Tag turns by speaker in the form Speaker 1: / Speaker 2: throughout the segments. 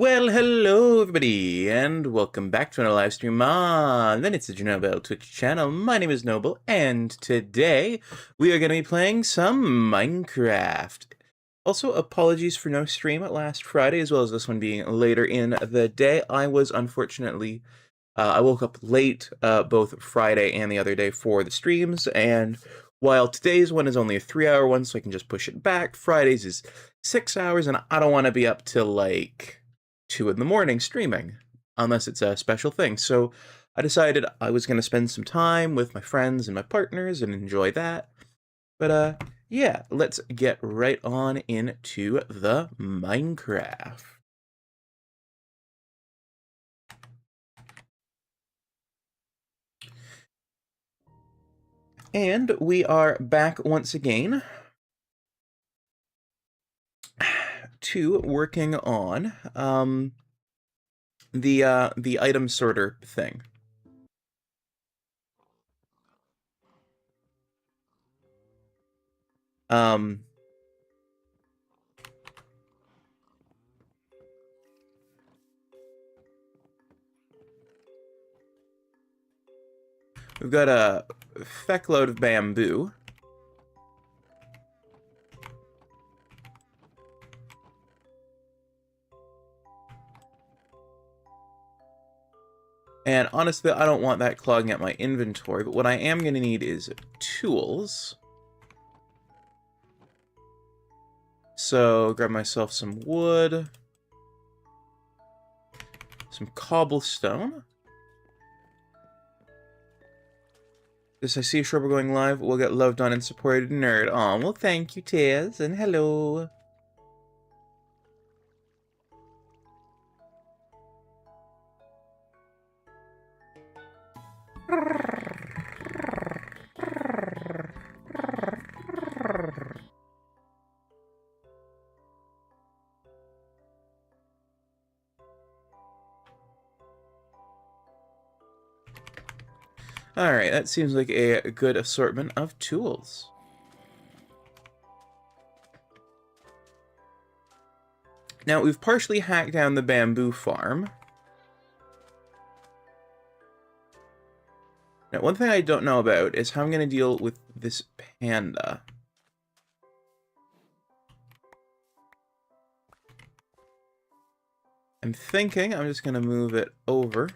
Speaker 1: Well, hello everybody, and welcome back to another live stream on the Nobel Twitch channel. My name is Nobel, and today we are going to be playing some Minecraft. Also, apologies for no stream last Friday, as well as this one being later in the day. I was unfortunately, I woke up late both Friday and the other day for the streams, and while today's one is only a 3-hour one, so I can just push it back, Friday's is 6 hours, and I don't want to be up till like 2 in the morning streaming, unless it's a special thing. So I decided I was going to spend some time with my friends and my partners and enjoy that. But yeah, let's get right on into the Minecraft. And we are back once again to working on the item sorter thing. We've got a feckload of bamboo. And honestly, I don't want that clogging up my inventory, but what I am going to need is tools. So, grab myself some wood. Some cobblestone. This I see Shrubber going live. We'll get loved on and supported, nerd. Aw, well thank you, Taz, and hello. Alright, that seems like a good assortment of tools. Now, we've partially hacked down the bamboo farm. Now, one thing I don't know about is how I'm going to deal with this panda. I'm thinking I'm just going to move it over.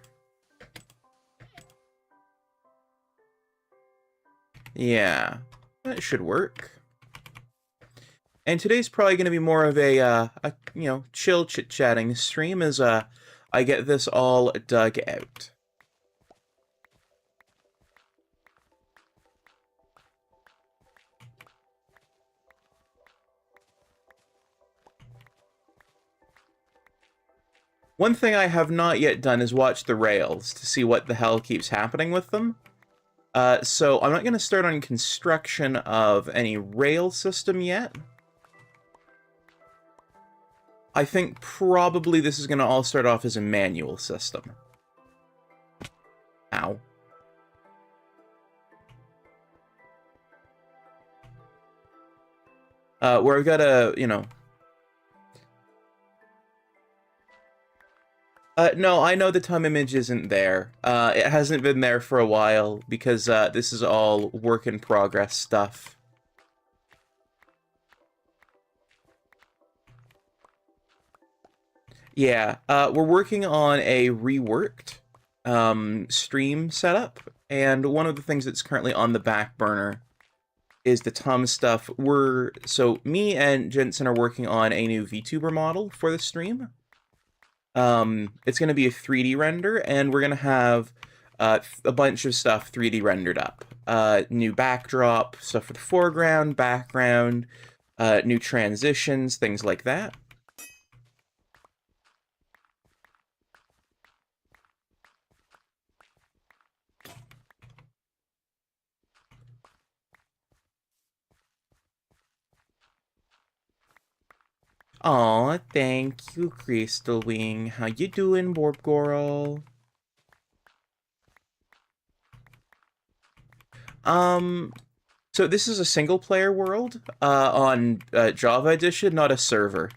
Speaker 1: Yeah, that should work. And today's probably going to be more of a chill chit-chatting stream as I get this all dug out. One thing I have not yet done is watch the rails to see what the hell keeps happening with them. So I'm not going to start on construction of any rail system yet. I think probably this is going to all start off as a manual system. Ow. Where I've got a, no, I know the time image isn't there. It hasn't been there for a while because this is all work in progress stuff. Yeah, we're working on a reworked stream setup, and one of the things that's currently on the back burner is the TUM stuff. So me and Jensen are working on a new VTuber model for the stream. It's going to be a 3D render, and we're going to have a bunch of stuff 3D rendered up. New backdrop, stuff for the foreground, background, new transitions, things like that. Aw, thank you, Crystal Wing. How you doing, Borb So this is a single-player world on Java Edition, not a server.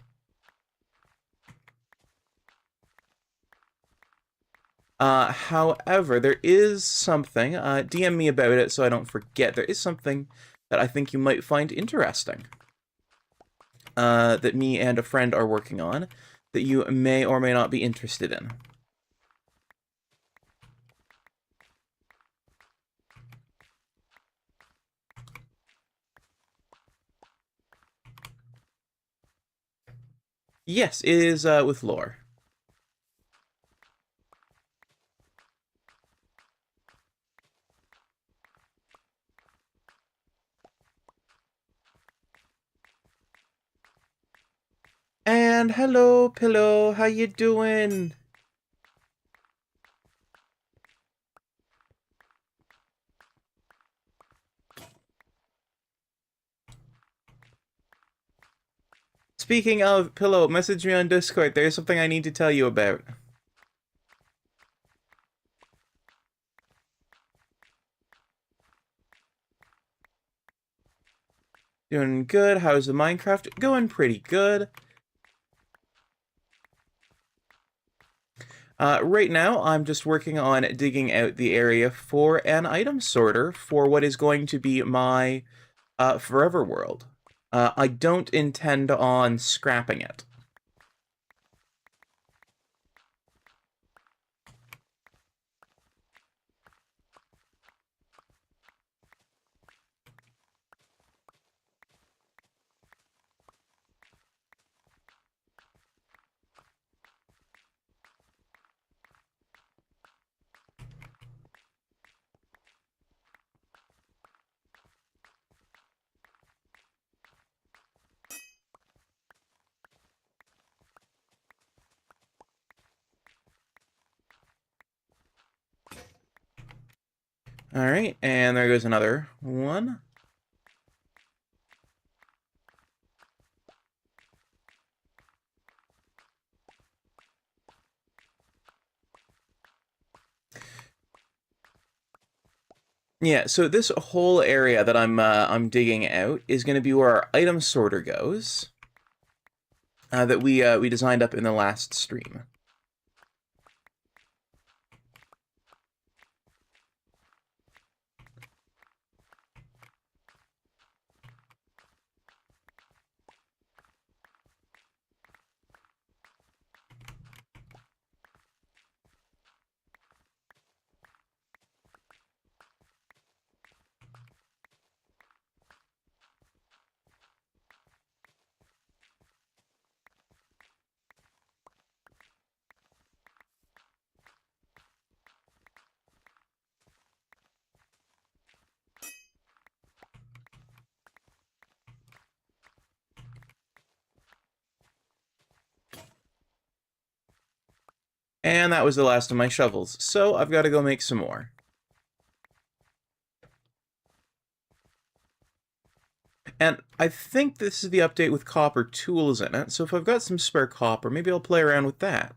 Speaker 1: However, there is something, DM me about it so I don't forget, there is something that I think you might find interesting, that me and a friend are working on, that you may or may not be interested in. Yes, it is, with lore. And hello, Pillow, how you doing? Speaking of, Pillow, message me on Discord, there's something I need to tell you about. Doing good, how's the Minecraft? Going pretty good. Right now, I'm just working on digging out the area for an item sorter for what is going to be my forever world. I don't intend on scrapping it. Alright, and there goes another one. Yeah, so this whole area that I'm digging out is going to be where our item sorter goes, that we designed up in the last stream. And that was the last of my shovels, so I've got to go make some more. And I think this is the update with copper tools in it, so if I've got some spare copper, maybe I'll play around with that.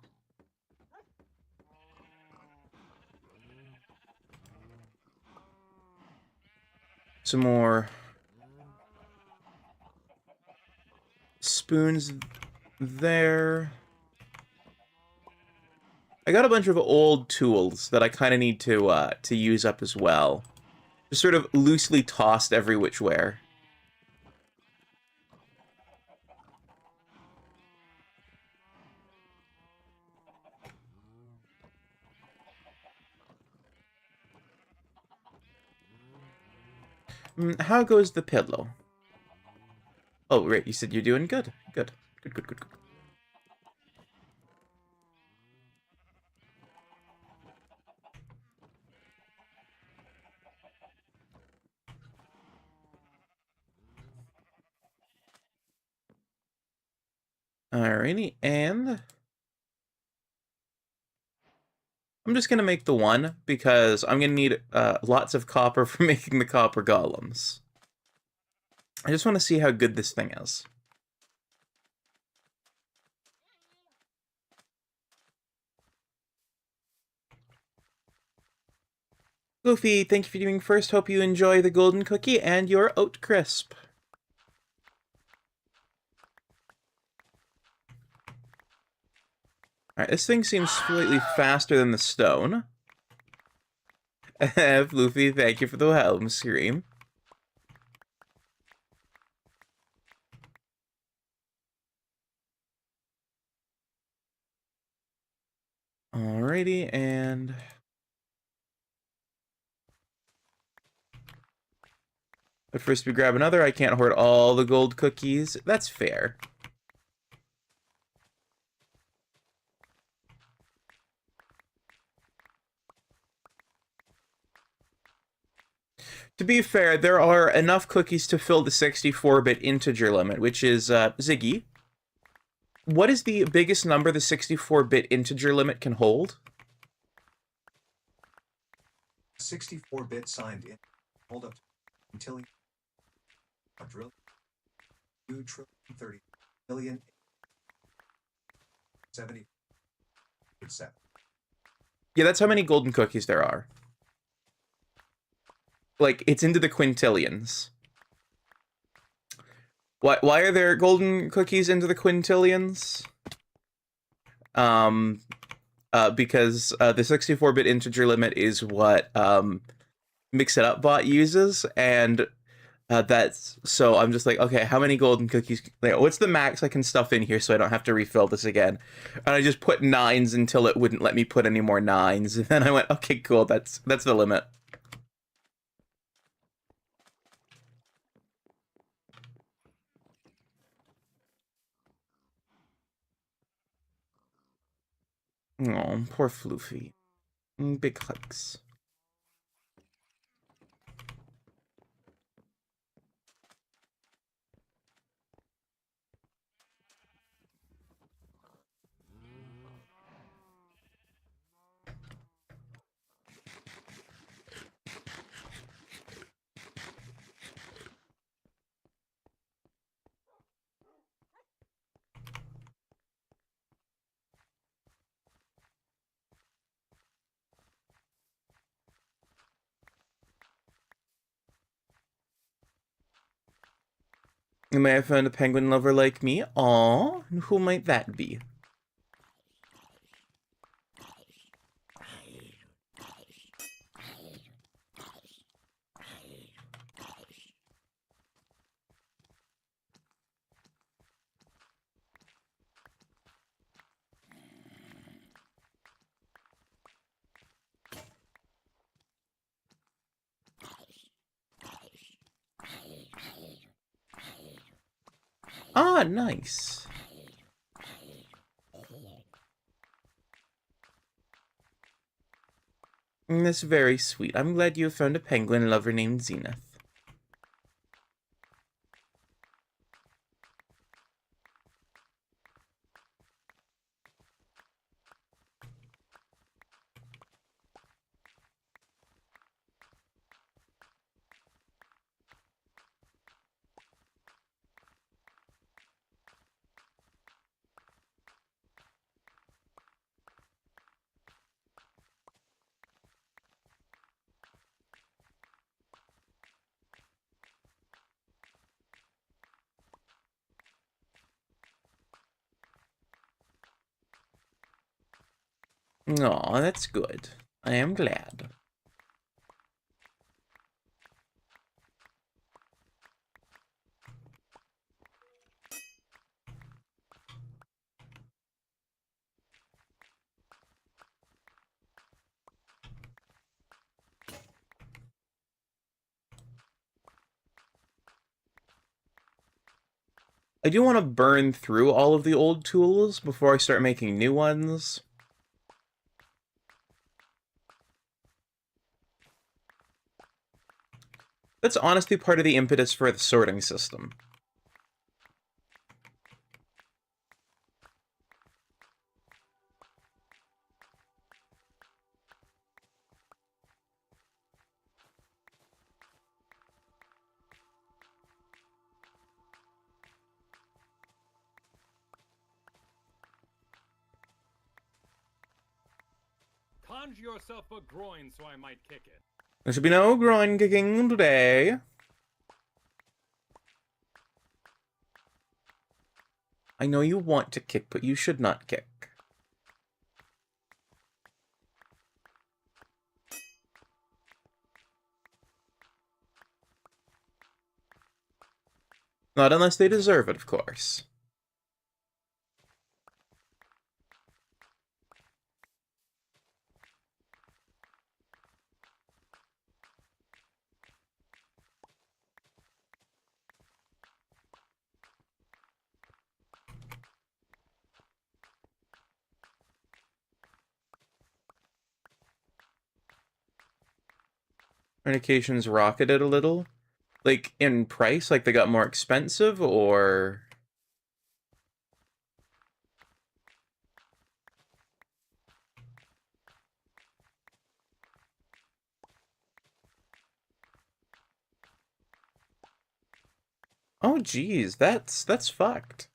Speaker 1: Some more spoons there. I got a bunch of old tools that I kind of need to use up as well. Just sort of loosely tossed every which way. How goes the pillow? Oh, right, you said you're doing good. Good. Good, good, good, good. Alrighty, and I'm just gonna make the one, because I'm gonna need lots of copper for making the copper golems. I just want to see how good this thing is. Goofy, thank you for doing first. Hope you enjoy the golden cookie and your oat crisp. Alright, this thing seems slightly faster than the stone. Floofy, thank you for the helm scream. Alrighty, and... But first we grab another. I can't hoard all the gold cookies. That's fair. To be fair, there are enough cookies to fill the 64-bit integer limit, which is, Ziggy. What is the biggest number the 64-bit integer limit can hold?
Speaker 2: 64-bit signed in. Hold up until quadrillion, 2 trillion, 30 billion, 77.
Speaker 1: Yeah, that's how many golden cookies there are. Like, it's into the quintillions. Why are there golden cookies into the quintillions? Because the 64-bit integer limit is what Mix-It-Up bot uses, and that's so I'm just like, okay, how many golden cookies? Like, what's the max I can stuff in here so I don't have to refill this again? And I just put 9s until it wouldn't let me put any more 9s, and then I went, okay, cool, that's the limit. Oh, poor Floofy. Big hugs. You may have found a penguin lover like me. Aww, who might that be? Ah, nice. That's very sweet. I'm glad you found a penguin lover named Zenith. Aw, that's good. I am glad. I do want to burn through all of the old tools before I start making new ones. That's honestly part of the impetus for the sorting system.
Speaker 3: Conjure yourself a groin so I might kick it.
Speaker 1: There should be no groin kicking today. I know you want to kick, but you should not kick. Not unless they deserve it, of course. Medications rocketed a little. Like, in price? Like, they got more expensive, or... Oh, geez, that's fucked.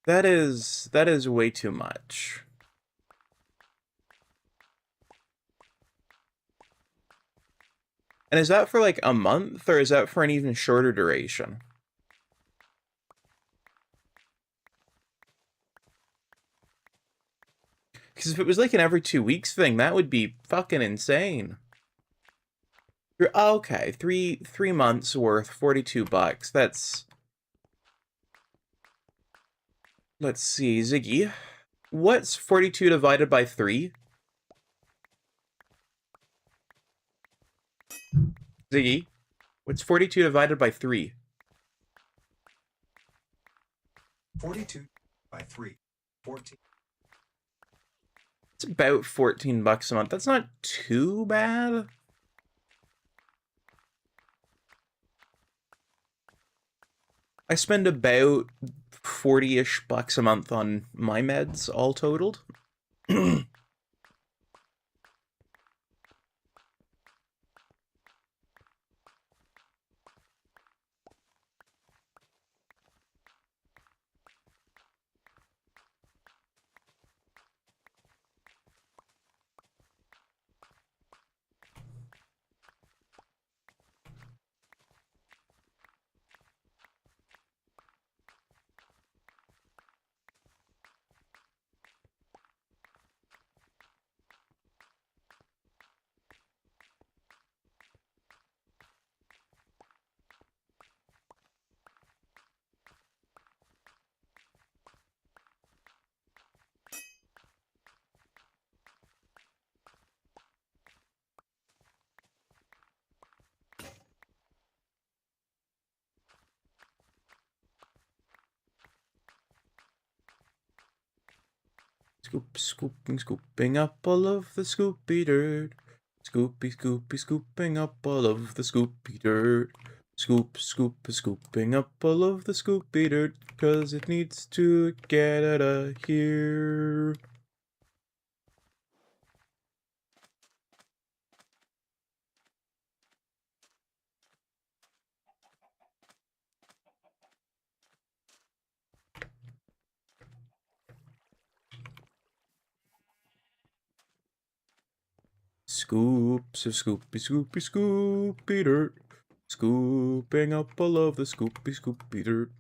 Speaker 1: That is way too much. And is that for like a month, or is that for an even shorter duration? Because if it was like an every 2 weeks thing, that would be fucking insane. Okay, three months worth, $42. That's... Let's see, Ziggy. What's 42 divided by 3? Ziggy, what's 42 divided by 3?
Speaker 2: 42 by 3. 14.
Speaker 1: It's about $14 a month. That's not too bad. I spend about 40-ish bucks a month on my meds, all totaled. Scooping up all of the scoopy dirt. Scooping up all of the scoopy dirt. Scooping up all of the scoopy dirt, 'cause it needs to get out of here. Scoops of scoopy dirt. Scooping up all of the scoopy dirt.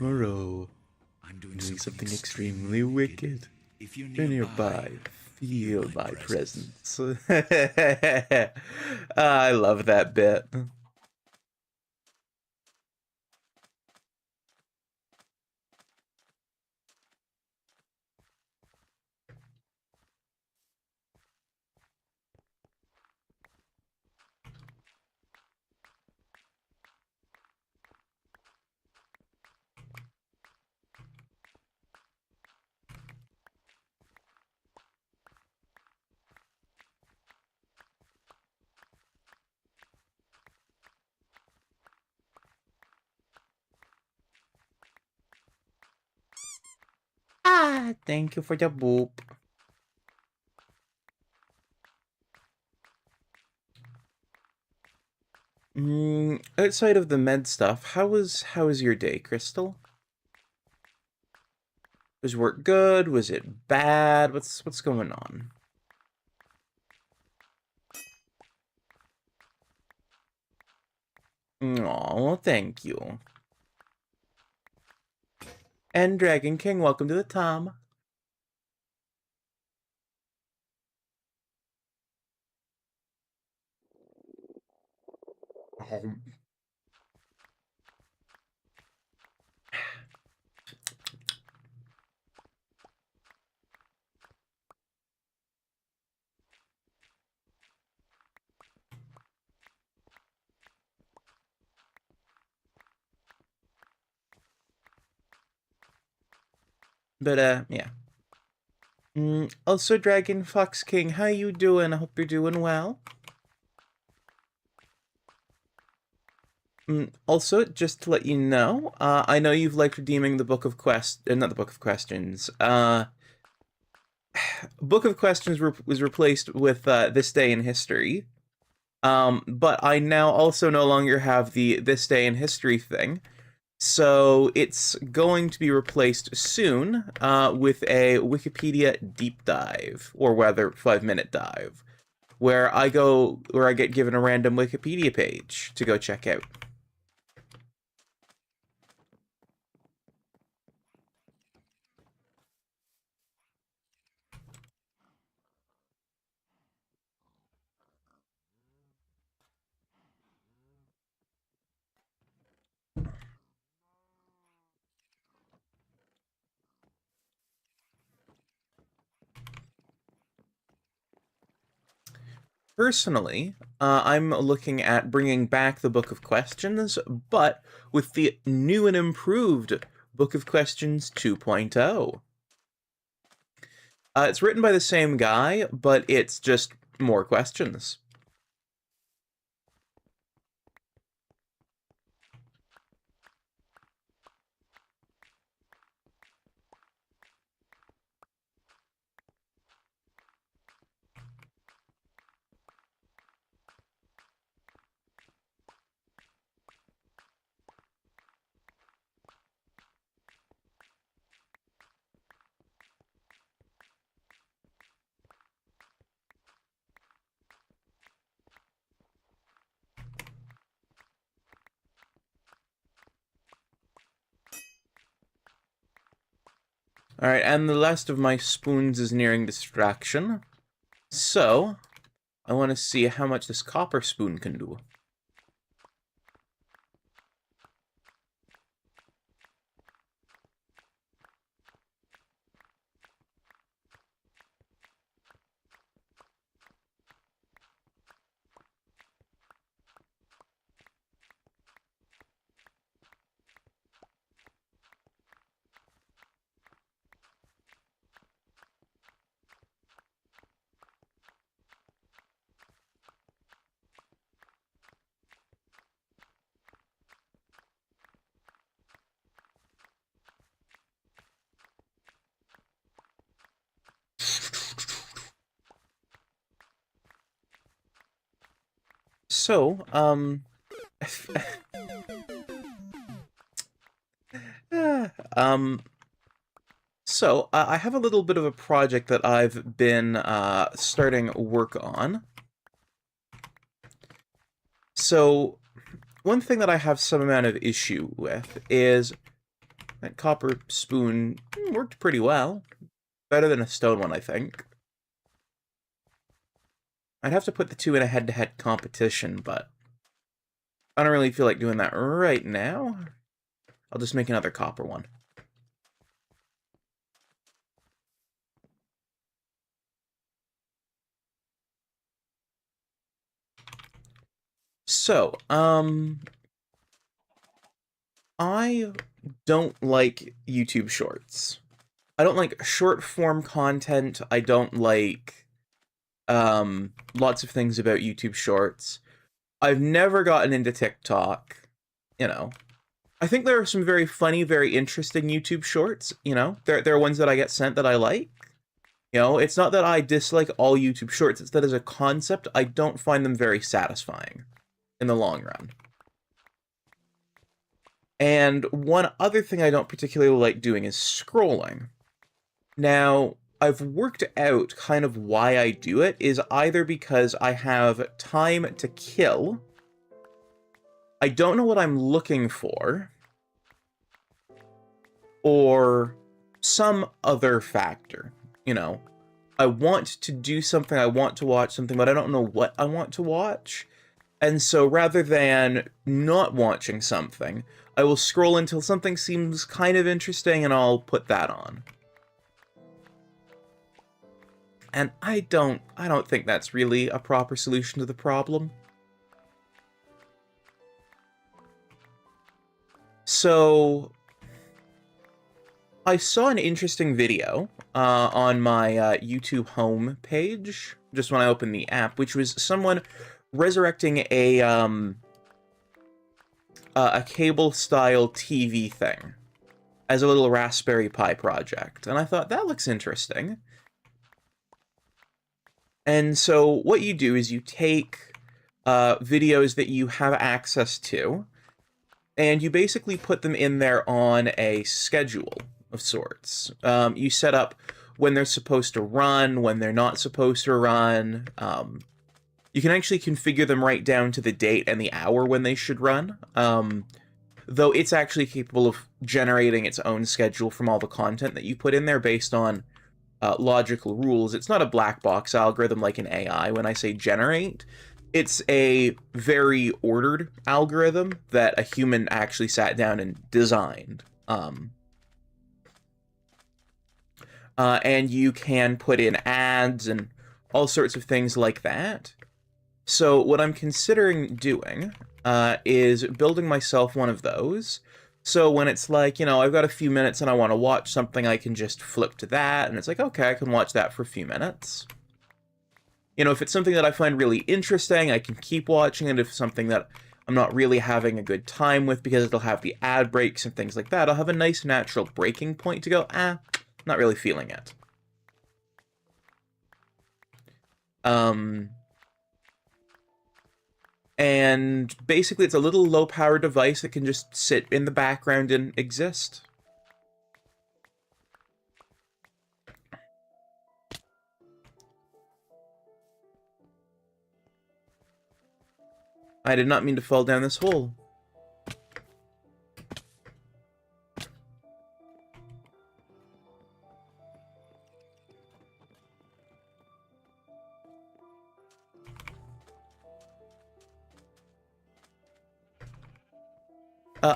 Speaker 1: Moreau,
Speaker 4: I'm
Speaker 1: doing something extremely wicked.
Speaker 4: If you're
Speaker 1: You're
Speaker 4: nearby,
Speaker 1: nearby. Feel my presence. I love that bit. Ah, thank you for the boop. Outside of the med stuff, how was your day, Crystal? Was work good? Was it bad? What's going on? Oh, thank you. And Dragon King, welcome to the Tom. But, yeah. Also, Dragon Fox King, how you doing? I hope you're doing well. Also, just to let you know, I know you've liked redeeming the Book of not the Book of Questions. Book of Questions was replaced with This Day in History. But I now also no longer have the This Day in History thing. So it's going to be replaced soon with a Wikipedia deep dive, or rather 5-minute dive, where I get given a random Wikipedia page to go check out. Personally, I'm looking at bringing back the Book of Questions, but with the new and improved Book of Questions 2.0. It's written by the same guy, but it's just more questions. Alright, and the last of my spoons is nearing distraction. So, I want to see how much this copper spoon can do. So, I have a little bit of a project that I've been starting work on. So, one thing that I have some amount of issue with is that copper spoon worked pretty well. Better than a stone one, I think. I'd have to put the two in a head-to-head competition, but I don't really feel like doing that right now. I'll just make another copper one. So, I don't like YouTube Shorts. I don't like short-form content. I don't like, lots of things about YouTube Shorts. I've never gotten into TikTok, you know. I think there are some very funny, very interesting YouTube shorts, you know? There are ones that I get sent that I like. You know, it's not that I dislike all YouTube shorts, it's that as a concept, I don't find them very satisfying in the long run. And one other thing I don't particularly like doing is scrolling. Now, I've worked out kind of why I do it is either because I have time to kill, I don't know what I'm looking for, or some other factor. You know, I want to do something, I want to watch something, but I don't know what I want to watch. And so rather than not watching something, I will scroll until something seems kind of interesting and I'll put that on. And I don't think that's really a proper solution to the problem. So I saw an interesting video on my YouTube home page, just when I opened the app, which was someone resurrecting a cable-style TV thing as a little Raspberry Pi project. And I thought, that looks interesting. And so what you do is you take videos that you have access to, and you basically put them in there on a schedule of sorts. You set up when they're supposed to run, when they're not supposed to run. You can actually configure them right down to the date and the hour when they should run. Though it's actually capable of generating its own schedule from all the content that you put in there based on logical rules. It's not a black box algorithm like an AI. When I say generate, it's a very ordered algorithm that a human actually sat down and designed. And you can put in ads and all sorts of things like that. So what I'm considering doing is building myself one of those. So when it's like, you know, I've got a few minutes and I want to watch something, I can just flip to that, and it's like, okay, I can watch that for a few minutes. You know, if it's something that I find really interesting, I can keep watching it. If it's something that I'm not really having a good time with because it'll have the ad breaks and things like that, I'll have a nice natural breaking point to go, not really feeling it. And basically it's a little low-power device that can just sit in the background and exist. I did not mean to fall down this hole.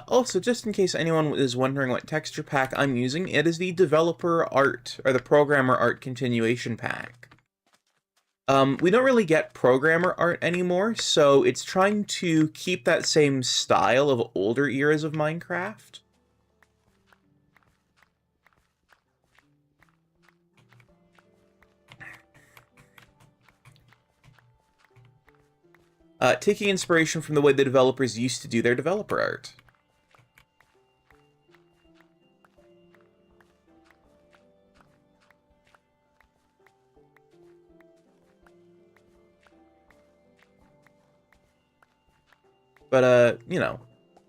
Speaker 1: Also, just in case anyone is wondering what texture pack I'm using, it is the developer art, or the programmer art continuation pack. We don't really get programmer art anymore, so it's trying to keep that same style of older eras of Minecraft. Taking inspiration from the way the developers used to do their developer art. But, you know,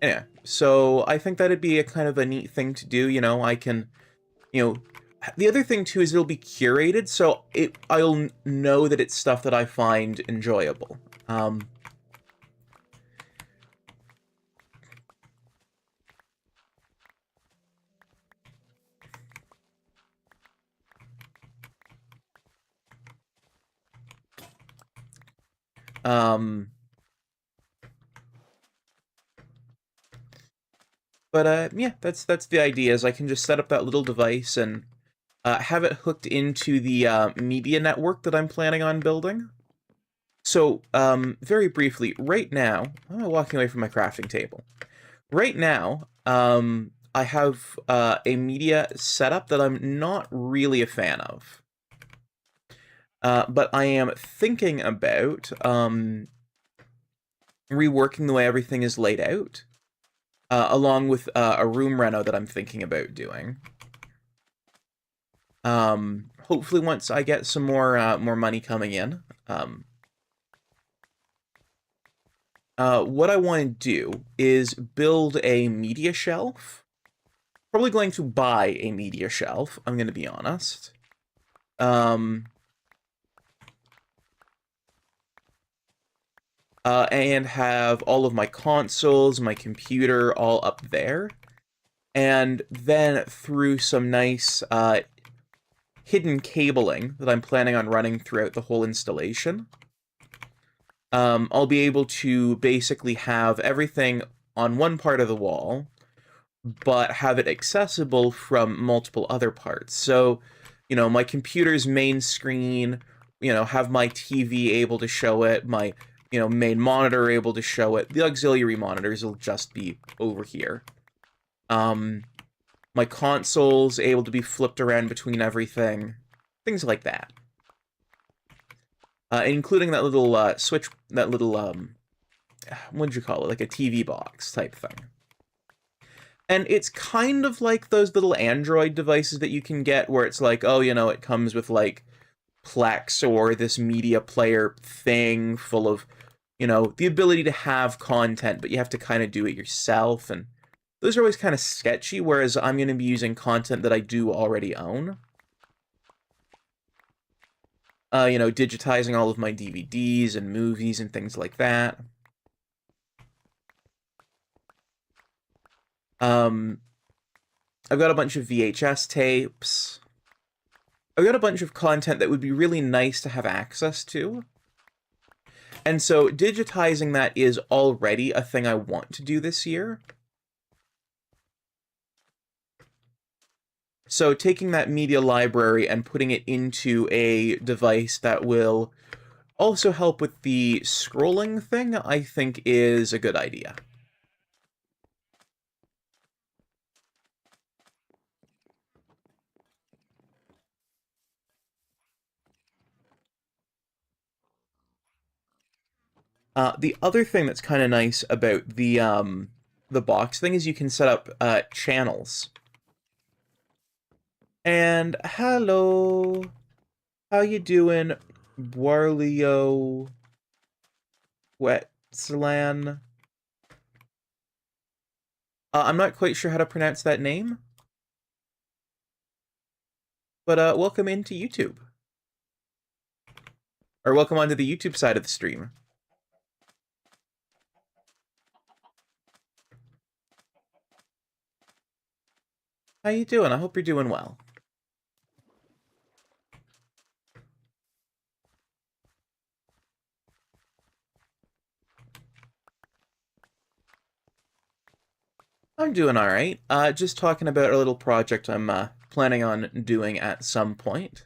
Speaker 1: anyway, so I think that'd be a kind of a neat thing to do, you know, I can, you know, the other thing too is it'll be curated, so I'll know that it's stuff that I find enjoyable. But yeah, that's the idea, is I can just set up that little device and have it hooked into the media network that I'm planning on building. So, very briefly, right now, I'm walking away from my crafting table. Right now, I have a media setup that I'm not really a fan of. But I am thinking about reworking the way everything is laid out. along with a room reno that I'm thinking about doing. Hopefully once I get some more money coming in. What I want to do is build a media shelf. Probably going to buy a media shelf, I'm going to be honest. And have all of my consoles, my computer, all up there. And then through some nice hidden cabling that I'm planning on running throughout the whole installation, I'll be able to basically have everything on one part of the wall, but have it accessible from multiple other parts. So, you know, my computer's main screen, you know, have my TV able to show it, my, you know, main monitor able to show it. The auxiliary monitors will just be over here. My console's able to be flipped around between everything. Things like that. Including that little switch, that little, what'd you call it? Like a TV box type thing. And it's kind of like those little Android devices that you can get where it's like, oh, you know, it comes with like Plex or this media player thing full of, you know, the ability to have content, but you have to kind of do it yourself. And those are always kind of sketchy, whereas I'm going to be using content that I do already own. You know, digitizing all of my DVDs and movies and things like that. I've got a bunch of VHS tapes. I've got a bunch of content that would be really nice to have access to. And so digitizing that is already a thing I want to do this year. So taking that media library and putting it into a device that will also help with the scrolling thing, I think is a good idea. The other thing that's kind of nice about the box thing is you can set up channels. And hello, how you doing, Warlio Wetslan? I'm not quite sure how to pronounce that name, but welcome into YouTube. Or welcome onto the YouTube side of the stream. How you doing? I hope you're doing well. I'm doing all right. Just talking about a little project I'm planning on doing at some point.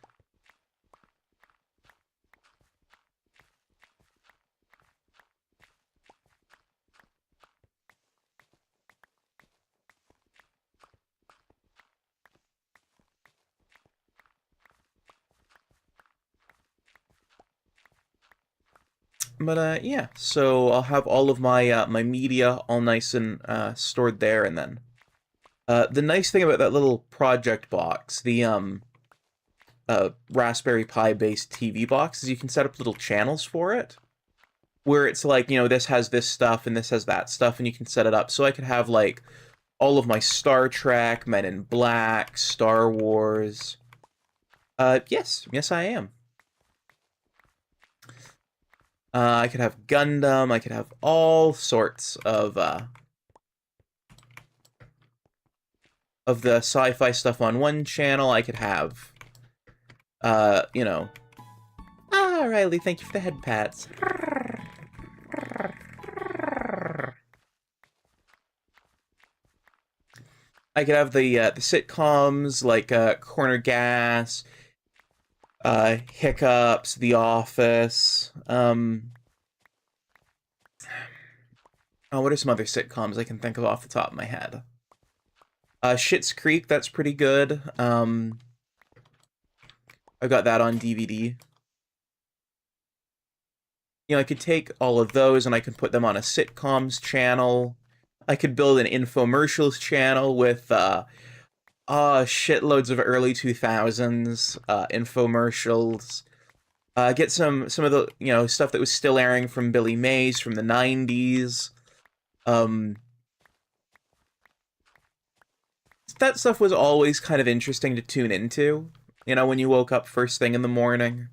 Speaker 1: But yeah, so I'll have all of my my media all nice and stored there, and then the nice thing about that little project box, the Raspberry Pi based TV box, is you can set up little channels for it, where it's like, you know, this has this stuff and this has that stuff, and you can set it up. So I could have like all of my Star Trek, Men in Black, Star Wars. Yes, I am. I could have Gundam, I could have all sorts of the sci-fi stuff on one channel. I could have, you know... Ah, Riley, thank you for the head pats. I could have the sitcoms, like, Corner Gas, Hiccups, The Office, oh, what are some other sitcoms I can think of off the top of my head? Schitt's Creek, that's pretty good. I've got that on DVD. You know, I could take all of those and I could put them on a sitcoms channel. I could build an infomercials channel with shitloads of early 2000s infomercials. Get some of the stuff that was still airing from Billy Mays from the 90s. That stuff was always kind of interesting to tune into. When you woke up first thing in the morning.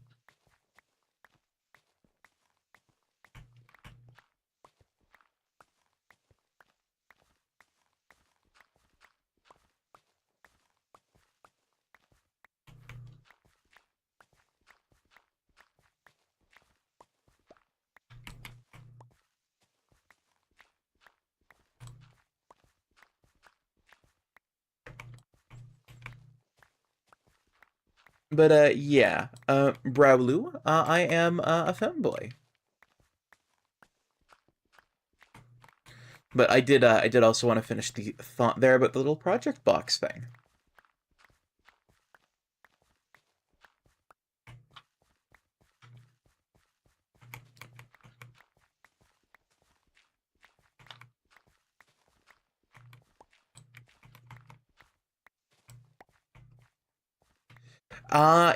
Speaker 1: But, yeah. Brawlu, I am a femboy. But I did also want to finish the thought there about the little project box thing.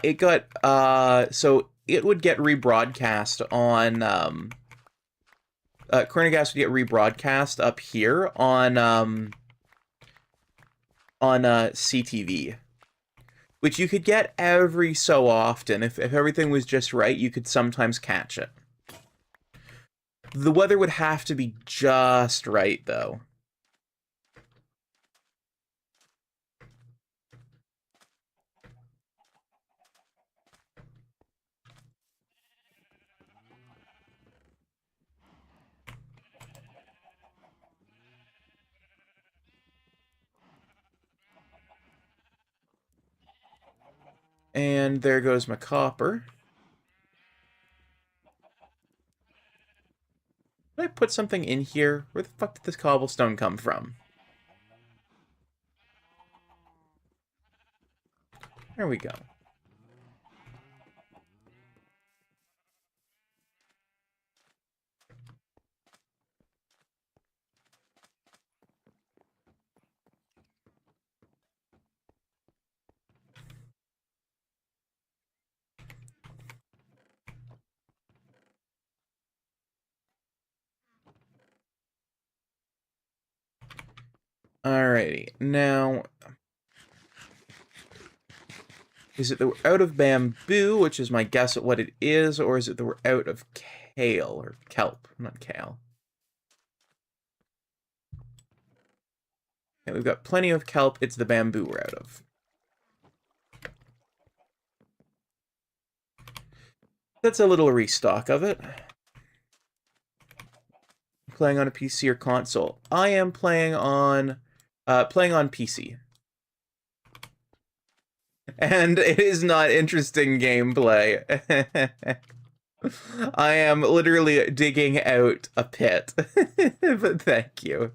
Speaker 1: It got, so it would get rebroadcast on, Chronogas would get rebroadcast up here on CTV, which you could get every so often. If everything was just right, you could sometimes catch it. The weather would have to be just right, though. And there goes my copper. Did I put something in here? Where the fuck did this cobblestone come from? There we go. Alrighty, now... Is it that we're out of bamboo, which is my guess at what it is, or is it that we're out of kale, or kelp, not kale? Okay, we've got plenty of kelp, it's the bamboo we're out of. That's a little restock of it. Playing on a PC or console? I am playing on PC. And it is not interesting gameplay. I am literally digging out a pit. But thank you.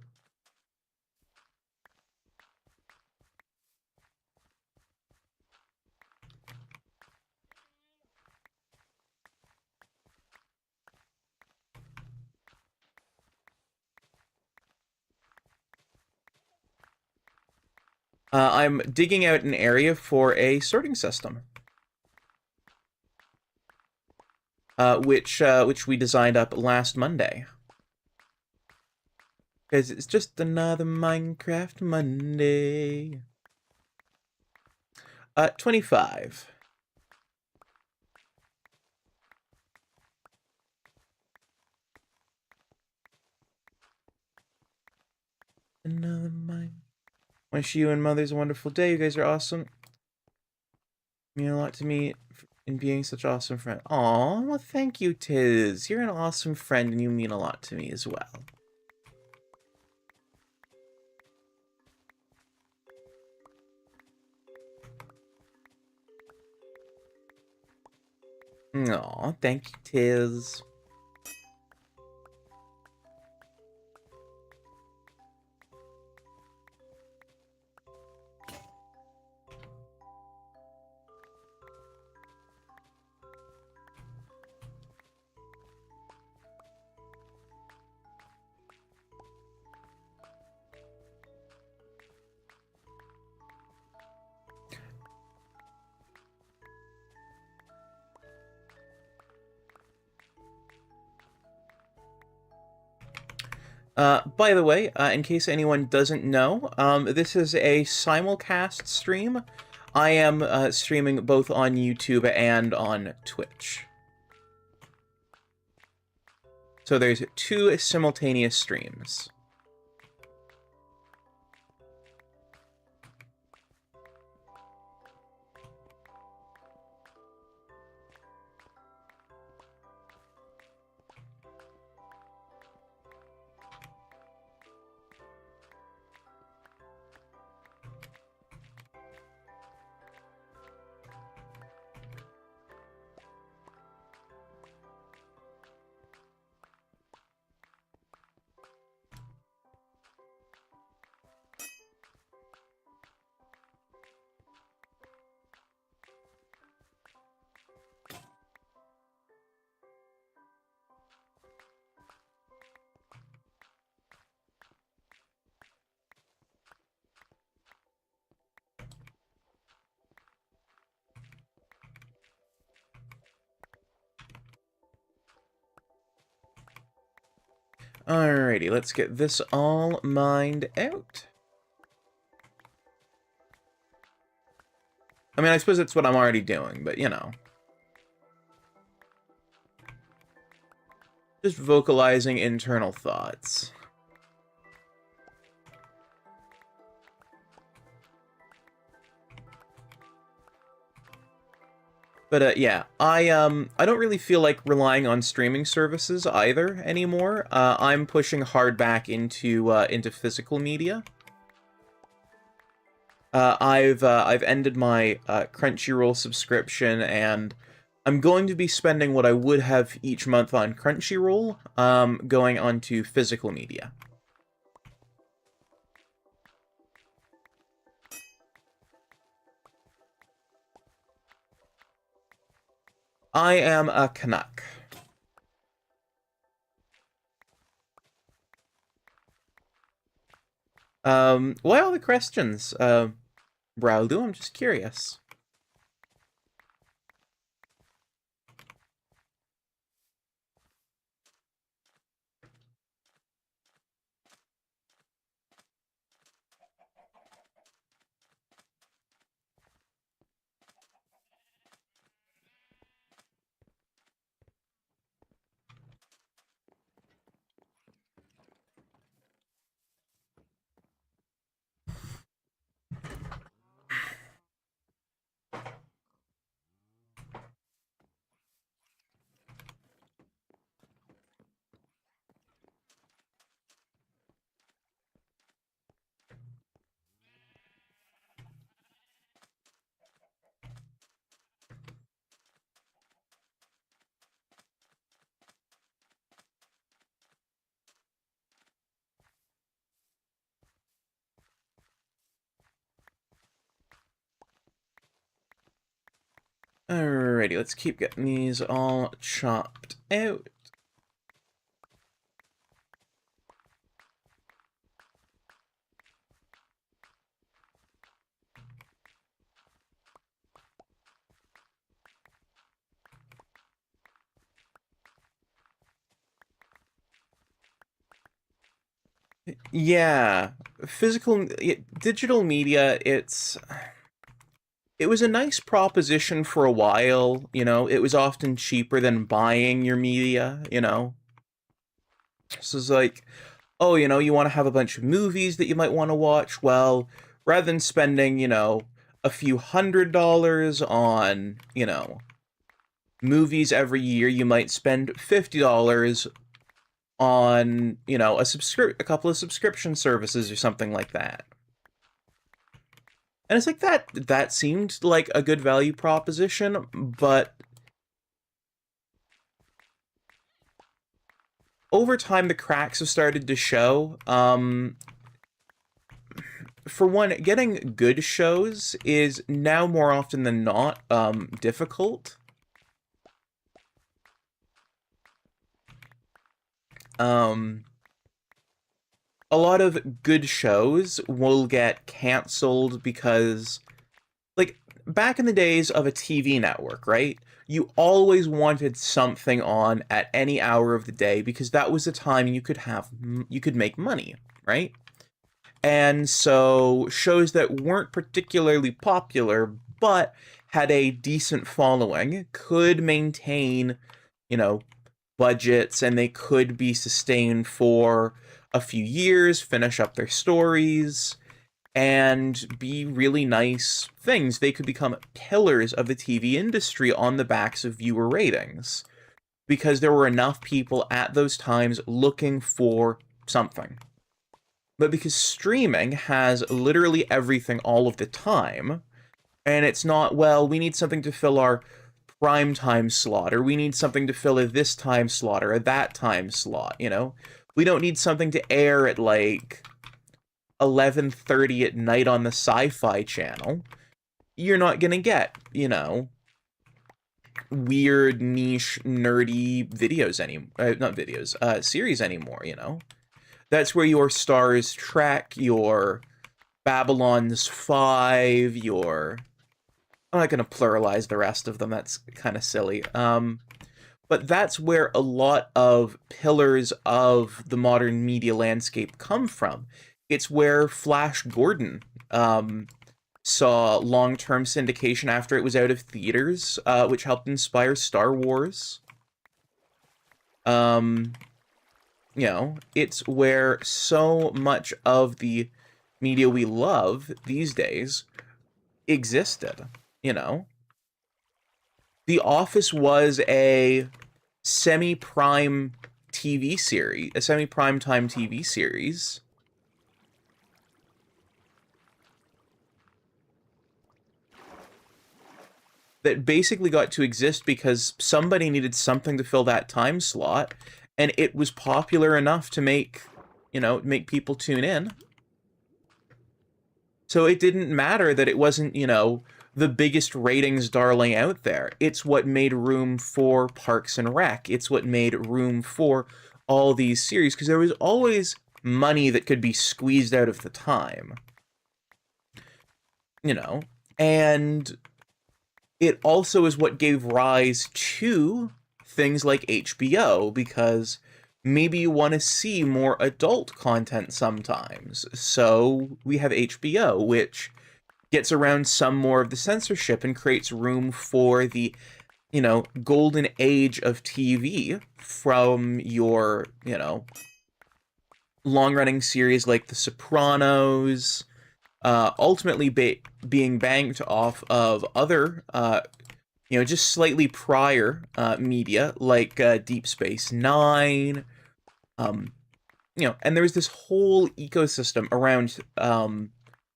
Speaker 1: I'm digging out an area for a sorting system. Which we designed up last Monday. Because it's just another Minecraft Monday. 25. Another Minecraft. Wish you and Mother's a wonderful day. You guys are awesome. Mean a lot to me in being such an awesome friend. Aw, well, thank you, Tiz. You're an awesome friend, and you mean a lot to me as well. Aw, thank you, Tiz. By the way, in case anyone doesn't know, this is a simulcast stream. I am streaming both on YouTube and on Twitch. So there's 2 simultaneous streams. Alrighty, let's get this all mined out. I mean, I suppose that's what I'm already doing, but, you know. Just vocalizing internal thoughts. But yeah, I don't really feel like relying on streaming services either anymore. I'm pushing hard back into physical media. I've ended my Crunchyroll subscription, and I'm going to be spending what I would have each month on Crunchyroll, going onto physical media. I am a Canuck. Why all the questions, Browdu? I'm just curious. Alrighty, let's keep getting these all chopped out. Yeah, digital media, it was a nice proposition for a while, you know, it was often cheaper than buying your media, you know. So it's like, oh, you know, you want to have a bunch of movies that you might want to watch, well, rather than spending, you know, a few $100s on, you know, movies every year, you might spend $50 on, you know, a couple of subscription services or something like that. And it's like that seemed like a good value proposition, but over time the cracks have started to show. For one, getting good shows is now more often than not difficult. A lot of good shows will get canceled because, like, back in the days of a TV network, right? You always wanted something on at any hour of the day because that was the time you could make money, right? And so shows that weren't particularly popular but had a decent following could maintain, you know, budgets, and they could be sustained for a few years, finish up their stories, and be really nice things. They could become pillars of the TV industry on the backs of viewer ratings because there were enough people at those times looking for something. But because streaming has literally everything all of the time, and it's not, well, we need something to fill our prime time slot, or we need something to fill a this time slot or a that time slot, you know? We don't need something to air at like 11:30 at night on the Sci-Fi Channel. You're not gonna get, you know, weird, niche, nerdy videos not videos, series anymore, you know? That's where your Stars Trek, your Babylon's 5, your... I'm not gonna pluralize the rest of them, that's kind of silly. But that's where a lot of pillars of the modern media landscape come from. It's where Flash Gordon saw long-term syndication after it was out of theaters, which helped inspire Star Wars. You know, it's where so much of the media we love these days existed, you know? The Office was a semi-prime TV series, a semi-prime time TV series. That basically got to exist because somebody needed something to fill that time slot, and it was popular enough to make, you know, make people tune in. So it didn't matter that it wasn't, you know, the biggest ratings darling out there. It's what made room for Parks and Rec. It's what made room for all these series, because there was always money that could be squeezed out of the time. You know, and it also is what gave rise to things like HBO, because maybe you want to see more adult content sometimes. So we have HBO, which gets around some more of the censorship and creates room for the, you know, golden age of TV from your, you know, long-running series like The Sopranos, ultimately being banked off of other, you know, just slightly prior media like Deep Space Nine, you know, and there's this whole ecosystem around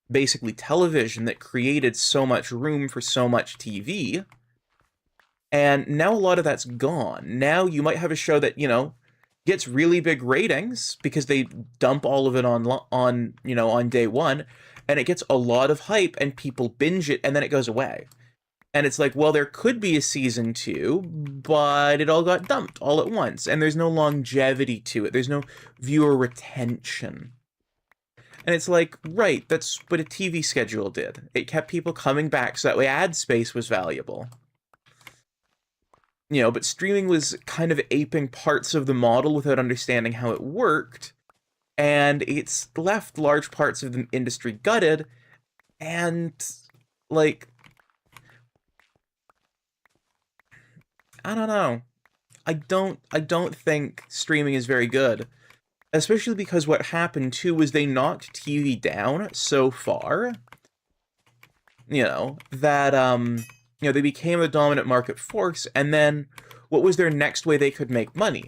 Speaker 1: basically television that created so much room for so much TV. And now a lot of that's gone. Now you might have a show that, you know, gets really big ratings because they dump all of it on you know, on day one, and it gets a lot of hype and people binge it, and then it goes away. And it's like, well, there could be a season 2, but it all got dumped all at once, and there's no longevity to it. There's no viewer retention. And it's like, right, that's what a TV schedule did. It kept people coming back so that way ad space was valuable. You know, but streaming was kind of aping parts of the model without understanding how it worked, and it's left large parts of the industry gutted, and, like, I don't know. I don't think streaming is very good. Especially because what happened, too, was they knocked TV down so far, you know, that, you know, they became a dominant market force, and then what was their next way they could make money?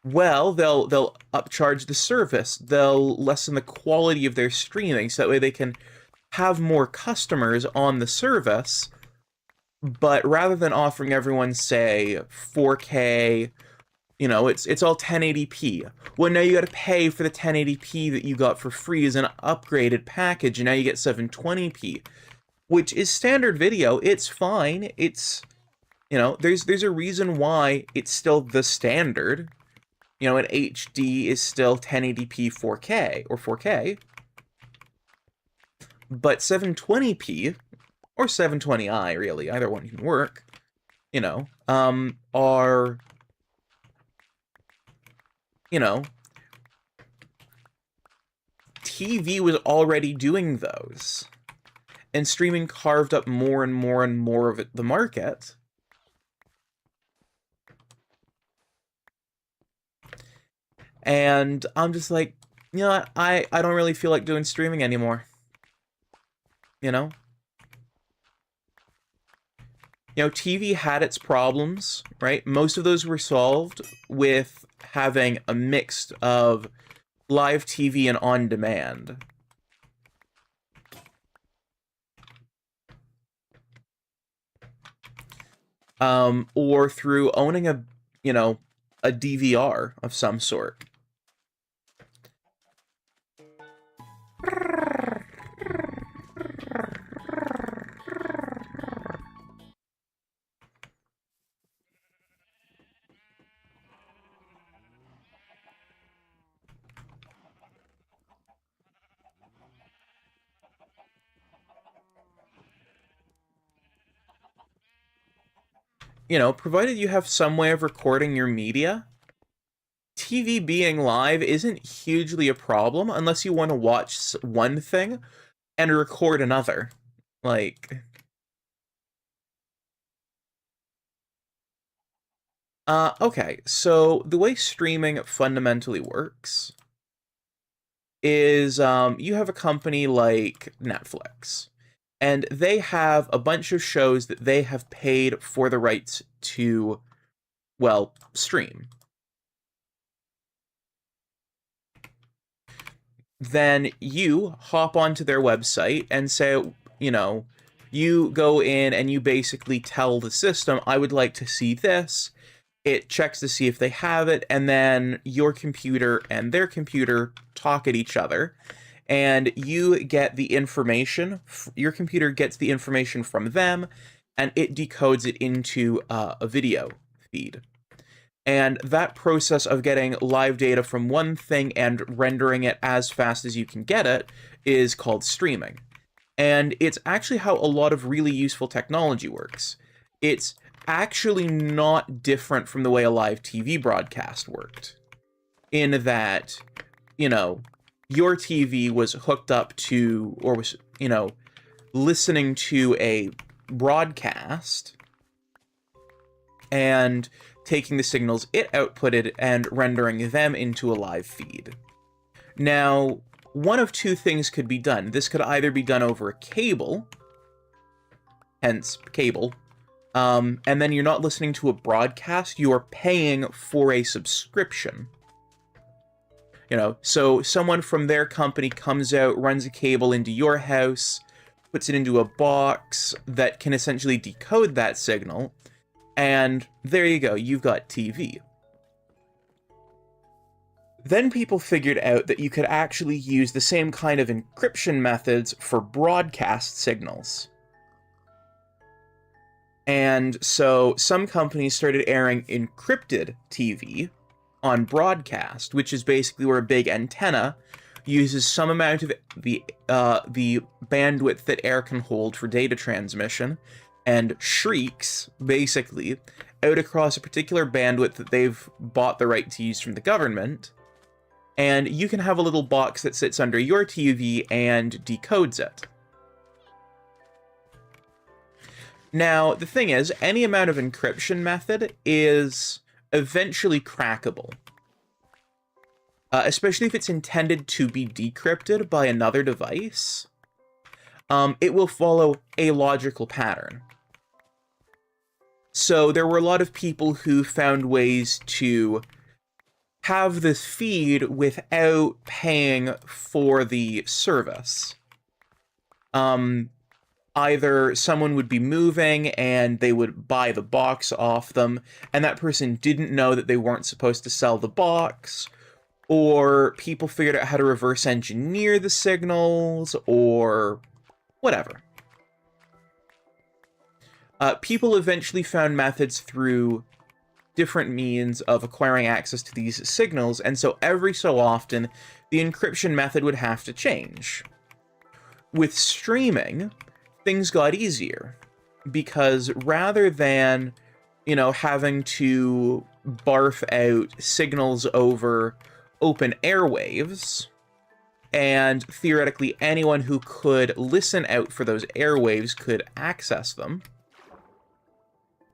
Speaker 1: Well, they'll upcharge the service, they'll lessen the quality of their streaming, so that way they can have more customers on the service, but rather than offering everyone, say, 4K, you know, it's all 1080p. Well, now you gotta pay for the 1080p that you got for free as an upgraded package, and now you get 720p, which is standard video. It's fine. It's, you know, there's a reason why it's still the standard. You know, an HD is still 1080p 4K, or 4K. But 720p, or 720i, really, either one can work, are, TV was already doing those. And streaming carved up more and more and more of the market. And I'm just like, I don't really feel like doing streaming anymore. TV had its problems, right? Most of those were solved with having a mix of live TV and on-demand. Or through owning a DVR of some sort. Provided you have some way of recording your media, TV being live isn't hugely a problem unless you want to watch one thing and record another. Okay, so the way streaming fundamentally works is you have a company like Netflix, and they have a bunch of shows that they have paid for the rights to, well, stream. Then you hop onto their website and say, you go in and you basically tell the system, I would like to see this. It checks to see if they have it, and then your computer and their computer talk at each other, and you get the information. Your computer gets the information from them, and it decodes it into a video feed. And that process of getting live data from one thing and rendering it as fast as you can get it is called streaming. And it's actually how a lot of really useful technology works. It's actually not different from the way a live TV broadcast worked, in that, your TV was hooked up to, or was, listening to a broadcast and taking the signals it outputted and rendering them into a live feed. Now, one of two things could be done. This could either be done over a cable, hence cable, and then you're not listening to a broadcast, you are paying for a subscription. So someone from their company comes out, runs a cable into your house, puts it into a box that can essentially decode that signal, and there you go, you've got TV. Then people figured out that you could actually use the same kind of encryption methods for broadcast signals. And so some companies started airing encrypted TV on broadcast, which is basically where a big antenna uses some amount of the bandwidth that air can hold for data transmission, and shrieks, basically, out across a particular bandwidth that they've bought the right to use from the government, and you can have a little box that sits under your TV and decodes it. Now, the thing is, any amount of encryption method is eventually crackable. Especially if it's intended to be decrypted by another device. It will follow a logical pattern. So there were a lot of people who found ways to have this feed without paying for the service. Either someone would be moving and they would buy the box off them, and that person didn't know that they weren't supposed to sell the box, or people figured out how to reverse engineer the signals, or whatever. People eventually found methods through different means of acquiring access to these signals, and so every so often, the encryption method would have to change. With streaming, things got easier, because rather than you know, having to barf out signals over open airwaves, and theoretically anyone who could listen out for those airwaves could access them.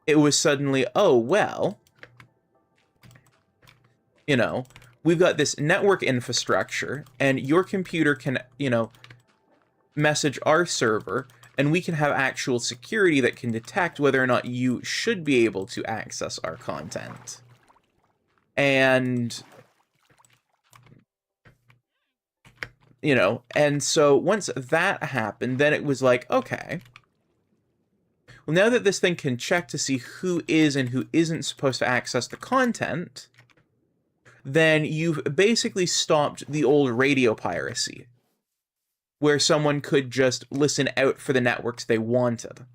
Speaker 1: It was suddenly, oh, well, you know, we've got this network infrastructure, and your computer can, you know, message our server, and we can have actual security that can detect whether or not you should be able to access our content. And, you know, and so once that happened, then it was like, okay, well, now that this thing can check to see who is and who isn't supposed to access the content, then you've basically stopped the old radio piracy, where someone could just listen out for the networks they wanted.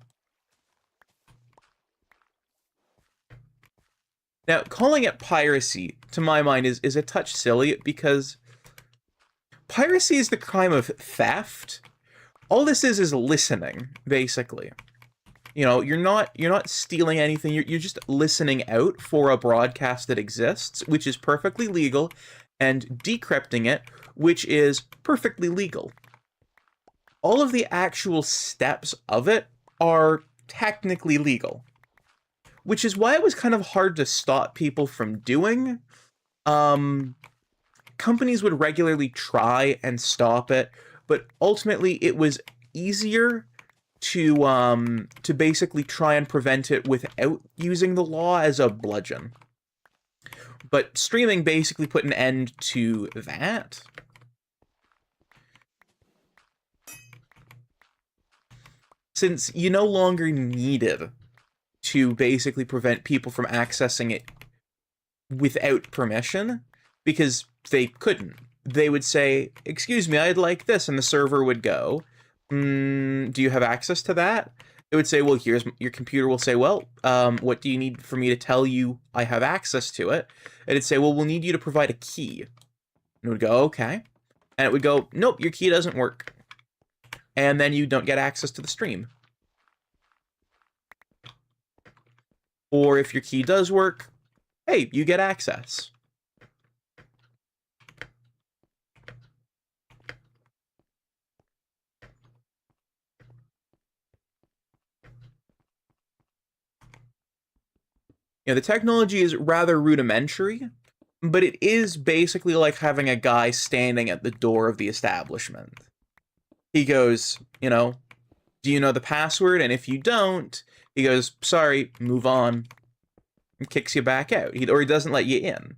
Speaker 1: Now, calling it piracy, to my mind, is a touch silly, because piracy is the crime of theft. All this is listening, basically. You know, you're not stealing anything, you're just listening out for a broadcast that exists, which is perfectly legal, and decrypting it, which is perfectly legal. All of the actual steps of it are technically legal, which is why it was kind of hard to stop people from doing. Companies would regularly try and stop it, but ultimately it was easier to basically try and prevent it without using the law as a bludgeon. But streaming basically put an end to that. Since you no longer needed to basically prevent people from accessing it without permission, because they couldn't. They would say, excuse me, I'd like this, and the server would go, do you have access to that? It would say, well, here's your computer will say, well, what do you need for me to tell you I have access to it? And it'd say, well, we'll need you to provide a key. And it would go, okay. And it would go, nope, your key doesn't work. And then you don't get access to the stream. Or if your key does work, hey, you get access. You know, the technology is rather rudimentary, but it is basically like having a guy standing at the door of the establishment. He goes, you know, do you know the password? And if you don't, he goes, sorry, move on, and kicks you back out. Or he doesn't let you in.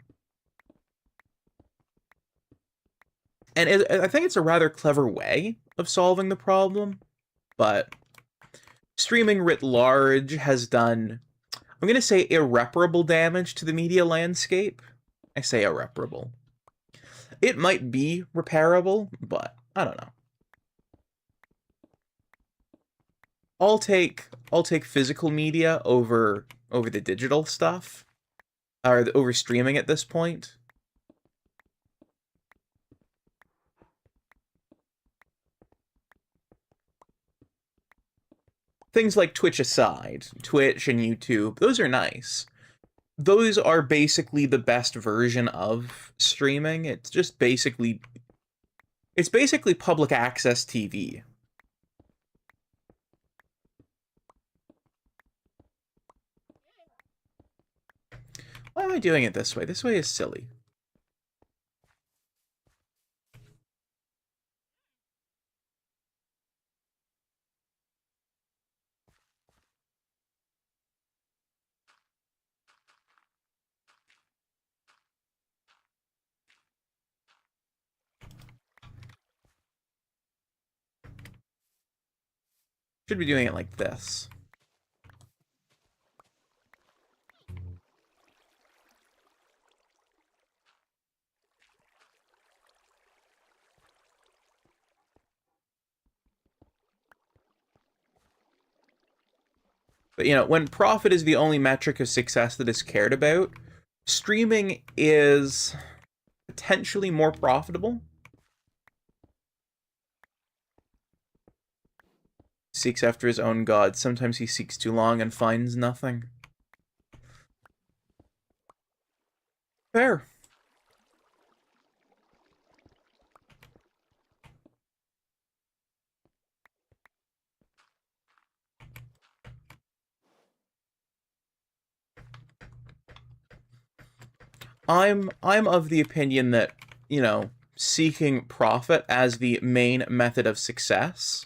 Speaker 1: And I think it's a rather clever way of solving the problem, but streaming writ large has done, I'm going to say, irreparable damage to the media landscape. I say irreparable. It might be repairable, but I don't know. I'll take physical media over the digital stuff, or over streaming at this point. Things like Twitch aside, Twitch and YouTube, those are nice. Those are basically the best version of streaming. It's just basically public access TV. Why am I doing it this way? This way is silly. Should be doing it like this. But, you know, when profit is the only metric of success that is cared about, streaming is potentially more profitable. Seeks after his own god. Sometimes he seeks too long and finds nothing. Fair. I'm of the opinion that, you know, seeking profit as the main method of success,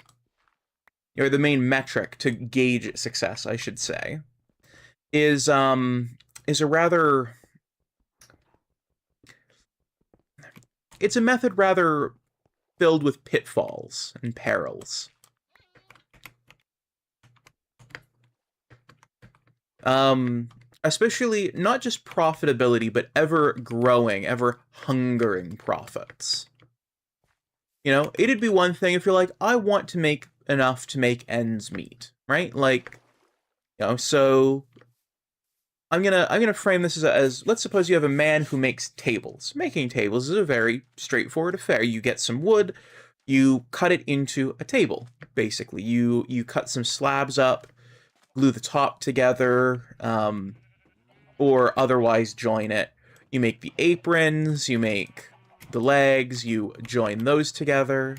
Speaker 1: or the main metric to gauge success, I should say, is a rather, it's a method rather filled with pitfalls and perils. Especially not just profitability, but ever growing, ever hungering profits. You know, it'd be one thing if you're like, I want to make enough to make ends meet, right? Like, you know, so I'm gonna frame this as let's suppose you have a man who makes tables. Making tables is a very straightforward affair. You get some wood, you cut it into a table, basically. You cut some slabs up, glue the top together, or otherwise join it. You make the aprons, you make the legs, you join those together.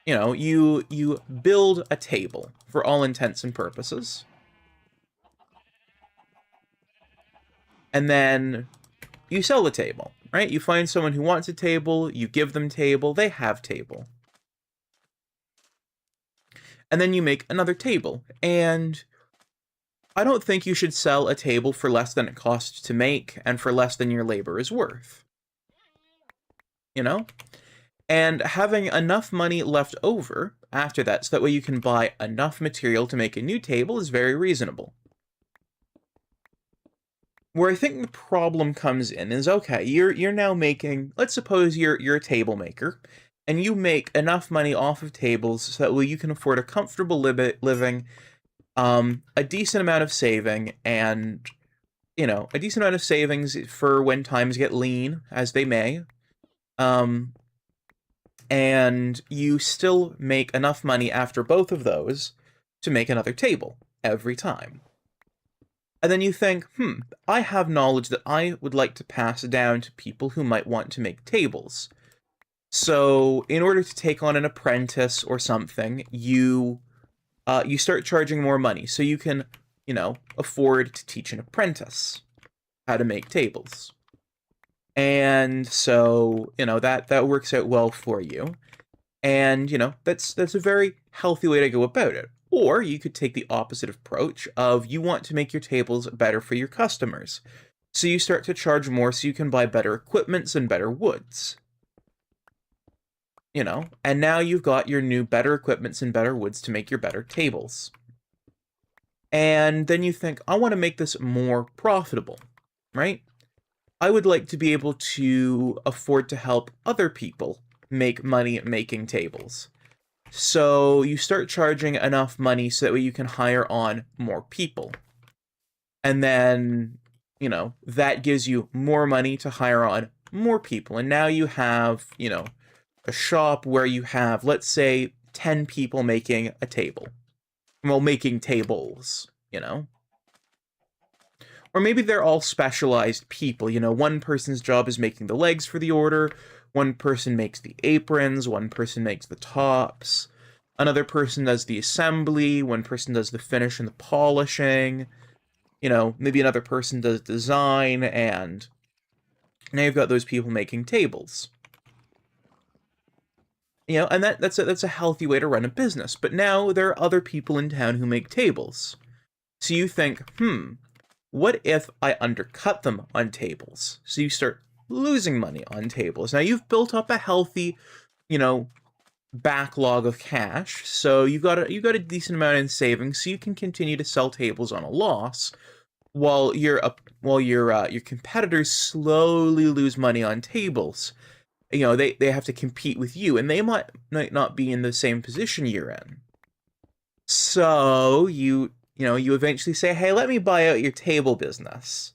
Speaker 1: You know, you build a table for all intents and purposes. And then you sell the table, right? You find someone who wants a table, you give them table, they have table. And then you make another table. And I don't think you should sell a table for less than it costs to make and for less than your labor is worth. You know? And having enough money left over after that so that way you can buy enough material to make a new table is very reasonable. Where I think the problem comes in is, okay, you're now making, let's suppose you're a table maker, and you make enough money off of tables so that way you can afford a comfortable living, a decent amount of saving, and, you know, a decent amount of savings for when times get lean, as they may, and you still make enough money after both of those to make another table every time. And then you think, I have knowledge that I would like to pass down to people who might want to make tables. So in order to take on an apprentice or something, you start charging more money so you can, you know, afford to teach an apprentice how to make tables. And so, you know, that works out well for you. And, you know, that's a very healthy way to go about it. Or you could take the opposite approach of you want to make your tables better for your customers. So you start to charge more so you can buy better equipments and better woods. You know, and now you've got your new better equipments and better woods to make your better tables. And then you think, I want to make this more profitable, right? I would like to be able to afford to help other people make money making tables. So you start charging enough money so that way you can hire on more people. And then, you know, that gives you more money to hire on more people. And now you have, you know, a shop where you have, let's say, 10 people making a table. Well, making tables, you know? Or maybe they're all specialized people, you know, one person's job is making the legs for the order, one person makes the aprons, one person makes the tops, another person does the assembly, one person does the finish and the polishing, you know, maybe another person does design, and now you've got those people making tables. You know, and that's a healthy way to run a business. But now there are other people in town who make tables. So you think, what if I undercut them on tables? So you start losing money on tables. Now you've built up a healthy, you know, backlog of cash. So you've got a decent amount in savings, so you can continue to sell tables on a loss, while your competitors slowly lose money on tables. You know, they have to compete with you, and they might not be in the same position you're in. So you eventually say, hey, let me buy out your table business.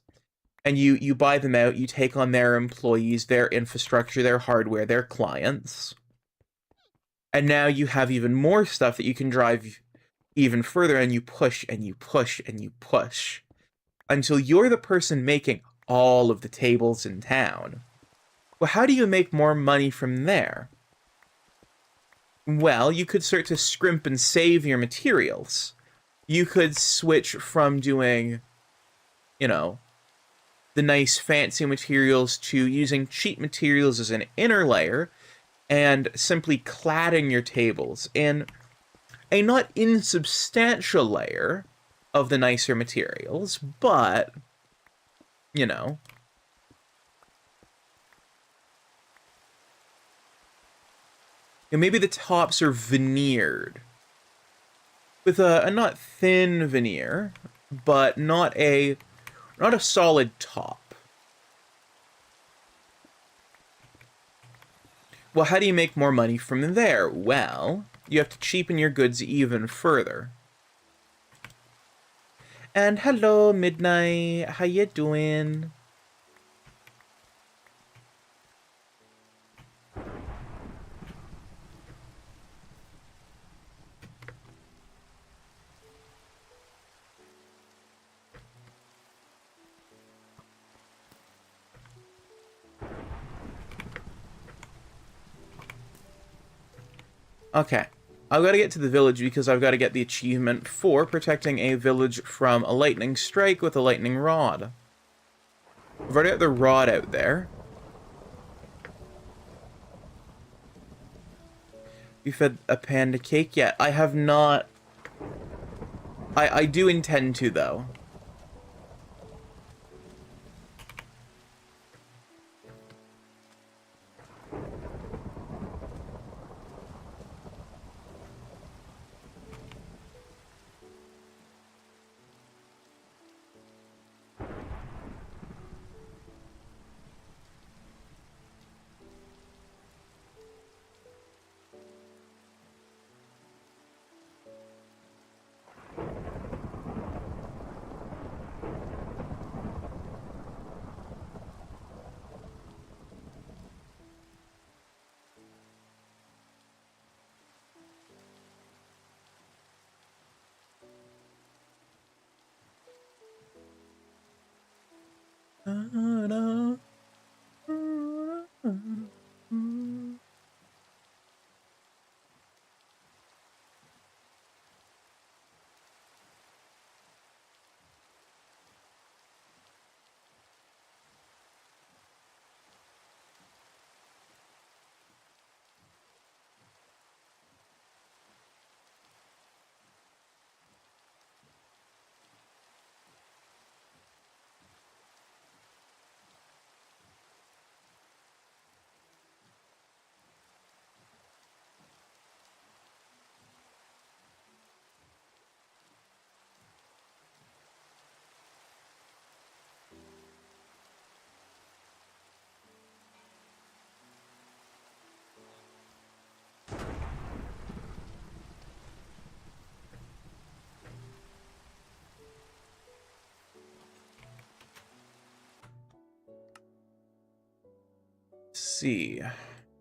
Speaker 1: And you buy them out, you take on their employees, their infrastructure, their hardware, their clients. And now you have even more stuff that you can drive even further, and you push and you push and you push. until you're the person making all of the tables in town. Well, how do you make more money from there? Well, you could start to scrimp and save your materials. You could switch from doing, you know, the nice fancy materials to using cheap materials as an inner layer and simply cladding your tables in a not insubstantial layer of the nicer materials, but, you know. And maybe the tops are veneered. With a not thin veneer, but not a solid top. Well, how do you make more money from there? Well, you have to cheapen your goods even further. And hello, Midnight. How you doing? Okay. I've got to get to the village because I've got to get the achievement for protecting a village from a lightning strike with a lightning rod. I've already got the rod out there. You fed a panda cake yet? I have not. I do intend to, though. See.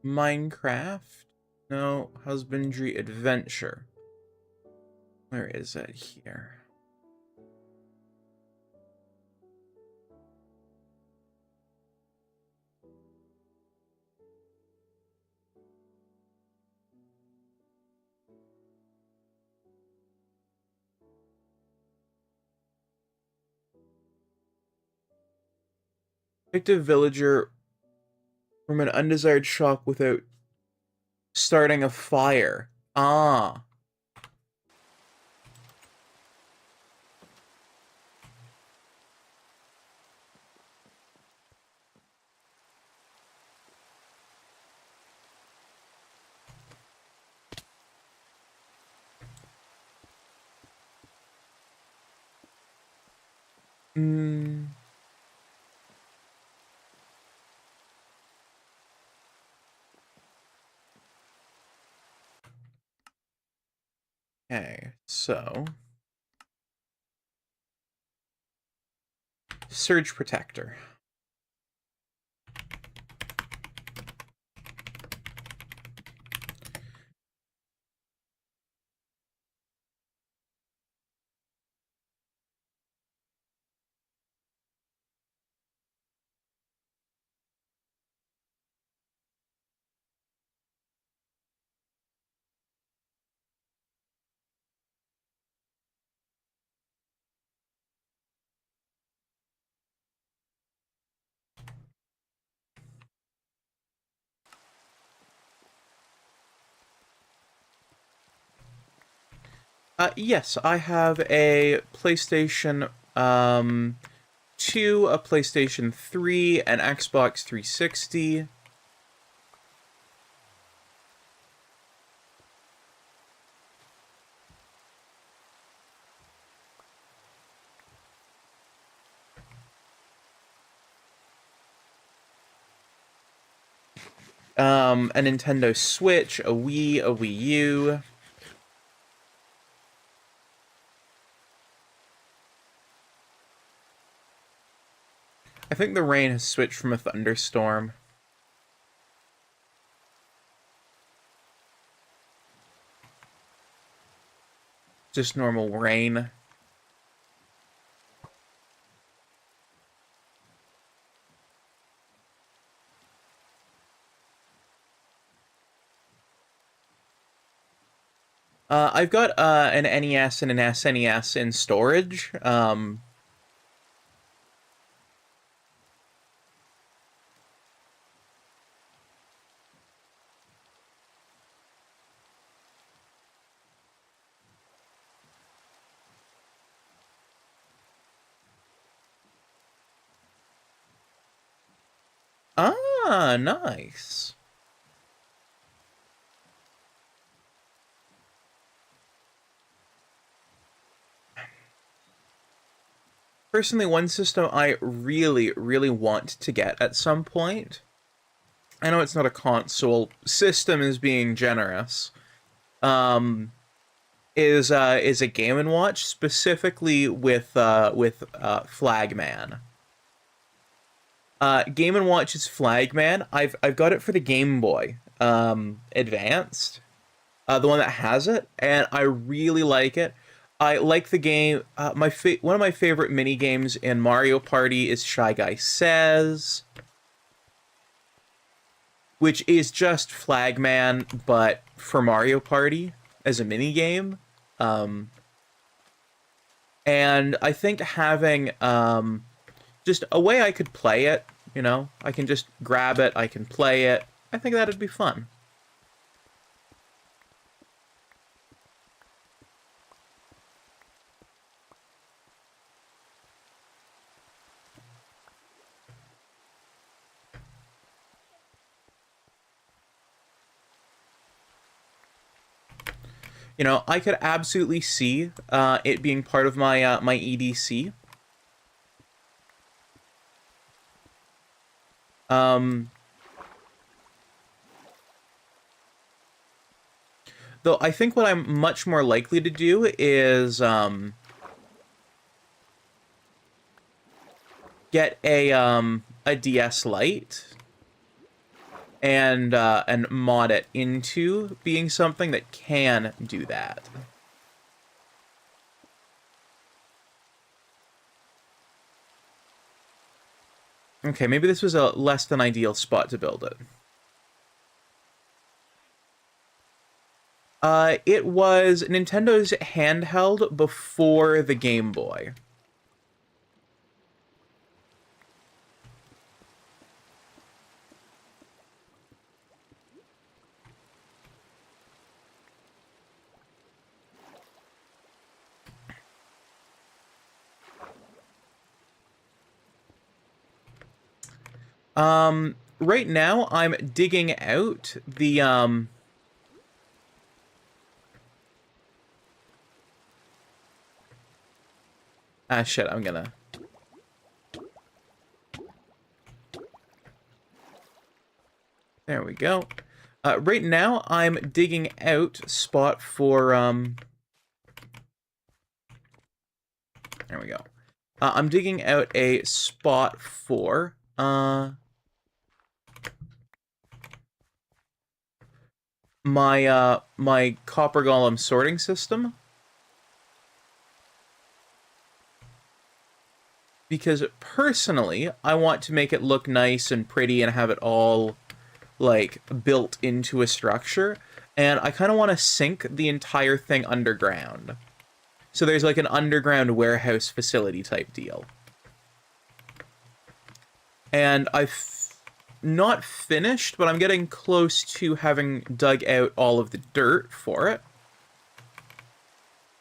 Speaker 1: Minecraft? No. Husbandry Adventure. Where is it here? Picked a villager from an undesired shock without starting a fire. Ah. Hmm. Okay, so Surge Protector. Yes, I have a PlayStation 2, a PlayStation 3, an Xbox 360. A Nintendo Switch, a Wii, a Wii U. I think the rain has switched from a thunderstorm. Just normal rain. I've got an NES and an SNES in storage. Nice. Personally, one system I really, really want to get at some point, I know it's not a console, system is being generous, is a Game & Watch, specifically with Flagman. Game & Watch's Flagman, I've got it for the Game Boy Advanced, the one that has it, and I really like it. I like the game. One of my favorite mini games in Mario Party is Shy Guy Says, which is just Flagman, but for Mario Party as a mini game. And I think having just a way I could play it, you know, I can just grab it, I can play it. I think that'd be fun. You know, I could absolutely see it being part of my my EDC. Though I think what I'm much more likely to do is get a DS Lite and mod it into being something that can do that. Okay, maybe this was a less than ideal spot to build it. It was Nintendo's handheld before the Game Boy. Right now I'm digging out the shit, I'm gonna... There we go. Right now I'm digging out spot for there we go. I'm digging out a spot for my copper golem sorting system, because personally I want to make it look nice and pretty and have it all like built into a structure, and I kind of want to sink the entire thing underground. So there's like an underground warehouse facility type deal. And I've not finished, but I'm getting close to having dug out all of the dirt for it.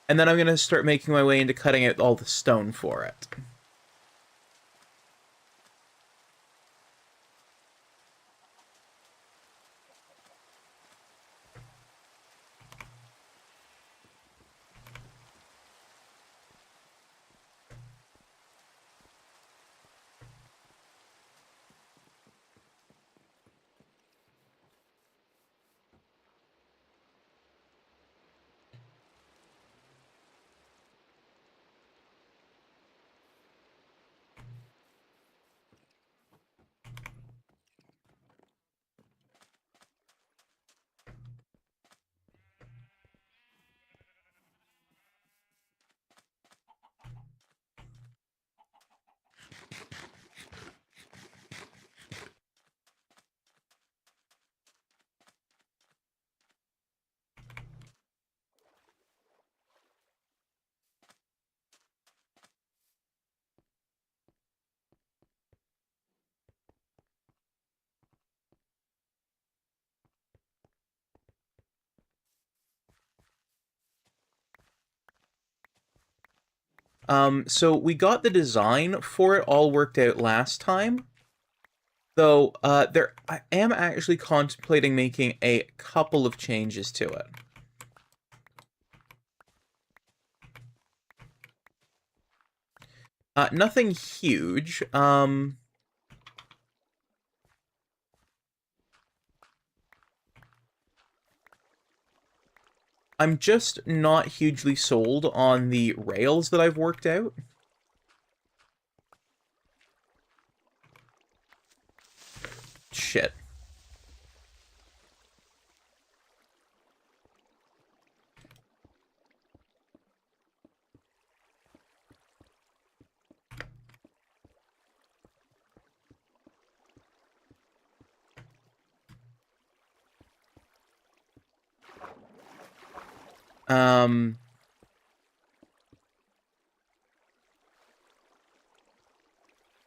Speaker 1: And then I'm going to start making my way into cutting out all the stone for it. So we got the design for it all worked out last time. Though, I am actually contemplating making a couple of changes to it. Nothing huge. I'm just not hugely sold on the rails that I've worked out. Shit.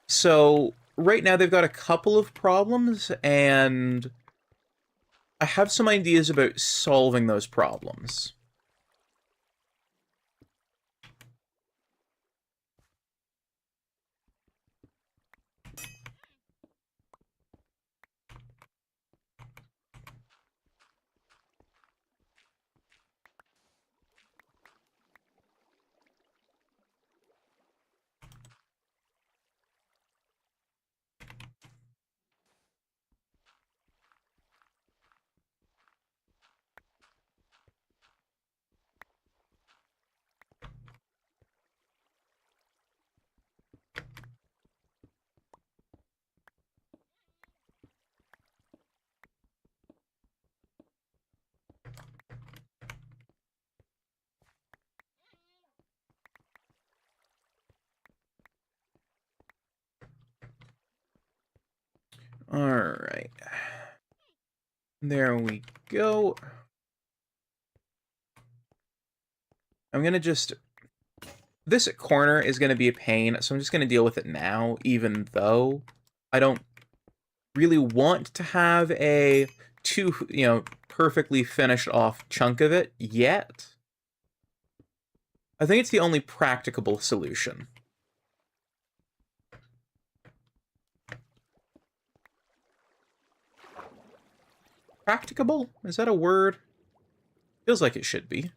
Speaker 1: So, right now they've got a couple of problems, and I have some ideas about solving those problems. Alright. There we go. I'm gonna just... This corner is gonna be a pain, so I'm just gonna deal with it now, even though I don't really want to have a perfectly finished off chunk of it yet. I think it's the only practicable solution. Practicable? Is that a word? Feels like it should be.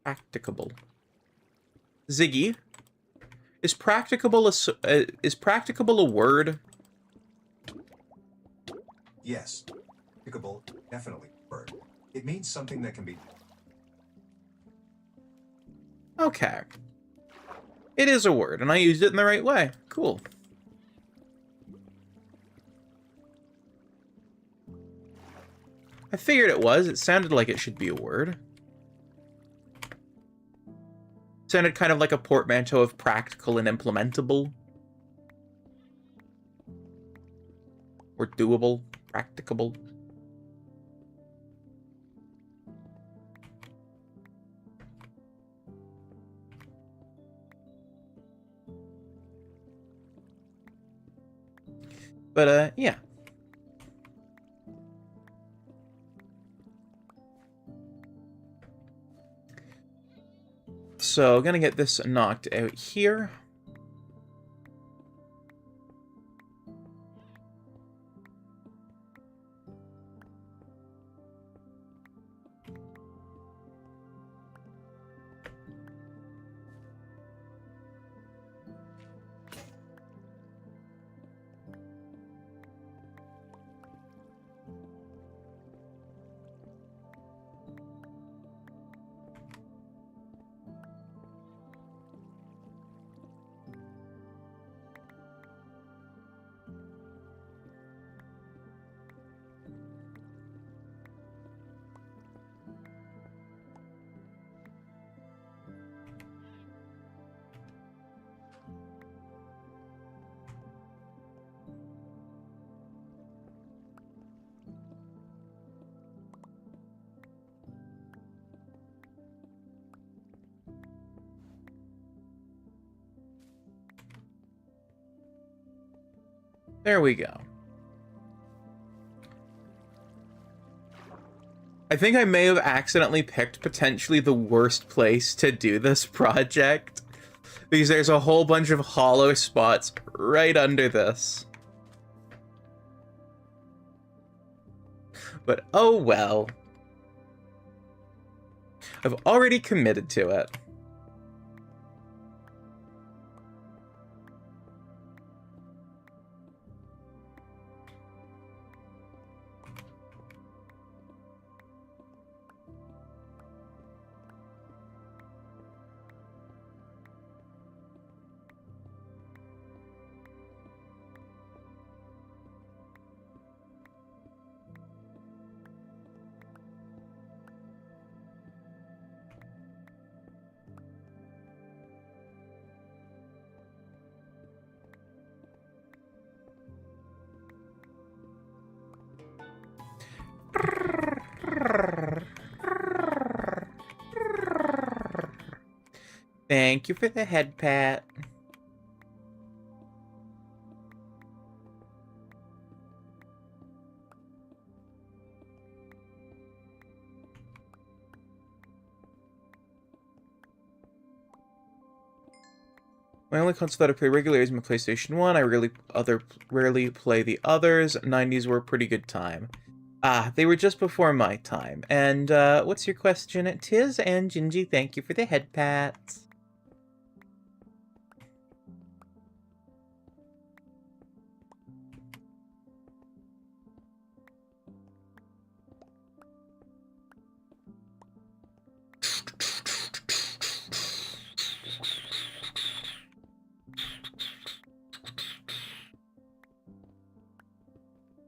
Speaker 1: Practicable. Ziggy, is practicable a word?
Speaker 2: Yes. Applicable, definitely word. It means something that can be.
Speaker 1: Okay. It is a word, and I used it in the right way. Cool. I figured it was. It sounded like it should be a word. Sounded kind of like a portmanteau of practical and implementable. Or doable. Practicable. But, yeah. So, gonna get this knocked out here. There we go. I think I may have accidentally picked potentially the worst place to do this project, because there's a whole bunch of hollow spots right under this. But oh well. I've already committed to it. Thank you for the head pat. My only console that I play regularly is my PlayStation 1. I rarely play the others. 90s were a pretty good time. Ah, they were just before my time. And what's your question? Tiz and Gingy, thank you for the head pats.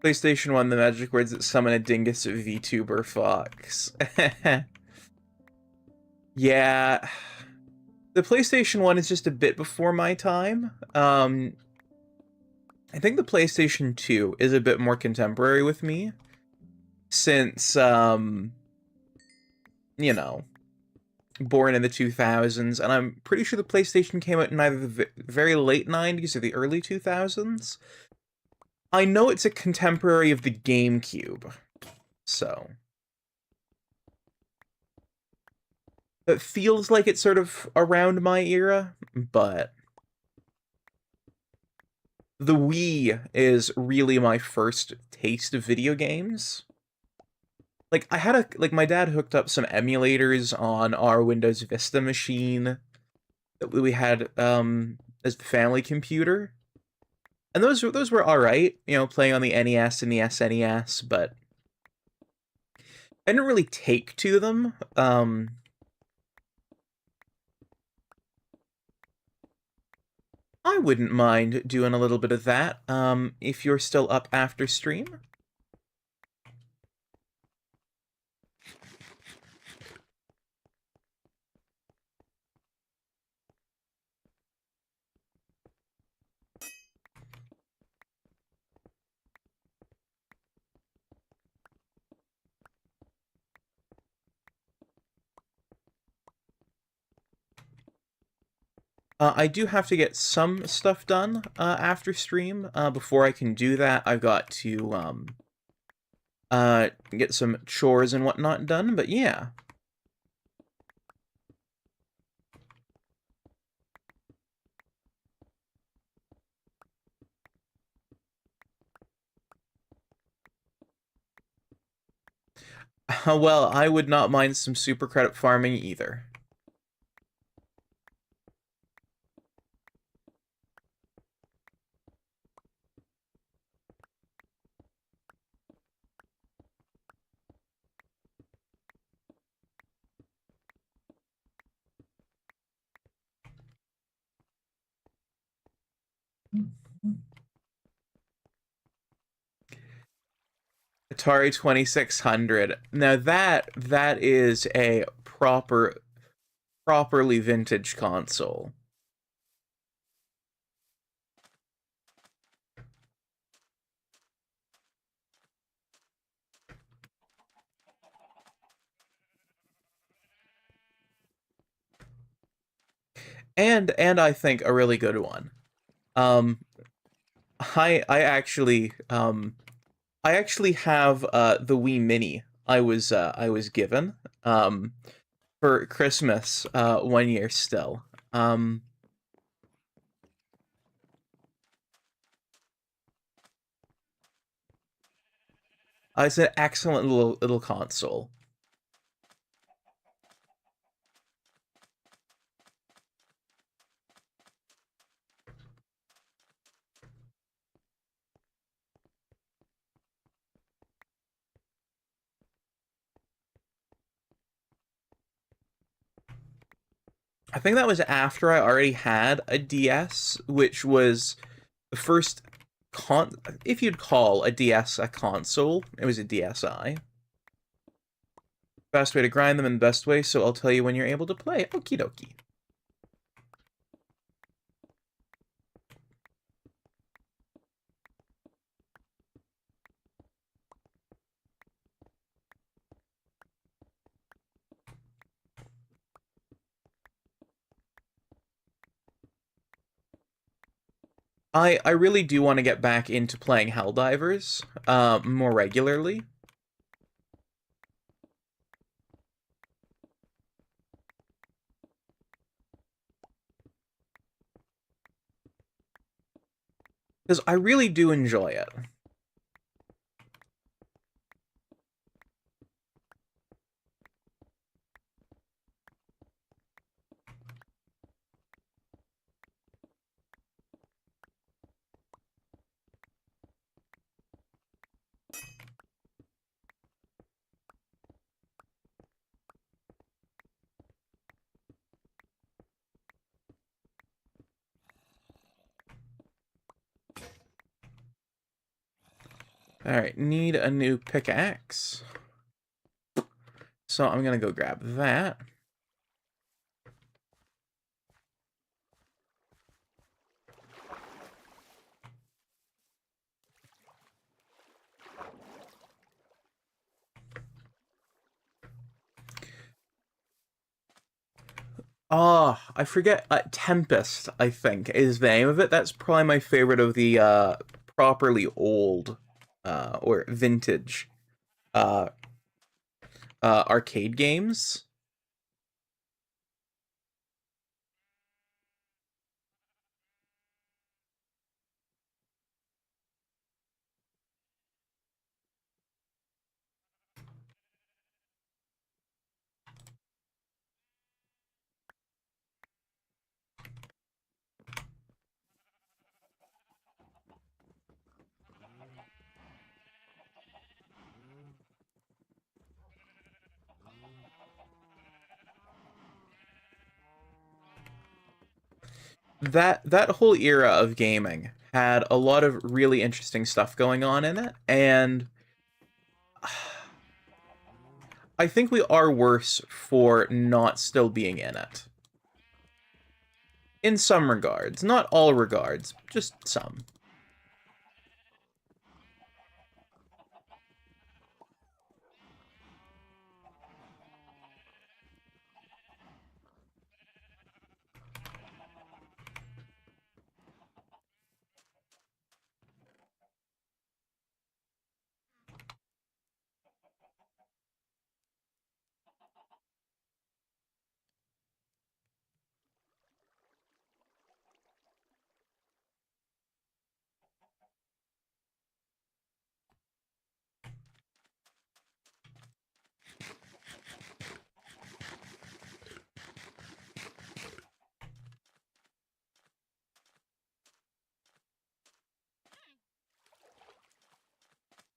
Speaker 1: PlayStation 1, the magic words that summon a dingus VTuber fox. Yeah. The PlayStation 1 is just a bit before my time. I think the PlayStation 2 is a bit more contemporary with me. Since, you know, born in the 2000s. And I'm pretty sure the PlayStation came out in either the very late 90s or the early 2000s. I know it's a contemporary of the GameCube, so it feels like it's sort of around my era, but the Wii is really my first taste of video games. Like, my dad hooked up some emulators on our Windows Vista machine that we had, as the family computer. And those were all right, you know, playing on the NES and the SNES, but I didn't really take to them. I wouldn't mind doing a little bit of that, if you're still up after stream. I do have to get some stuff done after stream. Before I can do that, I've got to get some chores and whatnot done, but yeah. Well, I would not mind some super credit farming either. Atari 2600. Now that is a properly vintage console. And I think a really good one. Um I actually have the Wii Mini I was given for Christmas 1 year still. It's an excellent little console. I think that was after I already had a DS, which was the first if you'd call a DS a console, it was a DSi. Best way to grind them in the best way, so I'll tell you when you're able to play. Okie dokie. I really do want to get back into playing Helldivers more regularly. Because I really do enjoy it. Alright, need a new pickaxe. So I'm gonna go grab that. Oh, I forget. Tempest, I think, is the name of it. That's probably my favorite of the properly old or vintage uh, arcade games. That whole era of gaming had a lot of really interesting stuff going on in it, and I think we are worse for not still being in it. In some regards, not all regards, just some.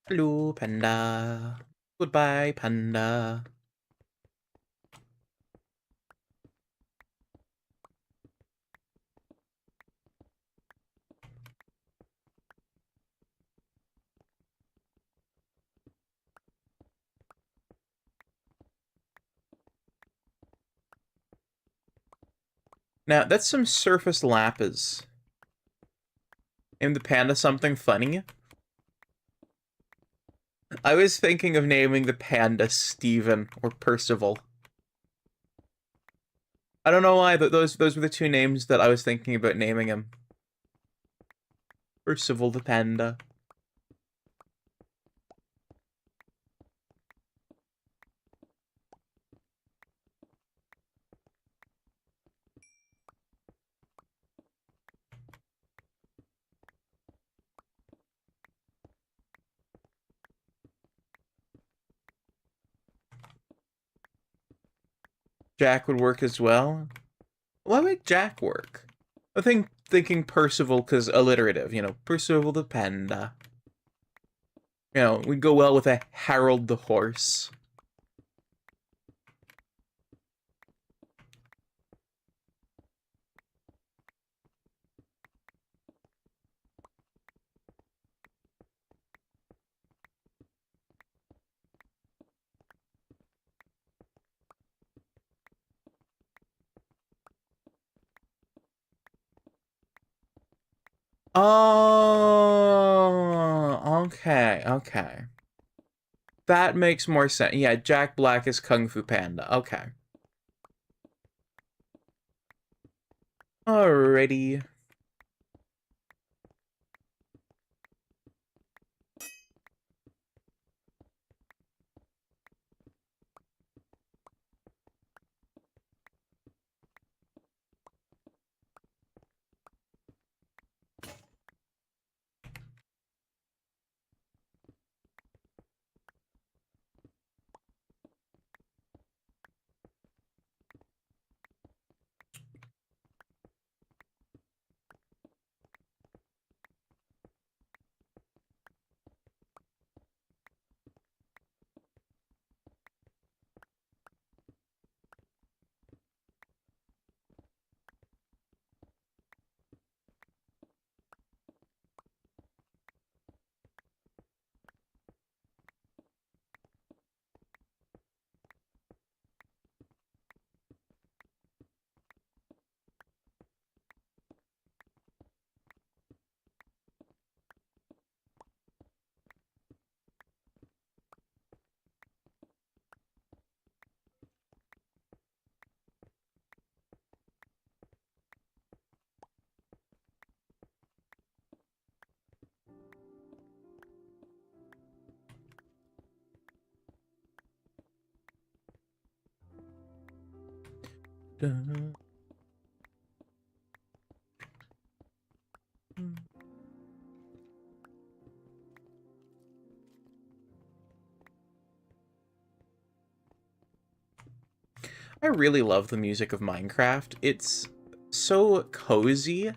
Speaker 1: Hello, panda. Goodbye, panda. Now, that's some surface lapis. Name the panda something funny. I was thinking of naming the panda Steven or Percival. I don't know why, but those were the two names that I was thinking about naming him. Percival the panda. Jack would work as well. Why would Jack work? I think thinking Percival because alliterative, you know, Percival the panda. You know, we'd go well with a Harold the horse. Oh, okay, okay. That makes more sense. Yeah, Jack Black is Kung Fu Panda. Okay. Alrighty. Dun. I really love the music of Minecraft. It's so cozy. It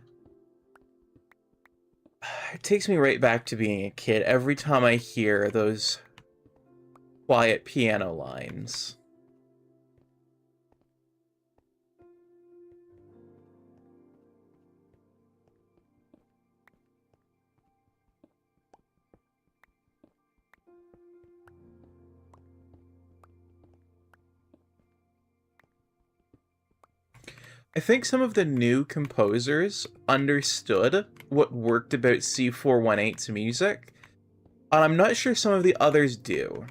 Speaker 1: takes me right back to being a kid every time I hear those quiet piano lines. I think some of the new composers understood what worked about C418's music, and I'm not sure some of the others do.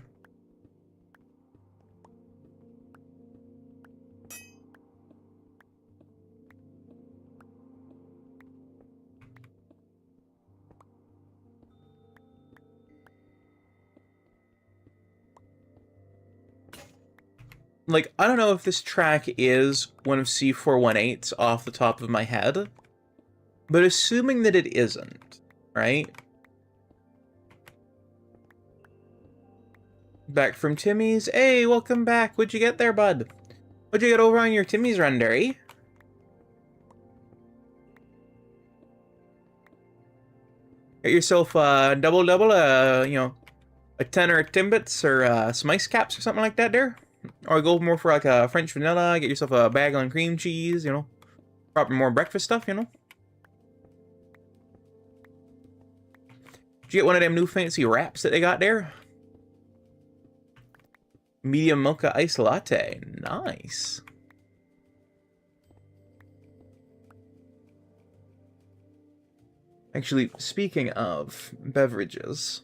Speaker 1: Like, I don't know if this track is one of C418's off the top of my head, but assuming that it isn't, right? Back from Timmy's. Hey, welcome back. What'd you get there, bud? What'd you get over on your Timmy's run there, eh? Get yourself a double, you know, a 10 or a Timbits or some ice caps or something like that there. Or go more for like a French vanilla, get yourself a bagel and cream cheese, you know. Proper more breakfast stuff, you know. Did you get one of them new fancy wraps that they got there? Medium mocha ice latte. Nice. Actually, speaking of beverages,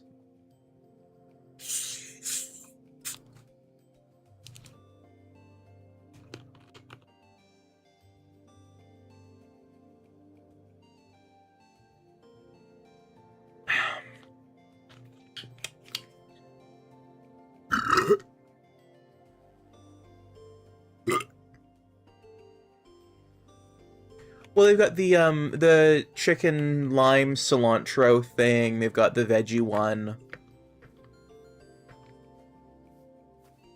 Speaker 1: well, they've got the chicken lime cilantro thing. They've got the veggie one.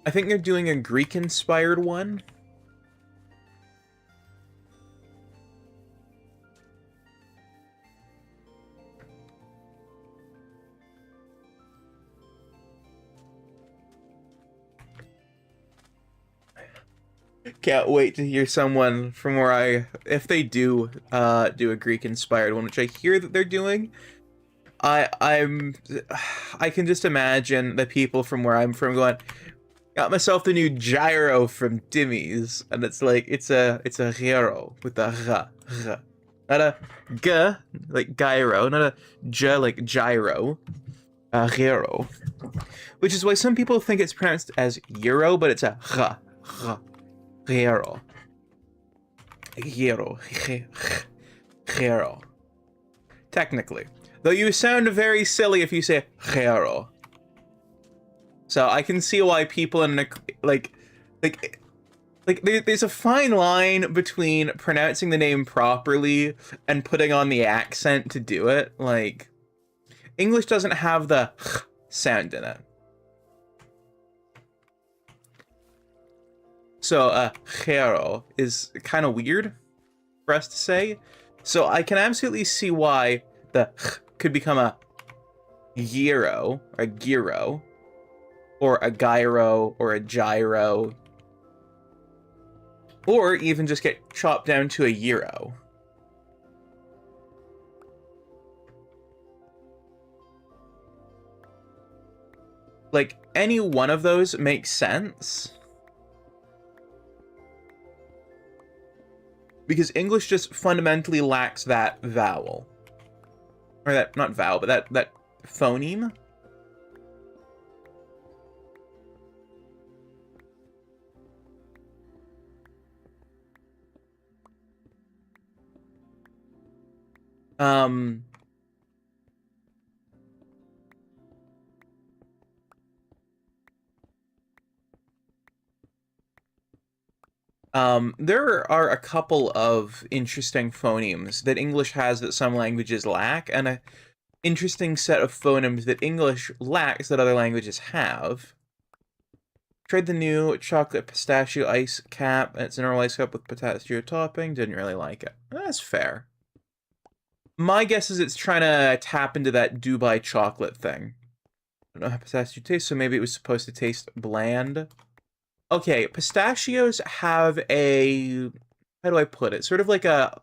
Speaker 1: I think they're doing a Greek-inspired one. Can't wait to hear someone from where if they do do a Greek-inspired one, which I hear that they're doing. I can just imagine the people from where I'm from going, got myself the new gyro from Timmy's, and it's like it's a gyro with a r, not a g like gyro, not a j like gyro, a gyro, which is why some people think it's pronounced as euro, but it's a r. Gyro. Gyro. Gyro. Technically. Though you sound very silly if you say gyro. So I can see why people in there's a fine line between pronouncing the name properly and putting on the accent to do it. Like, English doesn't have the sound in it. So, gyro is kind of weird for us to say. So I can absolutely see why the could become a gyro, or a gyro, or a gyro, or a gyro, or even just get chopped down to a euro. Like, any one of those makes sense. Because English just fundamentally lacks that vowel. Or that, not vowel, but that phoneme. There are a couple of interesting phonemes that English has that some languages lack, and an interesting set of phonemes that English lacks that other languages have. Tried the new chocolate pistachio ice cap, and it's a normal ice cup with pistachio topping. Didn't really like it. That's fair. My guess is it's trying to tap into that Dubai chocolate thing. I don't know how pistachio tastes, so maybe it was supposed to taste bland. Okay, pistachios have a... how do I put it? Sort of like a...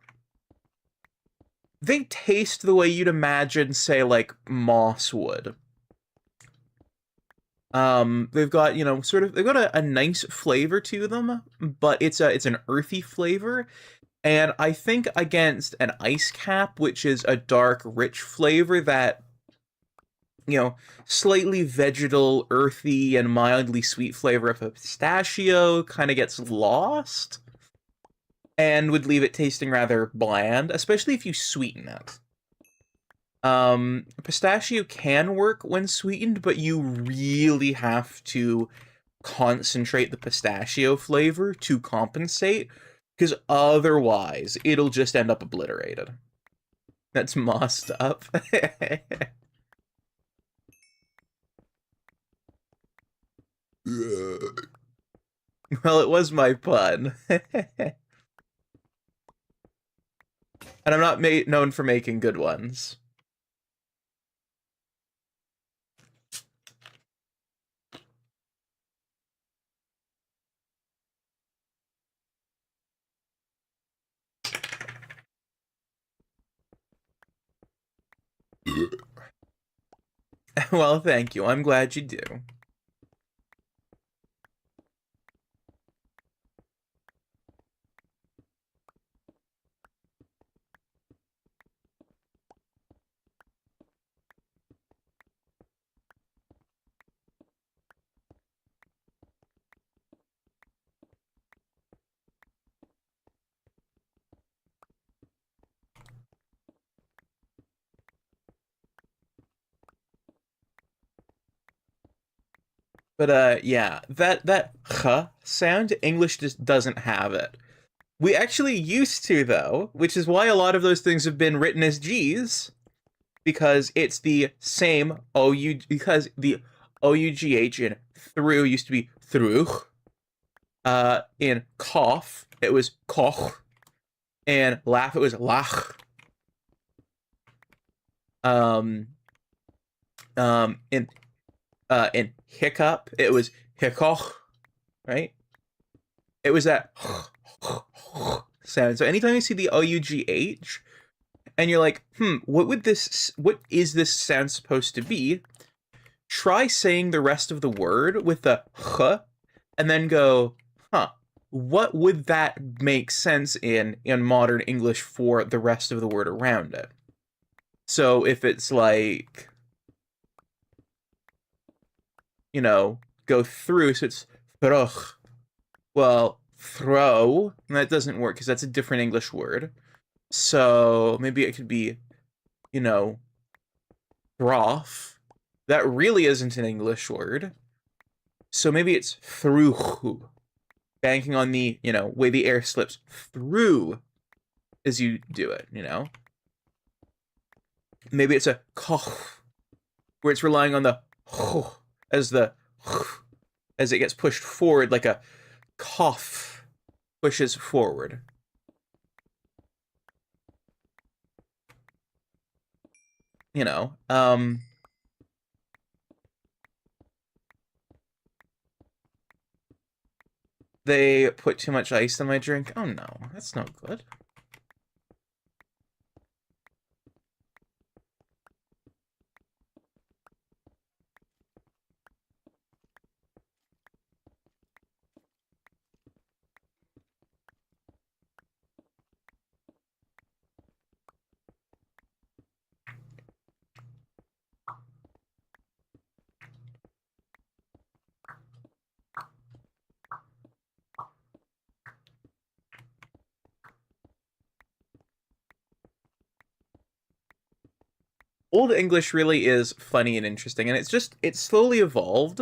Speaker 1: they taste the way you'd imagine, say, like, moss would. They've got, you know, sort of... they've got a nice flavor to them, but it's an earthy flavor. And I think against an ice cap, which is a dark, rich flavor that, you know, slightly vegetal, earthy, and mildly sweet flavor of a pistachio kind of gets lost and would leave it tasting rather bland, especially if you sweeten it. Pistachio can work when sweetened, but you really have to concentrate the pistachio flavor to compensate, because otherwise it'll just end up obliterated. That's mossed up. Well, it was my pun. And I'm not known for making good ones. Well, thank you. I'm glad you do. But yeah, that huh sound, English just doesn't have it. We actually used to though, which is why a lot of those things have been written as G's, because it's the same because the OUGH in through used to be through. In cough, it was koch, and laugh, it was lach. Um, in hiccup, it was hickoch, right? It was that sound. So anytime you see the OUGH, and you're like, what is this sound supposed to be? Try saying the rest of the word with the h, and then go, what would that make sense in modern English for the rest of the word around it? So if it's like, go through, so it's throch. Well, throw, that doesn't work because that's a different English word. So maybe it could be, broth. That really isn't an English word. So maybe it's through, banking on the, way the air slips through as you do it, Maybe it's a koch, where it's relying on the as it gets pushed forward, like a cough pushes forward. They put too much ice in my drink. Oh no, that's not good. Old English really is funny and interesting, and it's slowly evolved,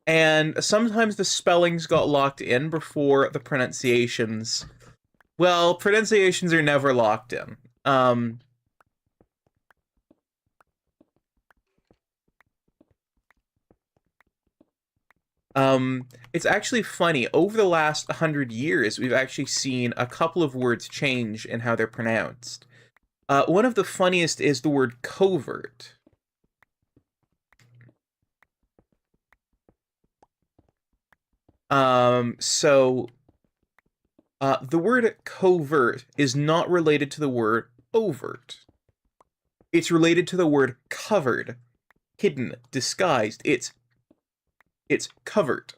Speaker 1: and sometimes the spellings got locked in before the pronunciations. Well, pronunciations are never locked in. It's actually funny. Over the last 100 years, we've actually seen a couple of words change in how they're pronounced. One of the funniest is the word covert. So the word covert is not related to the word overt. It's related to the word covered, hidden, disguised. It's covert.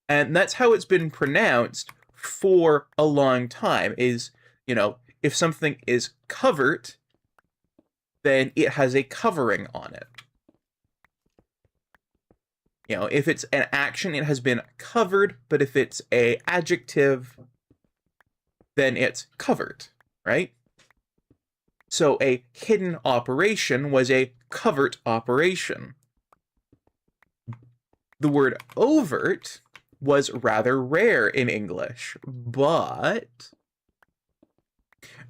Speaker 1: And that's how it's been pronounced for a long time, is, if something is covert, then it has a covering on it. If it's an action, it has been covered, but if it's a adjective, then it's covered, right? So a hidden operation was a covert operation. The word overt was rather rare in English, but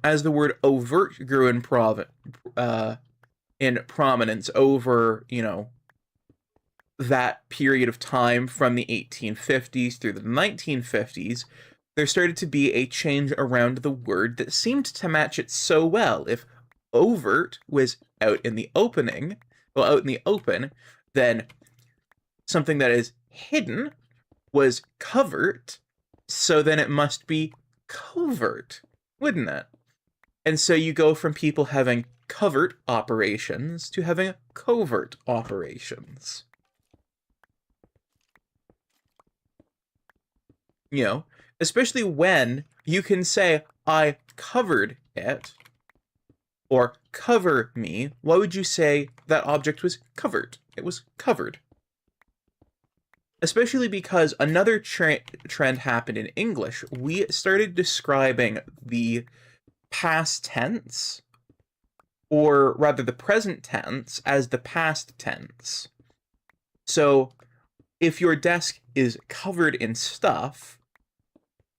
Speaker 1: as the word overt grew in prominence over, that period of time from the 1850s through the 1950s, there started to be a change around the word that seemed to match it so well. If overt was out in the open, then something that is hidden was covert, so then it must be covert, wouldn't it? And so you go from people having covert operations to having covert operations. You know, especially when you can say, I covered it, or cover me. Why would you say that object was covered? It was covered. Especially because another trend happened in English. We started describing the past tense, or rather the present tense, as the past tense. So if your desk is covered in stuff,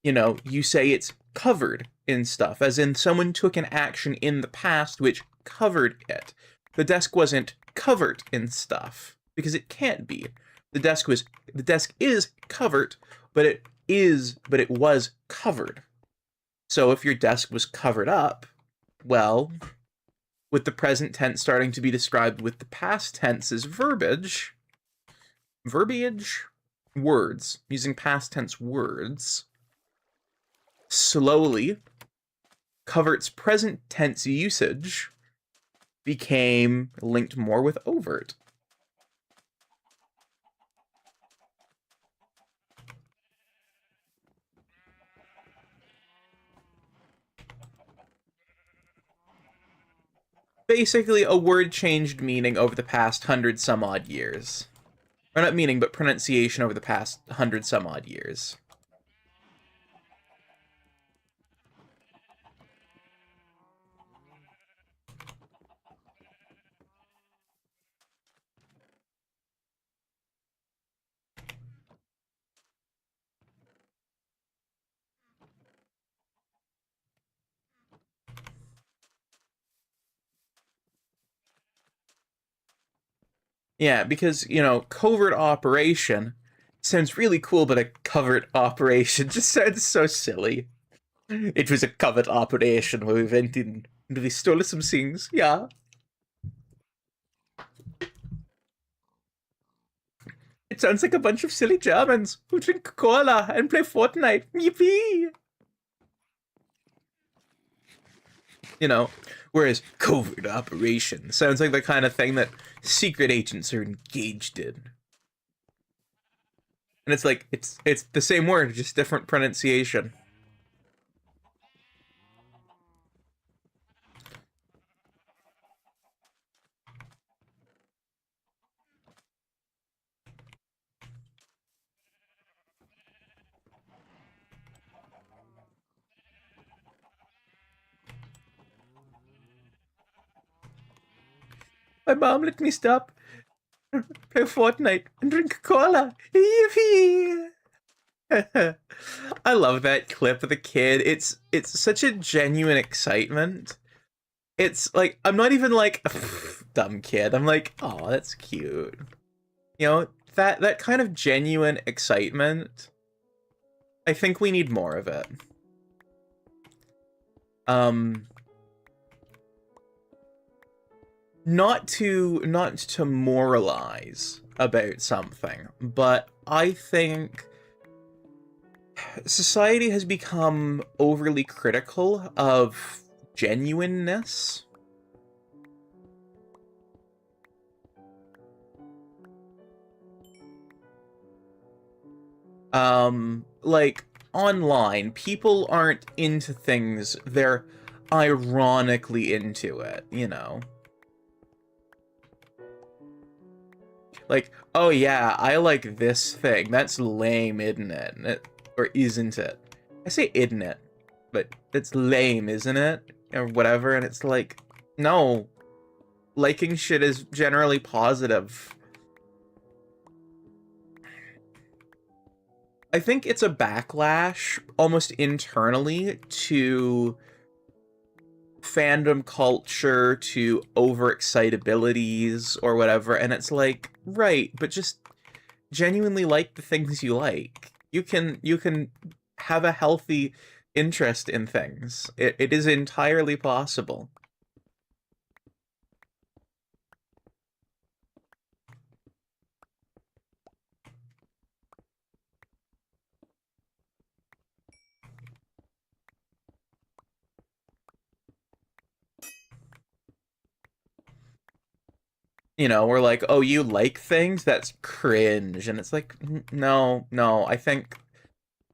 Speaker 1: you know, you say it's covered in stuff, as in someone took an action in the past which covered it. The desk wasn't covered in stuff, because it can't be. The desk is covered, but it was covered. So if your desk was covered up, well, with the present tense starting to be described with the past tense's verbiage, words, using past tense words, slowly, covert's present tense usage became linked more with overt. Basically, a word changed meaning over the past 100-some-odd years. Or not meaning, but pronunciation over the past 100-some-odd years. Yeah, because, you know, covert operation sounds really cool, but a covert operation just sounds so silly. It was a covert operation where we went in and we stole some things, yeah. It sounds like a bunch of silly Germans who drink cola and play Fortnite. Yippee! You know, whereas covert operation sounds like the kind of thing that secret agents are engaged in. And it's like, it's the same word, just different pronunciation. My mom let me stop, play Fortnite, and drink cola. Yippee! I love that clip of the kid. It's such a genuine excitement. It's like, I'm not even like, dumb kid. I'm like, oh, that's cute. You know, that kind of genuine excitement, I think we need more of it. Not to moralize about something, but I think society has become overly critical of genuineness. Like, online, people aren't into things, they're ironically into it, you know? Like, oh yeah, I like this thing. That's lame, isn't it? Or isn't it? I say isn't it, but it's lame, isn't it? Or whatever, and it's like, no. Liking shit is generally positive. I think it's a backlash, almost internally, to fandom culture, to overexcitabilities or whatever, and it's like, right, but just genuinely like the things you like. You can have a healthy interest in things. It is entirely possible. You know, we're like, oh, you like things? That's cringe. And it's like, no, no, I think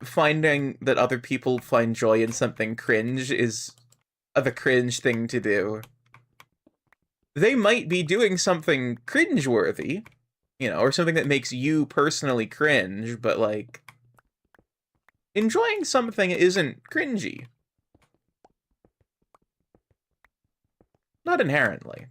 Speaker 1: finding that other people find joy in something cringe is the cringe thing to do. They might be doing something cringeworthy, you know, or something that makes you personally cringe, but like, enjoying something isn't cringy. Not inherently.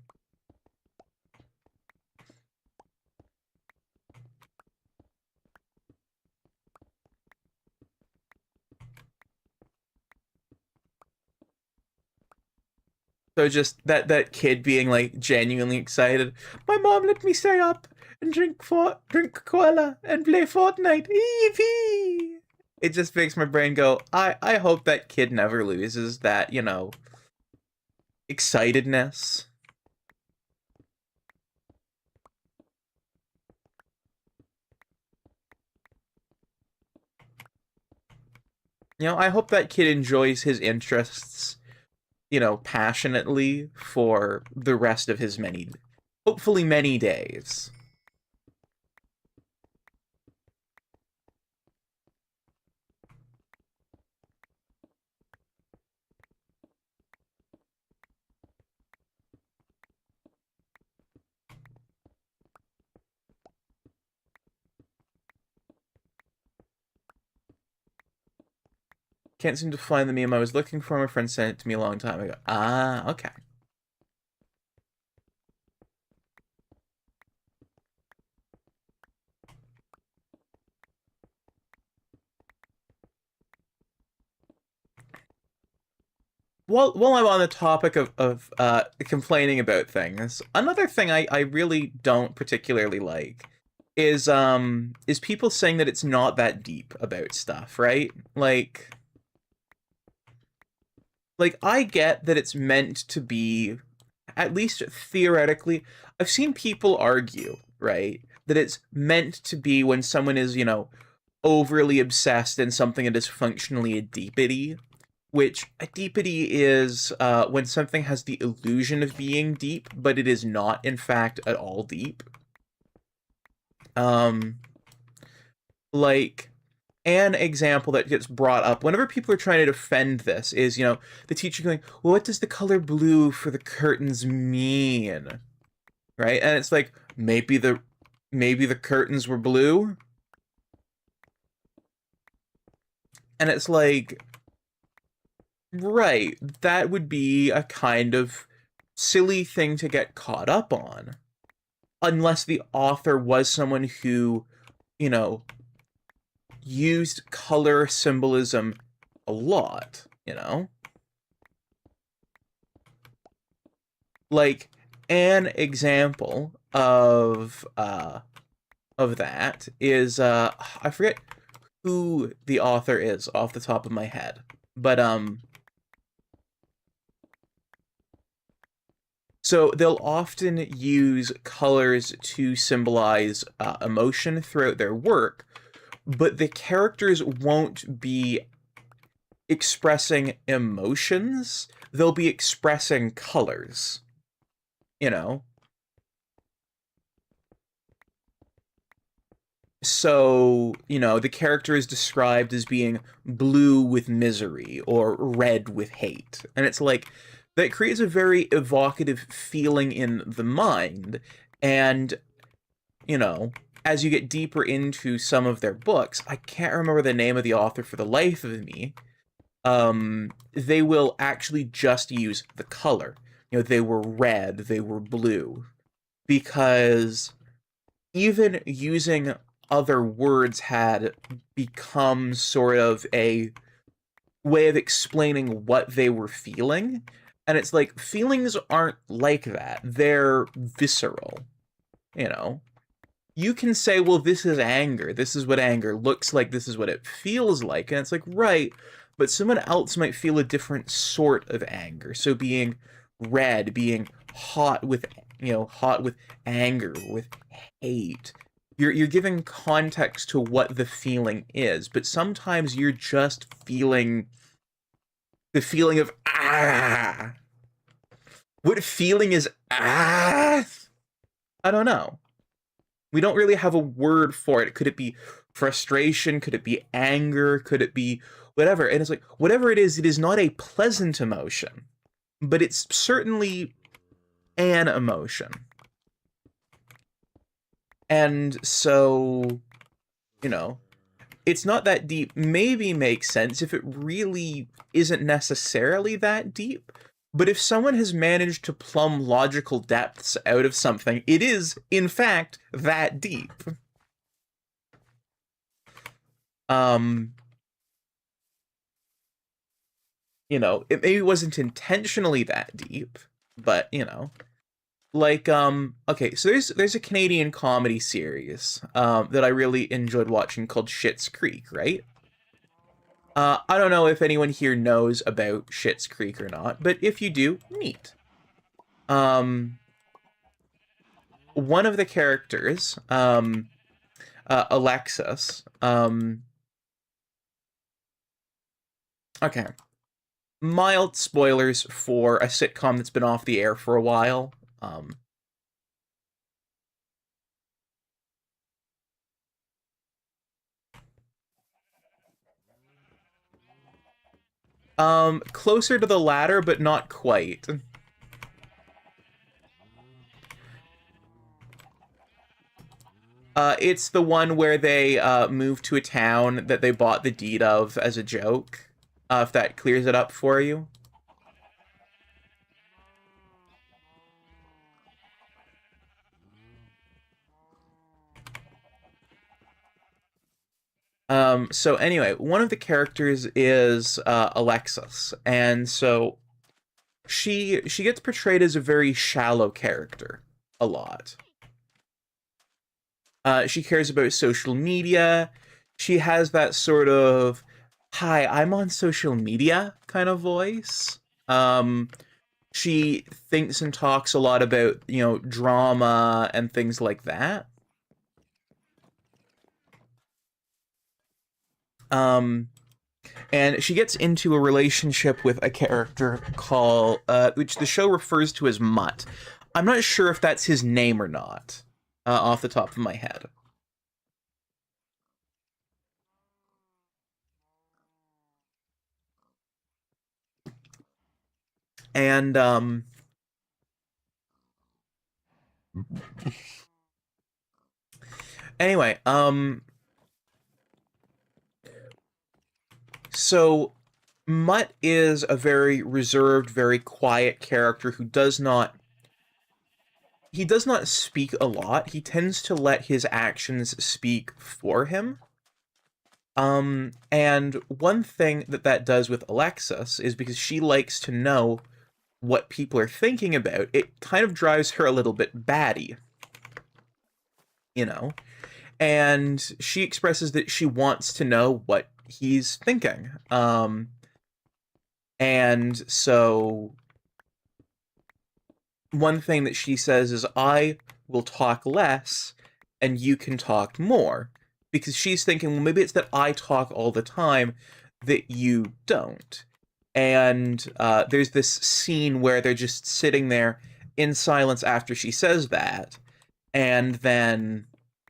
Speaker 1: So just that kid being like genuinely excited. My mom let me stay up and drink cola and play Fortnite. Eevee! It just makes my brain go, I hope that kid never loses that, you know, excitedness. You know, I hope that kid enjoys his interests, you know, passionately for the rest of his hopefully many days. Can't seem to find the meme I was looking for. My friend sent it to me a long time ago. Ah, okay. While I'm on the topic of complaining about things, another thing I really don't particularly like is people saying that it's not that deep about stuff, right? Like I get that it's meant to be, at least theoretically. I've seen people argue, right, that it's meant to be when someone is, you know, overly obsessed in something that is functionally a deepity, which a deepity is when something has the illusion of being deep, but it is not, in fact, at all deep. Um, like, an example that gets brought up whenever people are trying to defend this is, you know, the teacher going, well, what does the color blue for the curtains mean? Right? And it's like, maybe the curtains were blue? And it's like, right, that would be a kind of silly thing to get caught up on. Unless the author was someone who, you know, used color symbolism a lot, you know? Like, an example of that is I forget who the author is off the top of my head. But so they'll often use colors to symbolize emotion throughout their work, but the characters won't be expressing emotions, they'll be expressing colors, you know? So, you know, the character is described as being blue with misery or red with hate. And it's like, that creates a very evocative feeling in the mind. And, you know, as you get deeper into some of their books, I can't remember the name of the author for the life of me. They will actually just use the color. You know, they were red, they were blue. Because even using other words had become sort of a way of explaining what they were feeling. And it's like, feelings aren't like that. They're visceral, you know? You can say, well, this is anger. This is what anger looks like. This is what it feels like. And it's like, right, but someone else might feel a different sort of anger. So being red, being hot with, you know, hot with anger, with hate, you're giving context to what the feeling is, but sometimes you're just feeling the feeling of ah. What feeling is ah? I don't know. We don't really have a word for it. Could it be frustration? Could it be anger? Could it be whatever? And it's like, whatever it is not a pleasant emotion, but it's certainly an emotion. And so, you know, it's not that deep. Maybe makes sense if it really isn't necessarily that deep. But if someone has managed to plumb logical depths out of something, it is, in fact, that deep. You know, it maybe wasn't intentionally that deep, but, you know. Like, okay, so there's a Canadian comedy series, that I really enjoyed watching called Schitt's Creek, right? I don't know if anyone here knows about Schitt's Creek or not, but if you do, neat. One of the characters, Alexis, okay. Mild spoilers for a sitcom that's been off the air for a while. Closer to the latter, but not quite. It's the one where they moved to a town that they bought the deed of as a joke. If that clears it up for you. So anyway, one of the characters is Alexis, and so she gets portrayed as a very shallow character a lot. She cares about social media. She has that sort of, hi, I'm on social media kind of voice. She thinks and talks a lot about, you know, drama and things like that. And she gets into a relationship with a character called, which the show refers to as Mutt. I'm not sure if that's his name or not, off the top of my head. And, anyway, so Mutt is a very reserved, very quiet character who does not speak a lot. He tends to let his actions speak for him. And one thing that does with Alexis is because she likes to know what people are thinking about, it kind of drives her a little bit batty, you know? And she expresses that she wants to know what he's thinking. And so one thing that she says is, I will talk less and you can talk more. Because she's thinking, well, maybe it's that I talk all the time that you don't. And there's this scene where they're just sitting there in silence after she says that. And then,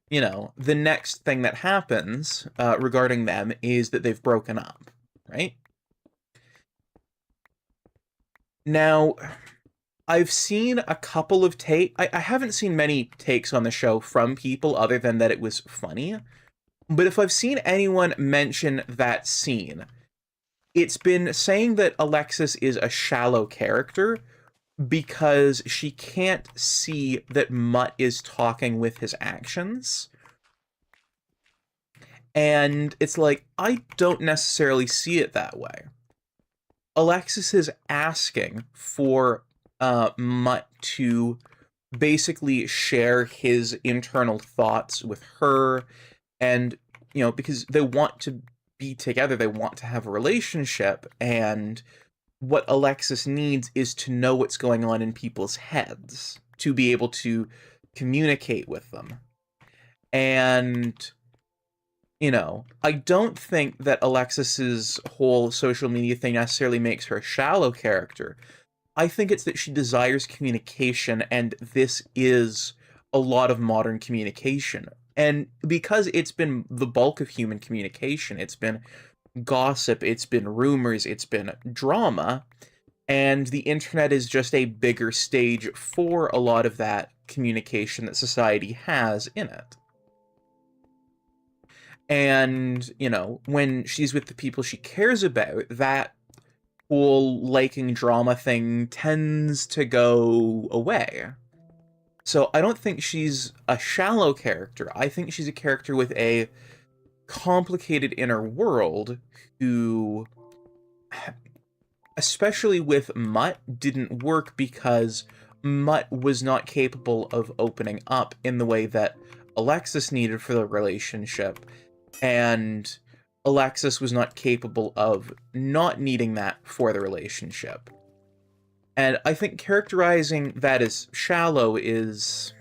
Speaker 1: you know, the next thing that happens regarding them is that they've broken up, right? Now, I've seen a couple of I haven't seen many takes on the show from people other than that it was funny. But if I've seen anyone mention that scene, it's been saying that Alexis is a shallow character because she can't see that Mutt is talking with his actions. And it's like, I don't necessarily see it that way. Alexis is asking for Mutt to basically share his internal thoughts with her, and, you know, because they want to be together, they want to have a relationship, and what Alexis needs is to know what's going on in people's heads, to be able to communicate with them. And, you know, I don't think that Alexis's whole social media thing necessarily makes her a shallow character. I think it's that she desires communication, and this is a lot of modern communication. And because it's been the bulk of human communication, it's been gossip, it's been rumors, it's been drama, and the internet is just a bigger stage for a lot of that communication that society has in it. And, you know, when she's with the people she cares about, that whole liking drama thing tends to go away. So I don't think she's a shallow character. I think she's a character with a complicated inner world who, especially with Mutt, didn't work because Mutt was not capable of opening up in the way that Alexis needed for the relationship, and Alexis was not capable of not needing that for the relationship. And I think characterizing that as shallow is...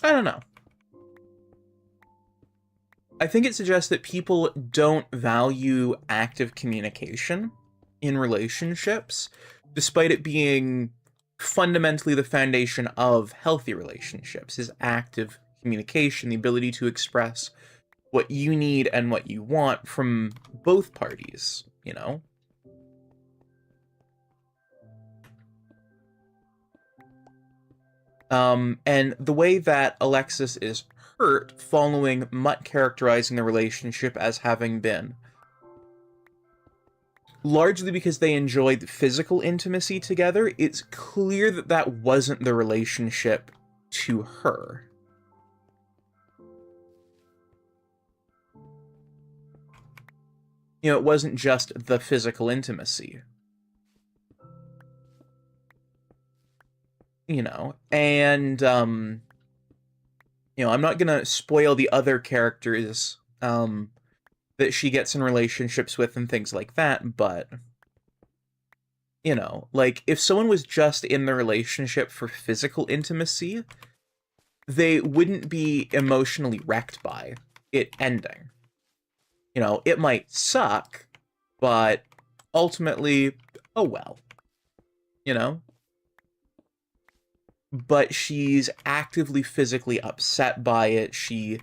Speaker 1: I don't know. I think it suggests that people don't value active communication in relationships, despite it being fundamentally the foundation of healthy relationships, is active communication, the ability to express what you need and what you want from both parties, you know? And the way that Alexis is hurt following Mutt characterizing the relationship as having been largely because they enjoyed physical intimacy together, it's clear that that wasn't the relationship to her. You know, it wasn't just the physical intimacy. You know, and, you know, I'm not gonna spoil the other characters, that she gets in relationships with and things like that, but, you know, like, if someone was just in the relationship for physical intimacy, they wouldn't be emotionally wrecked by it ending. You know, it might suck, but ultimately, oh well. You know? But she's actively physically upset by it. She,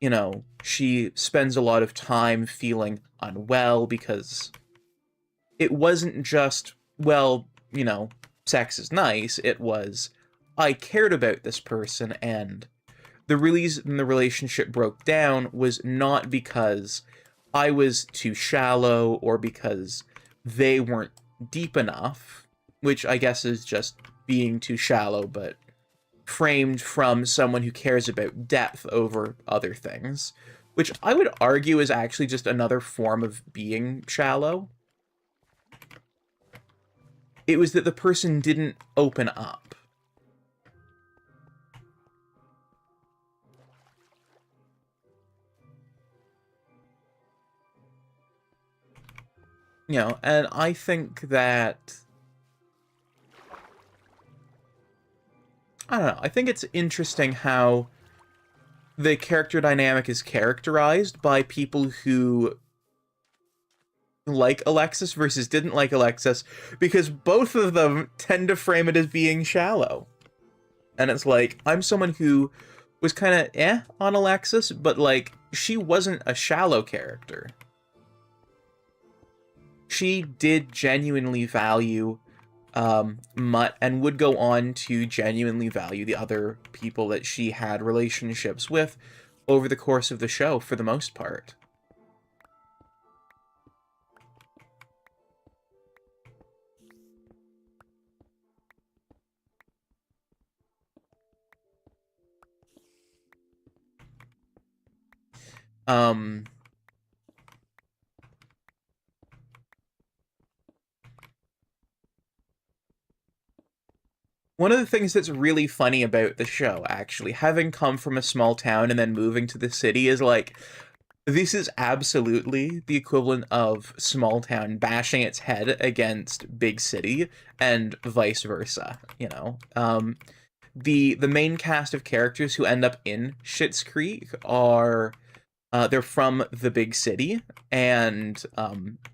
Speaker 1: you know, she spends a lot of time feeling unwell because it wasn't just, well, you know, sex is nice. It was, I cared about this person, and the reason the relationship broke down was not because I was too shallow or because they weren't deep enough, which I guess is just being too shallow, but framed from someone who cares about depth over other things, which I would argue is actually just another form of being shallow. It was that the person didn't open up. You know, and I think that... I don't know, I think it's interesting how the character dynamic is characterized by people who like Alexis versus didn't like Alexis, because both of them tend to frame it as being shallow. And it's like, I'm someone who was kind of on Alexis, but like, she wasn't a shallow character. She did genuinely value Mutt, and would go on to genuinely value the other people that she had relationships with over the course of the show, for the most part. One of the things that's really funny about the show, actually, having come from a small town and then moving to the city, is like, this is absolutely the equivalent of small town bashing its head against big city, and vice versa, you know? The main cast of characters who end up in Schitt's Creek are... they're from the big city, and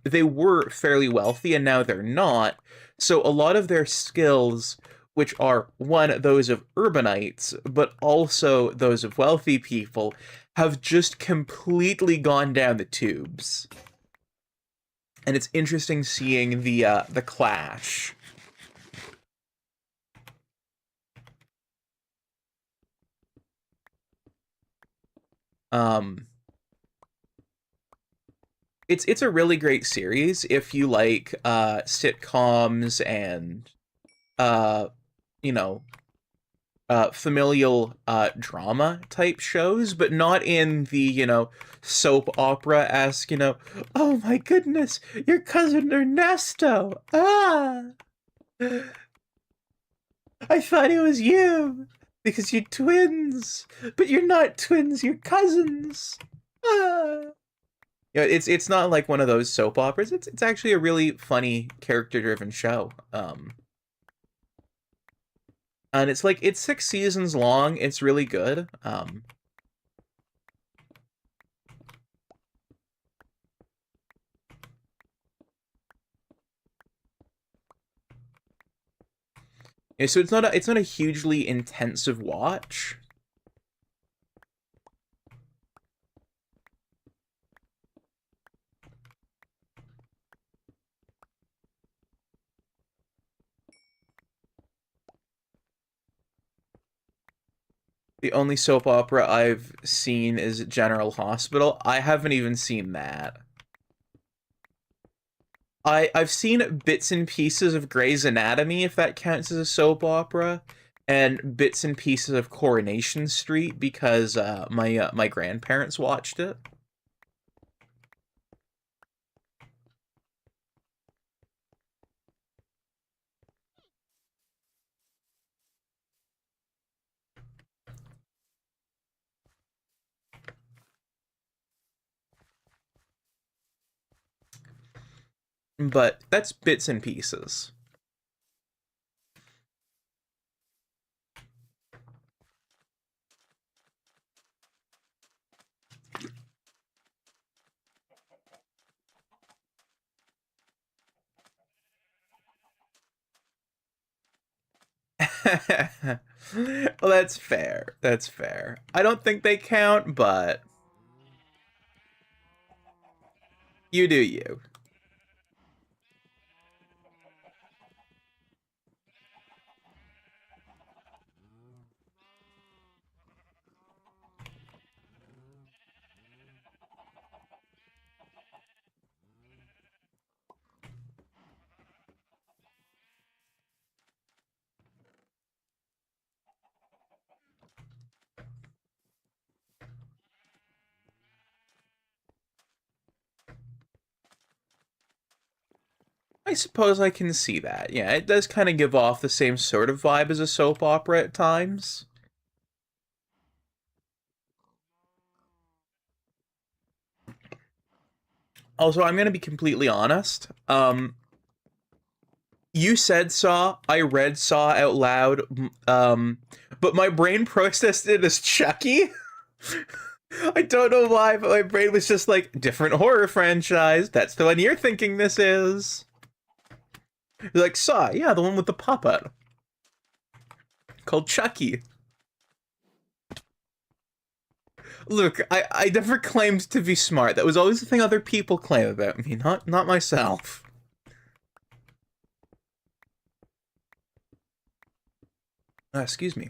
Speaker 1: they were fairly wealthy, and now they're not. So a lot of their skills which are one, those of urbanites, but also those of wealthy people, have just completely gone down the tubes. And it's interesting seeing the clash. Um, it's a really great series if you like sitcoms and uh you know familial drama type shows, but not in the, soap opera-esque, oh my goodness, your cousin Ernesto. Ah, I thought it was you because you're twins, but you're not twins, you're cousins. Ah. It's not like one of those soap operas. It's actually a really funny character-driven show. And it's 6 seasons long. It's really good. Yeah, so it's not a hugely intensive watch. The only soap opera I've seen is General Hospital. I haven't even seen that. I've seen bits and pieces of Grey's Anatomy, if that counts as a soap opera, and bits and pieces of Coronation Street because my grandparents watched it. But that's bits and pieces. Well, that's fair. That's fair. I don't think they count, but you do you. I suppose I can see that. Yeah, it does kind of give off the same sort of vibe as a soap opera at times. Also, I'm going to be completely honest. You said Saw, I read Saw out loud, but my brain processed it as Chucky. I don't know why, but my brain was just like, different horror franchise. That's the one you're thinking this is. You're like, Saw, yeah, the one with the puppet. Called Chucky. Look, I never claimed to be smart. That was always the thing other people claim about me, not myself. Excuse me.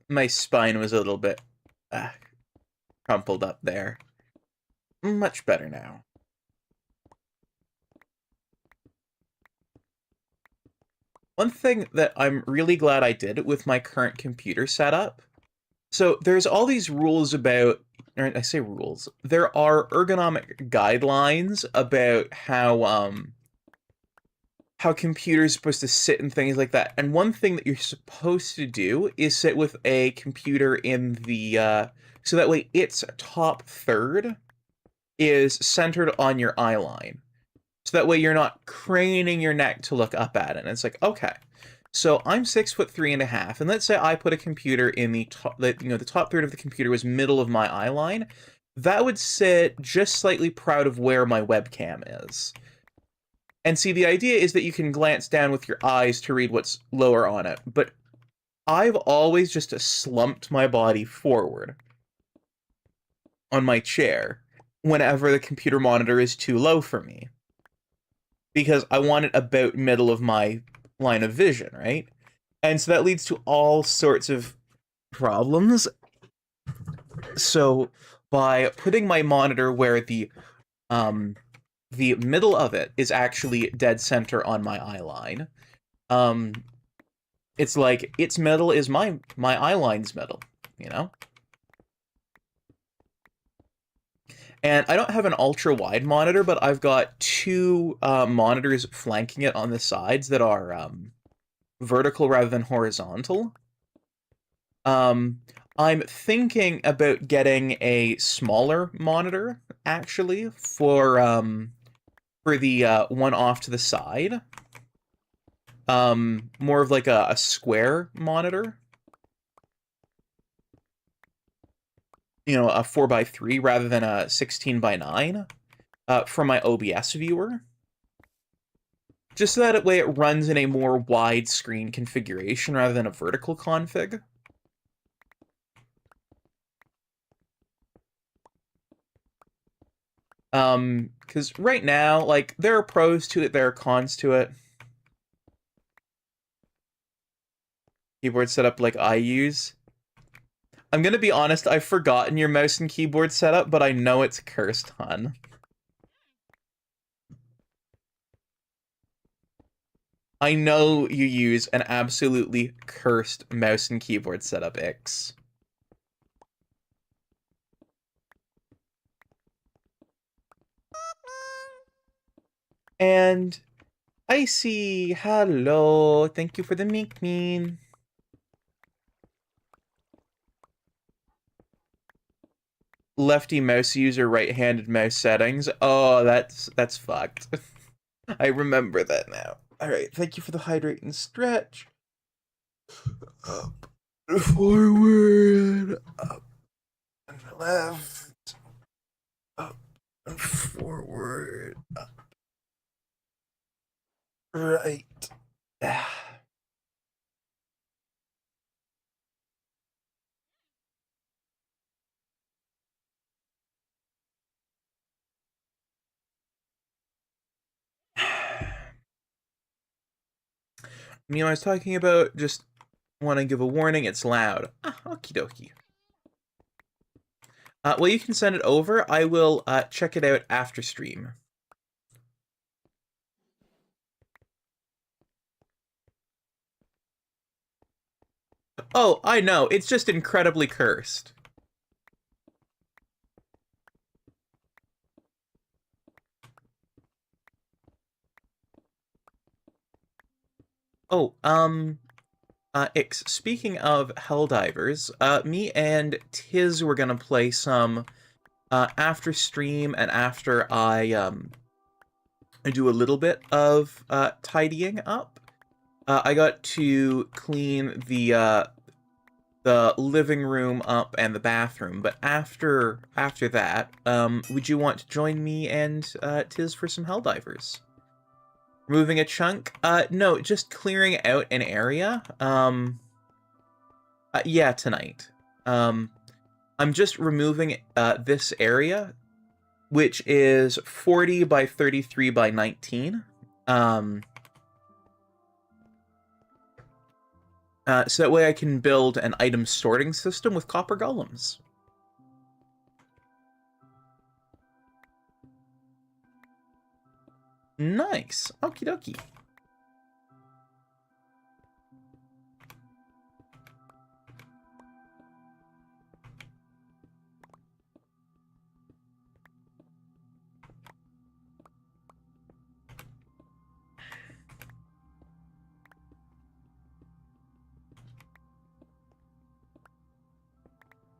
Speaker 1: My spine was a little bit crumpled up there. Much better now. One thing that I'm really glad I did with my current computer setup, so there's all these rules about, or I say rules, there are ergonomic guidelines about how computers are supposed to sit and things like that. And one thing that you're supposed to do is sit with a computer in the, so that way its top third is centered on your eye line. So that way you're not craning your neck to look up at it. And it's like, okay, so I'm 6'3.5", and let's say I put a computer in the top, the top third of the computer was middle of my eye line. That would sit just slightly proud of where my webcam is. And see, the idea is that you can glance down with your eyes to read what's lower on it. But I've always just slumped my body forward on my chair whenever the computer monitor is too low for me, because I want it about middle of my line of vision, right? And so that leads to all sorts of problems. So by putting my monitor where the middle of it is actually dead center on my eye line, it's like its middle is my eye line's middle, you know? And I don't have an ultra-wide monitor, but I've got two monitors flanking it on the sides that are vertical rather than horizontal. I'm thinking about getting a smaller monitor, actually, for the one off to the side. More of like a square monitor. You know, a 4x3 rather than a 16x9 for my OBS viewer. Just so that way it runs in a more widescreen configuration rather than a vertical config. Because right now, like, there are pros to it, there are cons to it. Keyboard setup like I use. I'm gonna be honest, I've forgotten your mouse and keyboard setup, but I know it's cursed, hun. I know you use an absolutely cursed mouse and keyboard setup, X. And Icy, hello, thank you for the mink mean. Lefty mouse user, right-handed mouse settings. Oh, that's fucked. I remember that now. Alright, thank you for the hydrate and stretch. Up, forward, up, and left, up, and forward, up, right. I was talking about, just want to give a warning, it's loud. Okie dokie. Well, you can send it over. I will check it out after stream. Oh, I know. It's just incredibly cursed. Oh, Ix, speaking of Helldivers, me and Tiz were gonna play some after stream and after I do a little bit of tidying up. I got to clean the living room up and the bathroom, but after that, would you want to join me and Tiz for some Helldivers? Removing a chunk? No, just clearing out an area. Yeah, tonight. I'm just removing this area, which is 40 by 33 by 19. So that way I can build an item sorting system with copper golems. Nice. Okie dokie.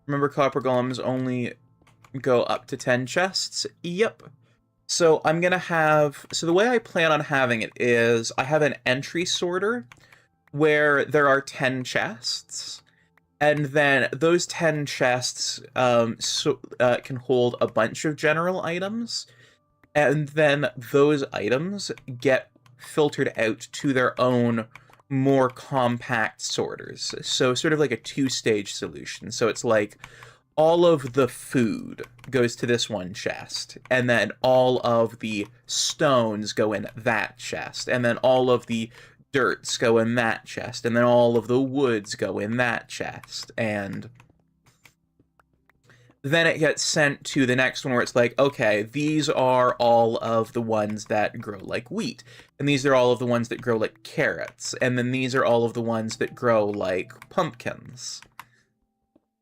Speaker 1: Remember, copper golems only go up to 10 chests? Yep. So I'm gonna have... So the way I plan on having it is I have an entry sorter where there are 10 chests, and then those 10 chests can hold a bunch of general items, and then those items get filtered out to their own more compact sorters. So sort of like a two-stage solution. So it's like all of the food goes to this one chest, and then all of the stones go in that chest, and then all of the dirts go in that chest, and then all of the woods go in that chest, and then it gets sent to the next one where it's like, okay, these are all of the ones that grow like wheat, and these are all of the ones that grow like carrots, and then these are all of the ones that grow like pumpkins,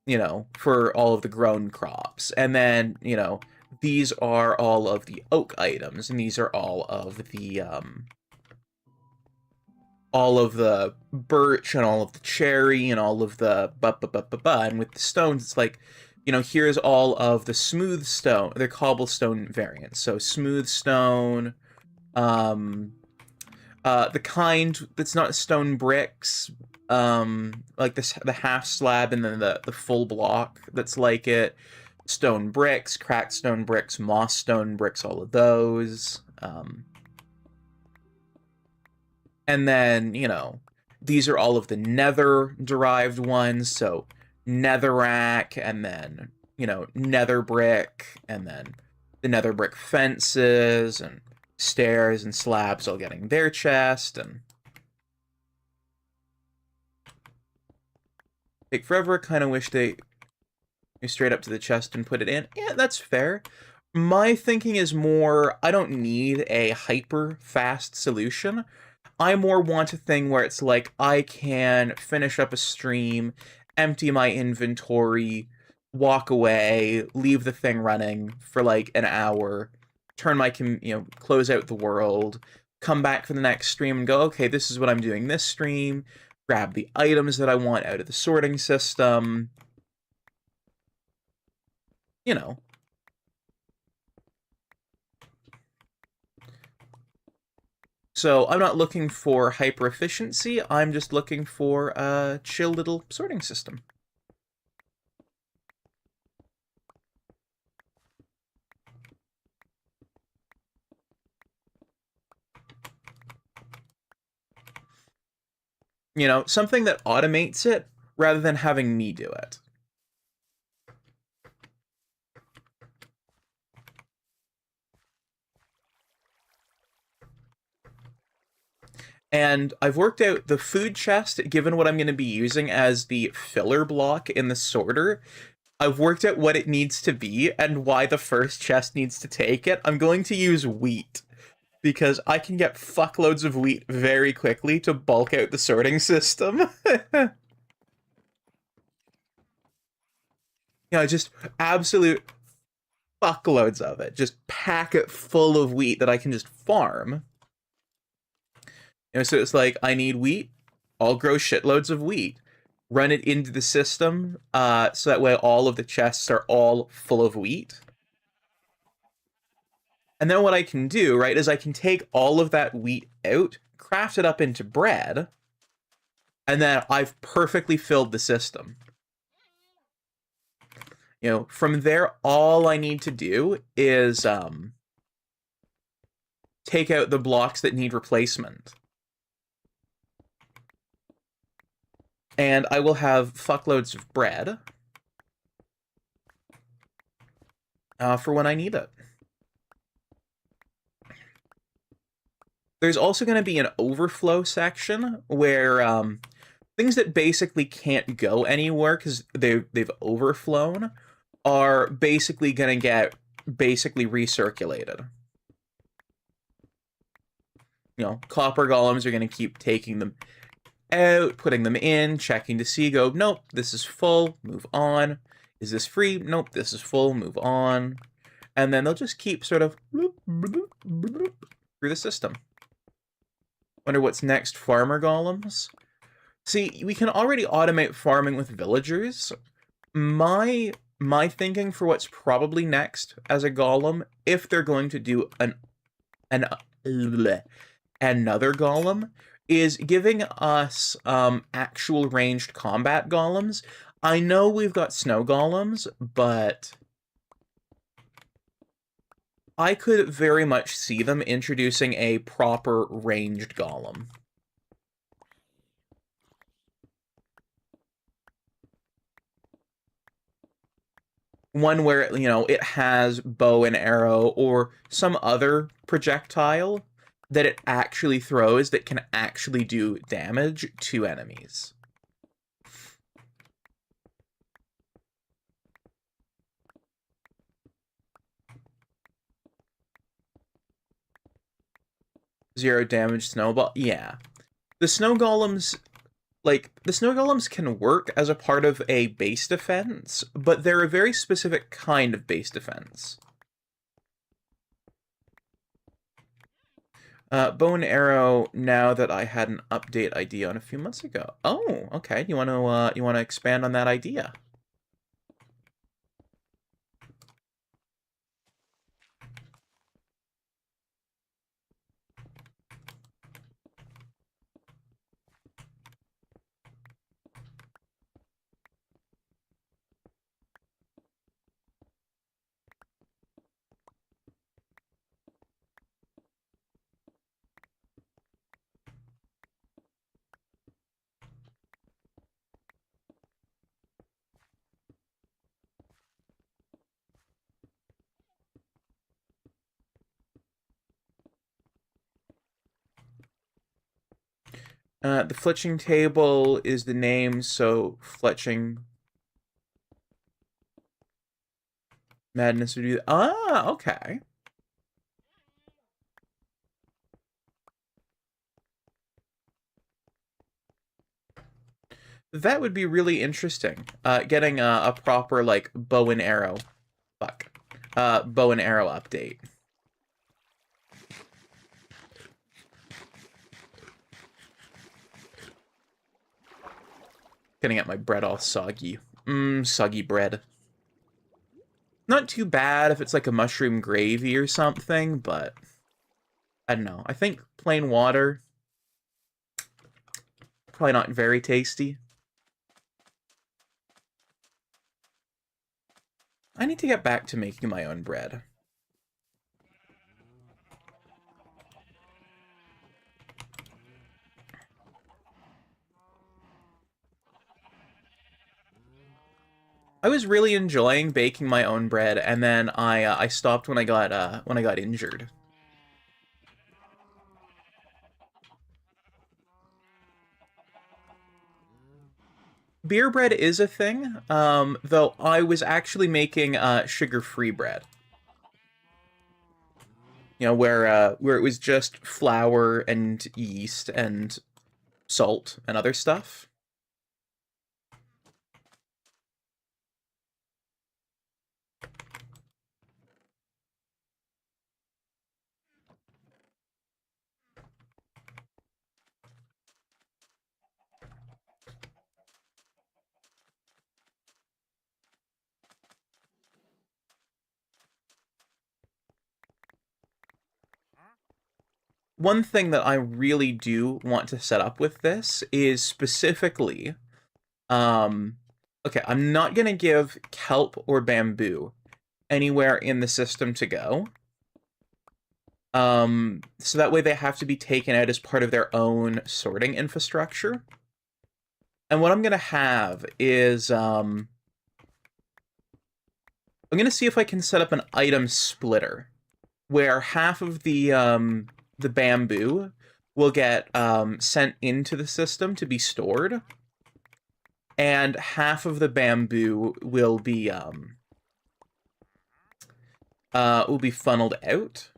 Speaker 1: you know, for all of the grown crops. And then, you know, these are all of the oak items, and these are all of the birch, and all of the cherry, and all of the and with the stones, it's like, you know, here's all of the smooth stone, they're cobblestone variants. So smooth stone, the kind that's not stone bricks, like the half slab, and then the full block that's like it, stone bricks, cracked stone bricks, moss stone bricks, all of those. And then, you know, these are all of the nether derived ones, so netherrack, and then, you know, nether brick, and then the nether brick fences, and stairs and slabs all getting their chest, and take forever. Kind of wish they straight up to the chest and put it in. Yeah, that's fair. My thinking is more, I don't need a hyper fast solution. I more want a thing where it's like, I can finish up a stream, empty my inventory, walk away, leave the thing running for like an hour, turn my, close out the world, come back for the next stream and go, okay, this is what I'm doing this stream, grab the items that I want out of the sorting system, you know. So I'm not looking for hyper efficiency, I'm just looking for a chill little sorting system. You know, something that automates it rather than having me do it. And I've worked out the food chest, given what I'm going to be using as the filler block in the sorter. I've worked out what it needs to be and why the first chest needs to take it. I'm going to use wheat, because I can get fuckloads of wheat very quickly to bulk out the sorting system. Just absolute fuckloads of it. Just pack it full of wheat that I can just farm. So it's like, I need wheat, I'll grow shitloads of wheat, run it into the system, so that way all of the chests are all full of wheat. And then what I can do, right, is I can take all of that wheat out, craft it up into bread, and then I've perfectly filled the system. From there, all I need to do is take out the blocks that need replacement. And I will have fuckloads of bread for when I need it. There's also going to be an overflow section where things that basically can't go anywhere because they've overflown are basically going to get basically recirculated. You know, copper golems are going to keep taking them out, putting them in, checking to see, go, nope, this is full, move on. Is this free? Nope, this is full, move on. And then they'll just keep sort of bloop, bloop, bloop, through the system. Wonder what's next, farmer golems? See, we can already automate farming with villagers. My thinking for what's probably next as a golem, if they're going to do another golem, is giving us actual ranged combat golems. I know we've got snow golems, but I could very much see them introducing a proper ranged golem. One where, you know, it has bow and arrow or some other projectile that it actually throws that can actually do damage to enemies. Zero damage snowball. Yeah. The snow golems, like, the snow golems can work as a part of a base defense, but they're a very specific kind of base defense. Bow and arrow, now that I had an update idea on a few months ago. Oh, okay. You want to expand on that idea? The fletching table is the name, so fletching madness would do that. Ah, okay. That would be really interesting. Getting a proper, like, bow and arrow. Fuck. Bow and arrow update. Gonna get my bread all soggy. Soggy bread. Not too bad if it's like a mushroom gravy or something, but I don't know. I think plain water, probably not very tasty. I need to get back to making my own bread. I was really enjoying baking my own bread, and then I stopped when I got injured. Beer bread is a thing, though I was actually making sugar-free bread. You know, where it was just flour and yeast and salt and other stuff. One thing that I really do want to set up with this is specifically, okay, I'm not going to give kelp or bamboo anywhere in the system to go. So that way they have to be taken out as part of their own sorting infrastructure. And what I'm going to have is, I'm going to see if I can set up an item splitter, where half of the bamboo will get sent into the system to be stored, and half of the bamboo will be funneled out.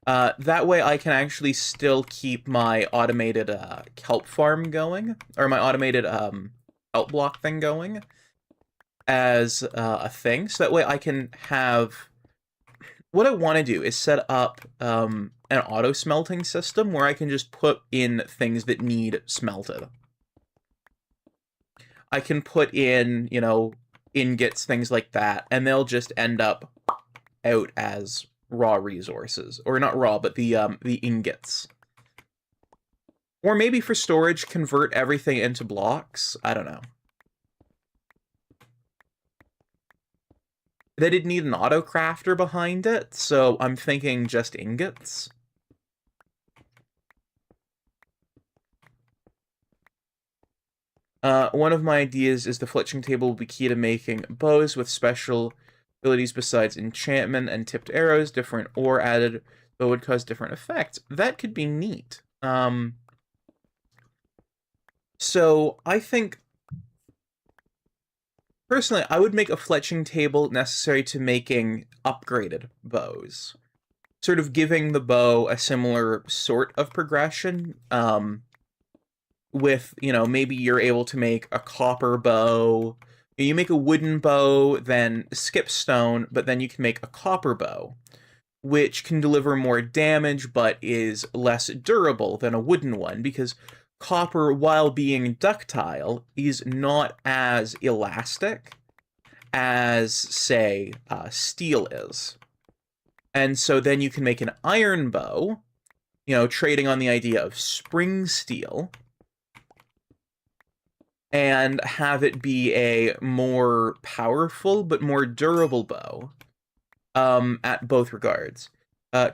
Speaker 1: That way I can actually still keep my automated kelp farm going, or my automated kelp block thing going as a thing. So that way I can have... What I want to do is set up an auto smelting system where I can just put in things that need smelted. I can put in, you know, ingots, things like that, and they'll just end up out as raw resources. Or not raw, but the ingots. Or maybe for storage, convert everything into blocks. I don't know. They did need an auto crafter behind it, so I'm thinking just ingots. One of my ideas is the fletching table will be key to making bows with special abilities besides enchantment and tipped arrows. Different ore added, but would cause different effects. That could be neat. So I think... Personally, I would make a fletching table necessary to making upgraded bows. Sort of giving the bow a similar sort of progression. With, you know, maybe you're able to make a copper bow. You make a wooden bow, then skip stone, but then you can make a copper bow, which can deliver more damage, but is less durable than a wooden one, because copper, while being ductile, is not as elastic as, say, steel is. And so then you can make an iron bow, you know, trading on the idea of spring steel, and have it be a more powerful but more durable bow at both regards.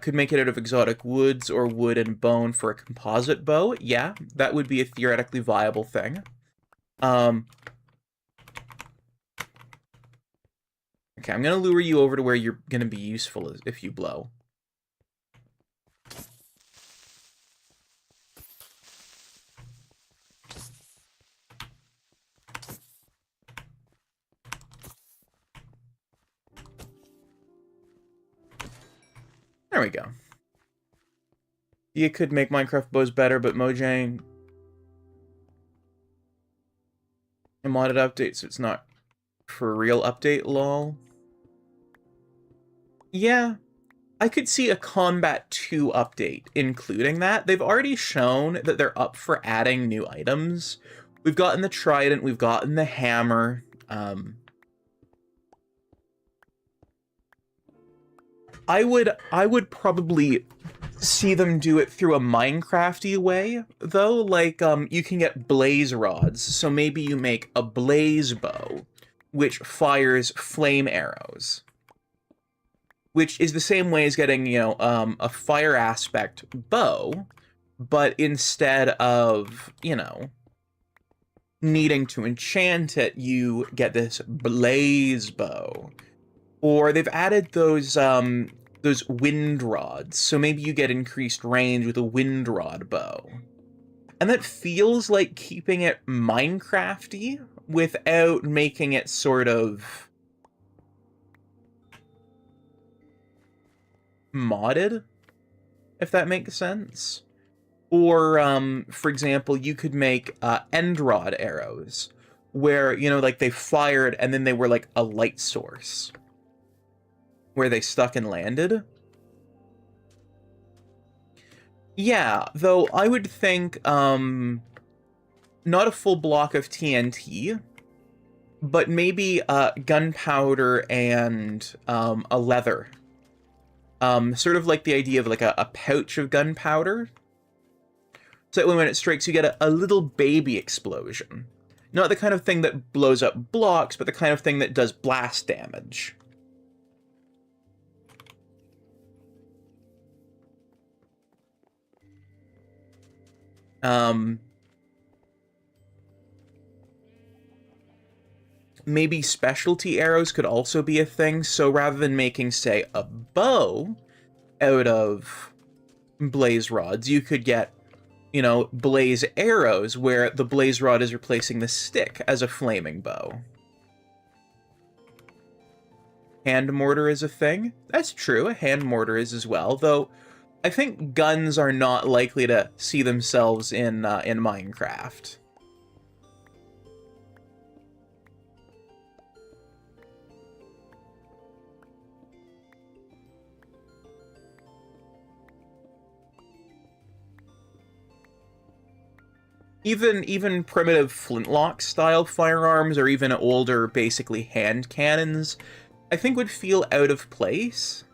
Speaker 1: Could make it out of exotic woods or wood and bone for a composite bow. Yeah, that would be a theoretically viable thing. Okay, I'm going to lure you over to where you're going to be useful if you blow. There we go. You could make Minecraft bows better, but Mojang a modded update, so it's not for real update, lol. Yeah, I could see a Combat 2 update including that. They've already shown that they're up for adding new items. We've gotten the trident, we've gotten the hammer. I would probably see them do it through a Minecrafty way, though. Like, you can get blaze rods, so maybe you make a blaze bow, which fires flame arrows. Which is the same way as getting, you know, a fire aspect bow, but instead of, you know, needing to enchant it, you get this blaze bow. Or they've added those wind rods, so maybe you get increased range with a wind rod bow. And that feels like keeping it Minecrafty without making it sort of modded, if that makes sense. Or, for example, you could make end rod arrows, where, you know, like they fired and then they were like a light source, where they stuck and landed. Yeah, though I would think, not a full block of TNT, but maybe gunpowder and a leather. Sort of like the idea of like a pouch of gunpowder. So that when it strikes, you get a little baby explosion. Not the kind of thing that blows up blocks, but the kind of thing that does blast damage. Maybe specialty arrows could also be a thing, so rather than making, say, a bow, out of blaze rods. You could get, you know, blaze arrows, where the blaze rod is replacing the stick as a flaming bow. Hand mortar is a thing. That's true, a hand mortar is as well, though I think guns are not likely to see themselves in Minecraft. Even primitive flintlock style firearms, or even older basically hand cannons, I think would feel out of place.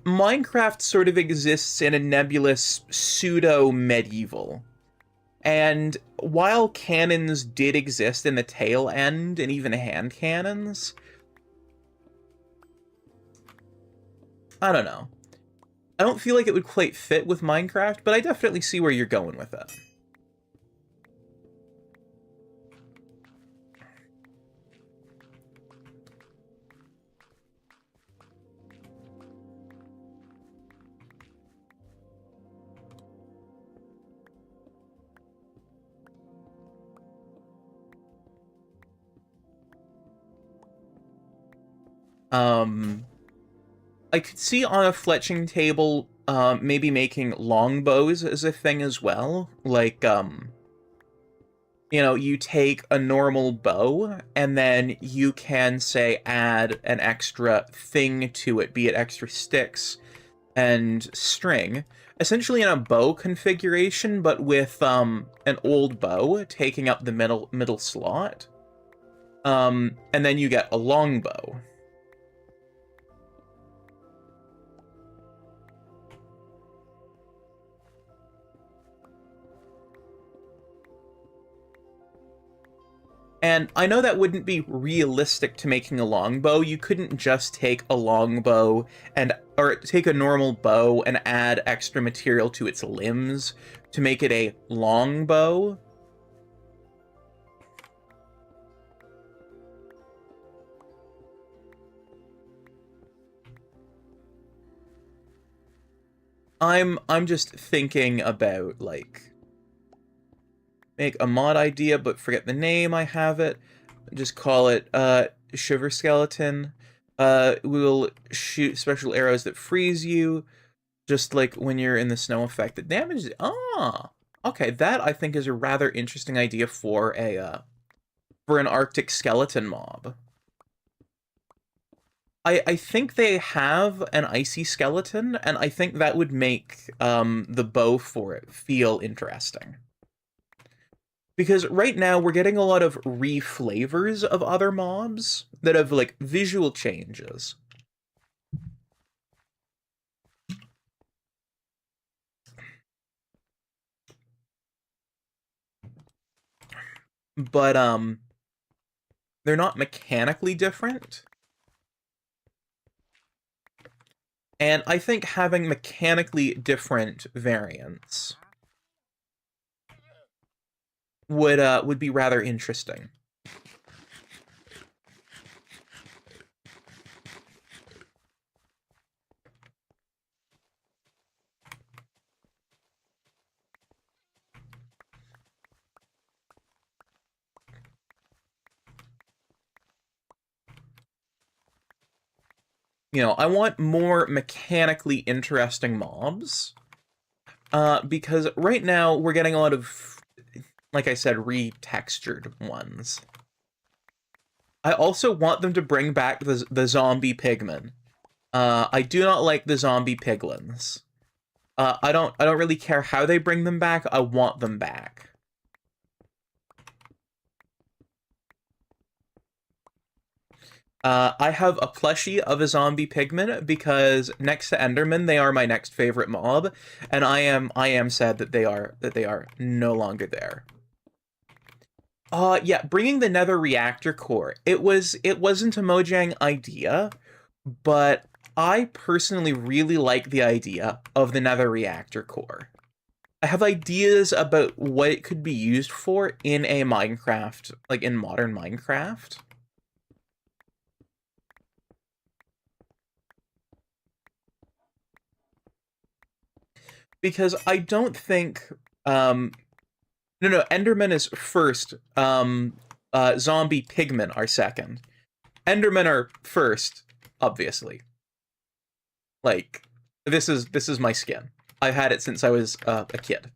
Speaker 1: Minecraft sort of exists in a nebulous pseudo-medieval. And while cannons did exist in the tail end, and even hand cannons, I don't know. I don't feel like it would quite fit with Minecraft, but I definitely see where you're going with it. I could see on a fletching table, maybe making longbows as a thing as well. Like, you know, you take a normal bow, and then you can, say, add an extra thing to it, be it extra sticks and string. Essentially in a bow configuration, but with, an old bow taking up the middle slot. And then you get a longbow. And I know that wouldn't be realistic to making a longbow. You couldn't just take a longbow or take a normal bow and add extra material to its limbs to make it a longbow. I'm just thinking about, like, make a mod idea, but forget the name, I have it. Just call it, Shiver Skeleton. We will shoot special arrows that freeze you, just like when you're in the snow effect. The damage, okay, that I think is a rather interesting idea for an Arctic skeleton mob. I think they have an icy skeleton, and I think that would make, the bow for it feel interesting. Because right now, we're getting a lot of re-flavors of other mobs that have, like, visual changes. But, they're not mechanically different. And I think having mechanically different variants would be rather interesting. You know, I want more mechanically interesting mobs. Because right now we're getting a lot of, like I said, retextured ones. I also want them to bring back the zombie pigmen. I do not like the zombie piglins. I don't really care how they bring them back. I want them back. I have a plushie of a zombie pigman because next to Enderman, they are my next favorite mob, and I am sad that they are no longer there. Yeah, bringing the Nether reactor core. It wasn't a Mojang idea, but I personally really like the idea of the Nether reactor core. I have ideas about what it could be used for in a Minecraft, like in modern Minecraft. because I don't think no, Enderman is first. Zombie pigmen are second. Endermen are first, obviously. Like, this is my skin. I've had it since I was a kid.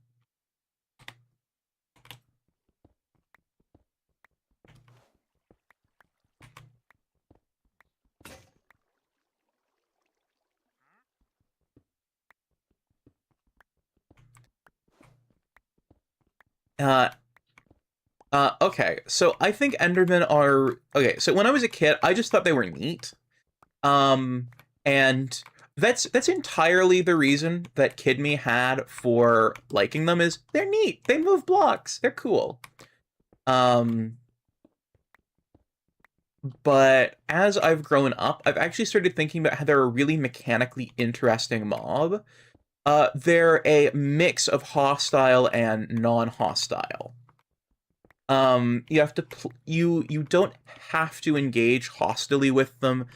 Speaker 1: Uh, okay, so I think Endermen are okay. So when I was a kid, I just thought they were neat. Um, and that's entirely the reason that Kid Me had for liking them is they're neat. They move blocks. They're cool. Um, but as I've grown up, I've actually started thinking about how they're a really mechanically interesting mob. They're a mix of hostile and non-hostile. You have to you don't have to engage hostilely with them.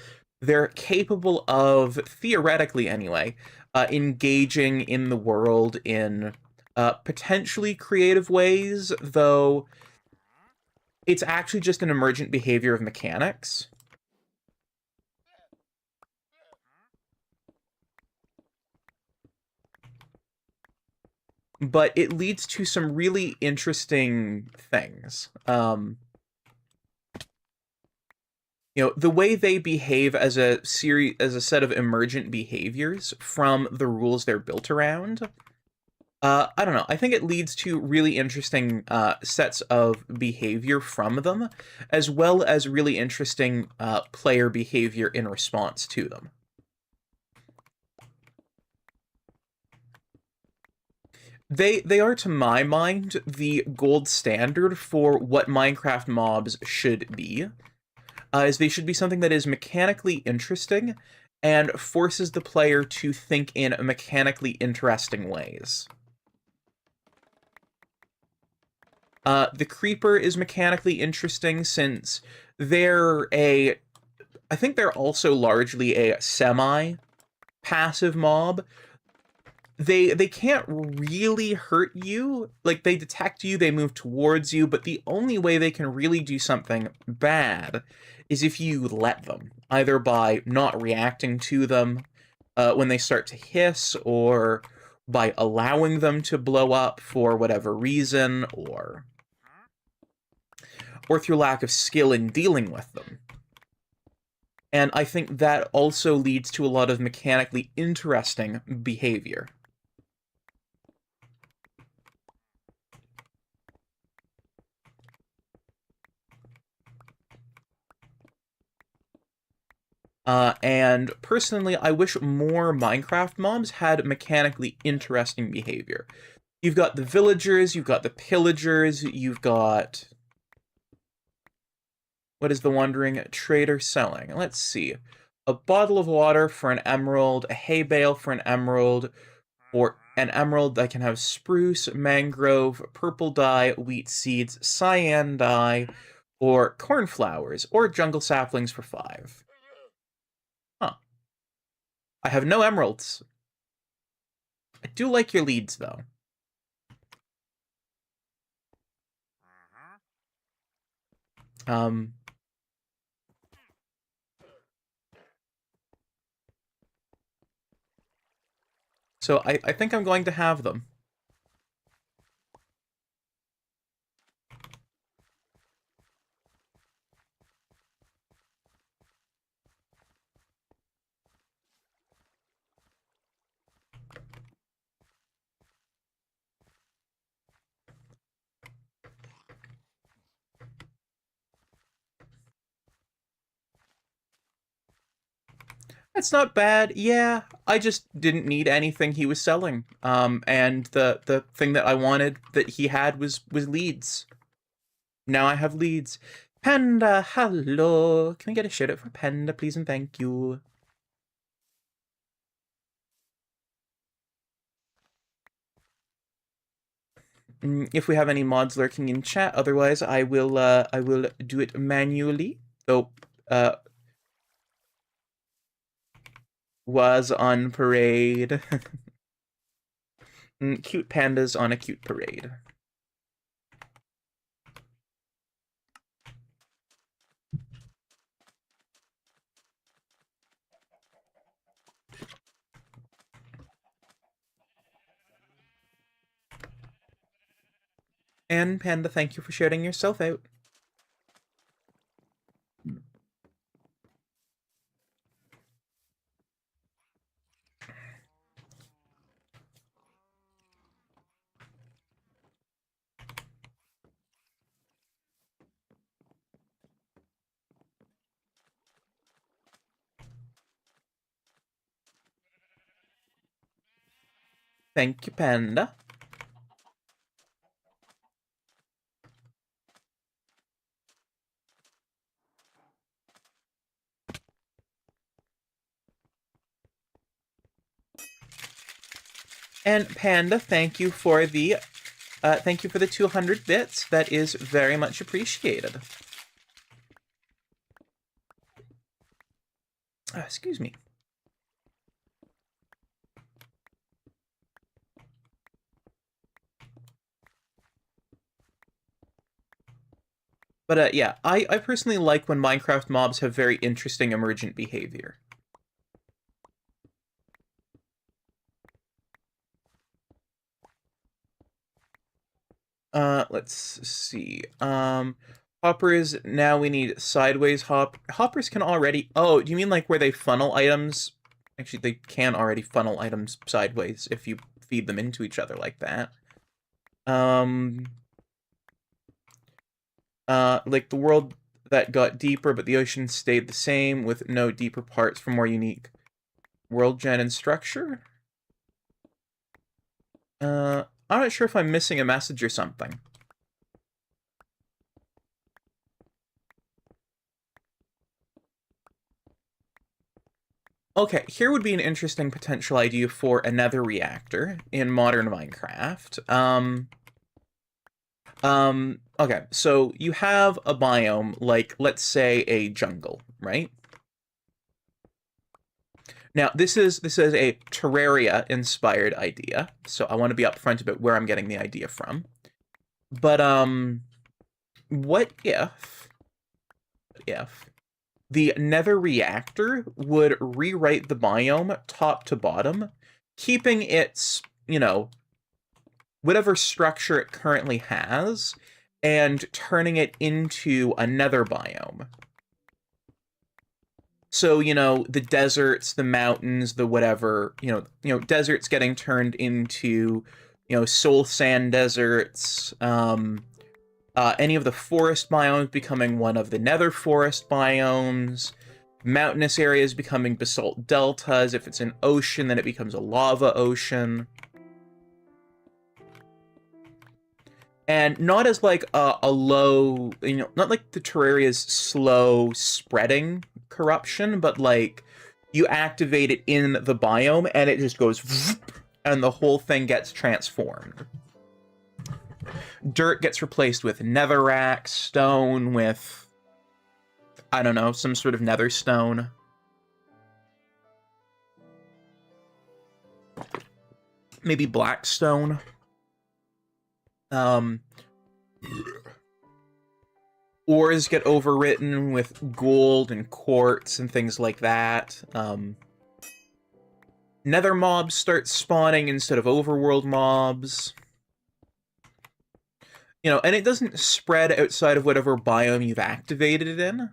Speaker 1: They're capable of, theoretically anyway, engaging in the world in potentially creative ways, though it's actually just an emergent behavior of mechanics. But it leads to some really interesting things. The way they behave as a set of emergent behaviors from the rules they're built around. I don't know. I think it leads to really interesting sets of behavior from them, as well as really interesting player behavior in response to them. They are, to my mind, the gold standard for what Minecraft mobs should be. Is they should be something that is mechanically interesting and forces the player to think in mechanically interesting ways. The Creeper is mechanically interesting since they're I think they're also largely a semi-passive mob. They can't really hurt you. Like, they detect you, they move towards you, but the only way they can really do something bad is if you let them, either by not reacting to them when they start to hiss, or by allowing them to blow up for whatever reason, or through lack of skill in dealing with them. And I think that also leads to a lot of mechanically interesting behavior. And personally, I wish more Minecraft mobs had mechanically interesting behavior. You've got the villagers, you've got the pillagers, you've got... What is the wandering trader selling? Let's see. A bottle of water for an emerald, a hay bale for an emerald, or an emerald that can have spruce, mangrove, purple dye, wheat seeds, cyan dye, or cornflowers, or jungle saplings for 5. Huh. I have no emeralds. I do like your leads, though. So I think I'm going to have them. That's not bad. Yeah, I just didn't need anything he was selling. And the thing that I wanted that he had was leads. Now I have leads. Panda, hello. Can we get a shout out for Panda, please and thank you? If we have any mods lurking in chat, otherwise I will do it manually. Though was on parade. Cute pandas on a cute parade. And Panda, thank you for shouting yourself out. Thank you, Panda. And Panda, thank you for the 200 bits. That is very much appreciated. Excuse me. But yeah, I personally like when Minecraft mobs have very interesting emergent behavior. Let's see. Hoppers, now we need sideways hoppers can already... Oh, do you mean like where they funnel items? Actually, they can already funnel items sideways if you feed them into each other like that. Like the world that got deeper, but the ocean stayed the same with no deeper parts for more unique world gen and structure? I'm not sure if I'm missing a message or something. Okay, here would be an interesting potential idea for another reactor in modern Minecraft. Okay, so you have a biome, like, let's say a jungle, right? Now, this is a Terraria-inspired idea, so I want to be upfront about where I'm getting the idea from. But, what if the Nether reactor would rewrite the biome top to bottom, keeping its, you know, whatever structure it currently has, and turning it into a nether biome. So, you know, the deserts, the mountains, the whatever, deserts getting turned into, soul sand deserts, any of the forest biomes becoming one of the nether forest biomes, mountainous areas becoming basalt deltas. If it's an ocean, then it becomes a lava ocean. And not as like a low, not like the Terraria's slow spreading corruption, but like you activate it in the biome and it just goes and the whole thing gets transformed. Dirt gets replaced with netherrack, stone with, I don't know, some sort of nether stone. Maybe blackstone. Ores get overwritten with gold and quartz and things like that. Nether mobs start spawning instead of overworld mobs. And it doesn't spread outside of whatever biome you've activated it in.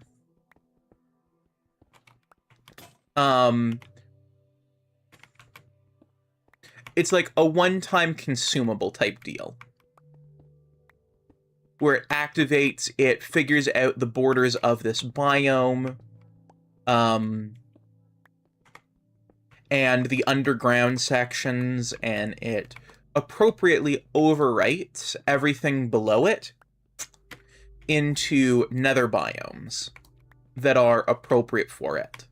Speaker 1: It's like a one-time consumable type deal, where it activates, it figures out the borders of this biome, and the underground sections, and it appropriately overwrites everything below it into nether biomes that are appropriate for it.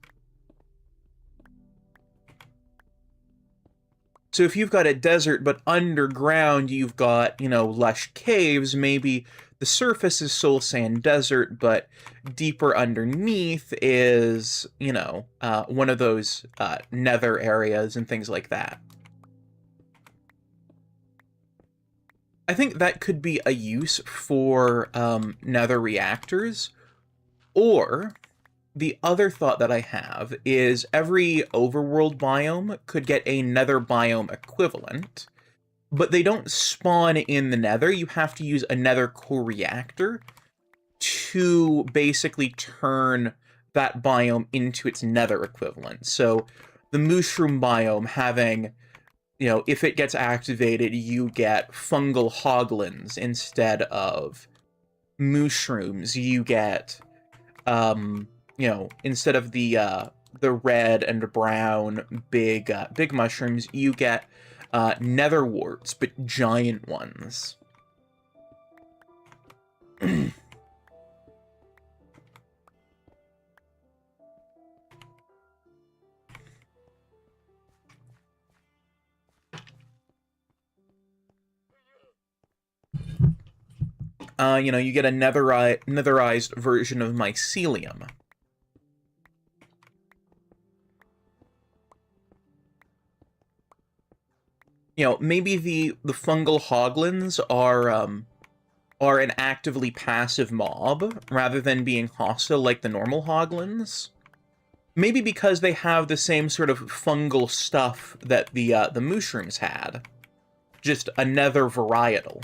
Speaker 1: So if you've got a desert, but underground you've got, lush caves, maybe the surface is soul sand desert, but deeper underneath is, one of those nether areas and things like that. I think that could be a use for nether reactors, or the other thought that I have is every overworld biome could get a nether biome equivalent, but they don't spawn in the nether. You have to use a nether core reactor to basically turn that biome into its nether equivalent. So the mushroom biome having, if it gets activated, you get fungal hoglins instead of mushrooms. You get, instead of the red and brown big mushrooms, you get nether warts, but giant ones. You get a netherized version of mycelium. Maybe the fungal hoglins are an actively passive mob rather than being hostile like the normal hoglins. Maybe because they have the same sort of fungal stuff that the mushrooms had, just a nether varietal.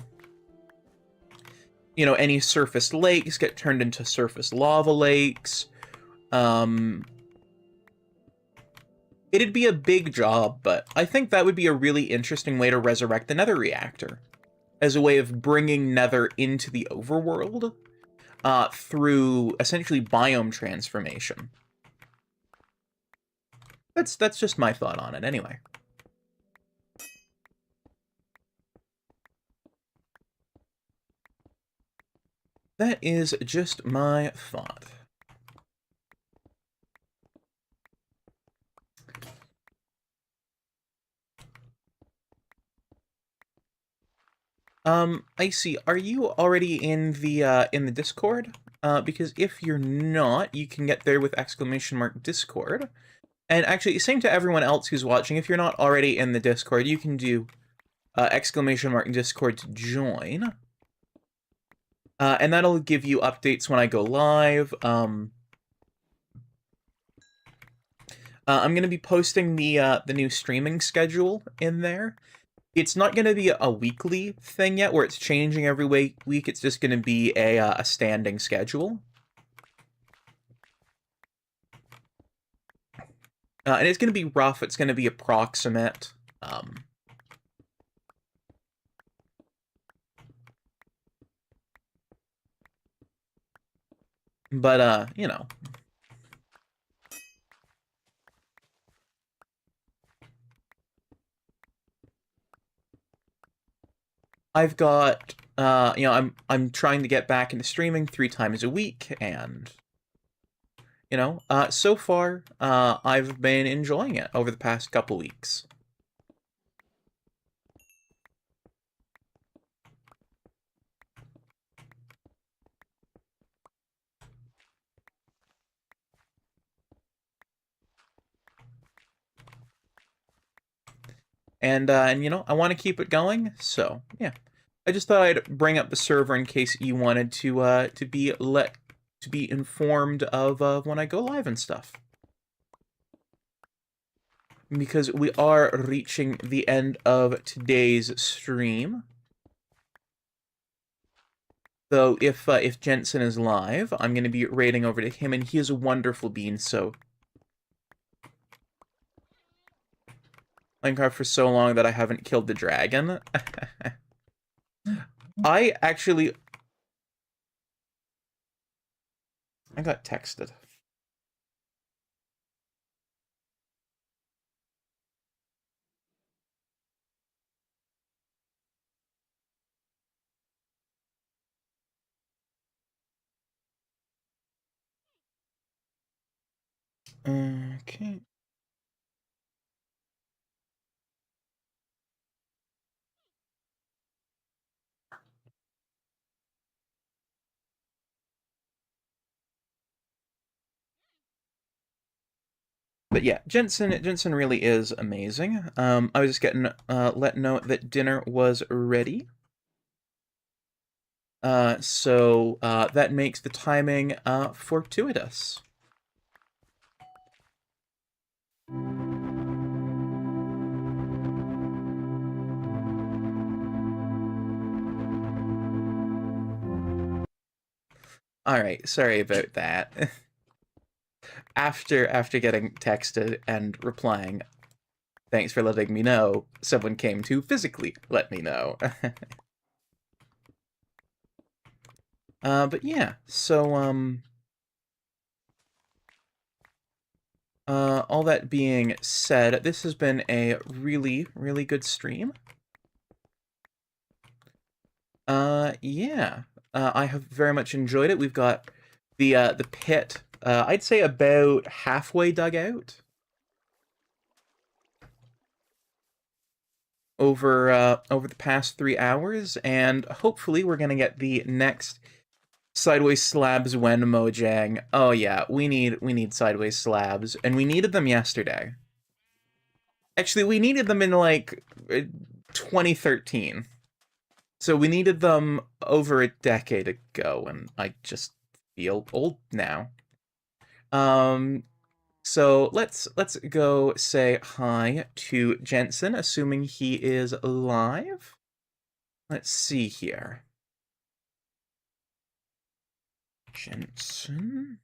Speaker 1: Any surface lakes get turned into surface lava lakes. It'd be a big job, but I think that would be a really interesting way to resurrect the nether reactor, as a way of bringing nether into the overworld through essentially biome transformation. That's just my thought on it, anyway. That is just my thought. Icy, are you already in the Discord? Because if you're not, you can get there with !Discord. And actually, same to everyone else who's watching, if you're not already in the Discord, you can do !Discord to join. And that'll give you updates when I go live. I'm going to be posting the new streaming schedule in there. It's not going to be a weekly thing yet, where it's changing every week. It's just going to be a standing schedule. And it's going to be rough. It's going to be approximate. But, I've got, I'm trying to get back into streaming 3 times a week, and, so far, I've been enjoying it over the past couple weeks. And I want to keep it going, so, yeah. I just thought I'd bring up the server in case you wanted to be informed of when I go live and stuff. Because we are reaching the end of today's stream. Though, if Jensen is live, I'm going to be raiding over to him, and he is a wonderful bean, so... Minecraft for so long that I haven't killed the dragon. I got texted. Okay. But yeah, Jensen really is amazing. I was just getting let know that dinner was ready. So that makes the timing fortuitous. All right, sorry about that. After getting texted and replying, thanks for letting me know, someone came to physically let me know. But yeah, so all that being said, this has been a really, really good stream. Yeah. I have very much enjoyed it. We've got the pit, I'd say about halfway dug out. Over the past 3 hours, and hopefully we're gonna get the next sideways slabs when mojang. Oh yeah, we need sideways slabs, and we needed them yesterday. Actually, we needed them in like 2013. So we needed them over a decade ago, and I just feel old now. So let's go say hi to Jensen, assuming he is live. Let's see here. Jensen.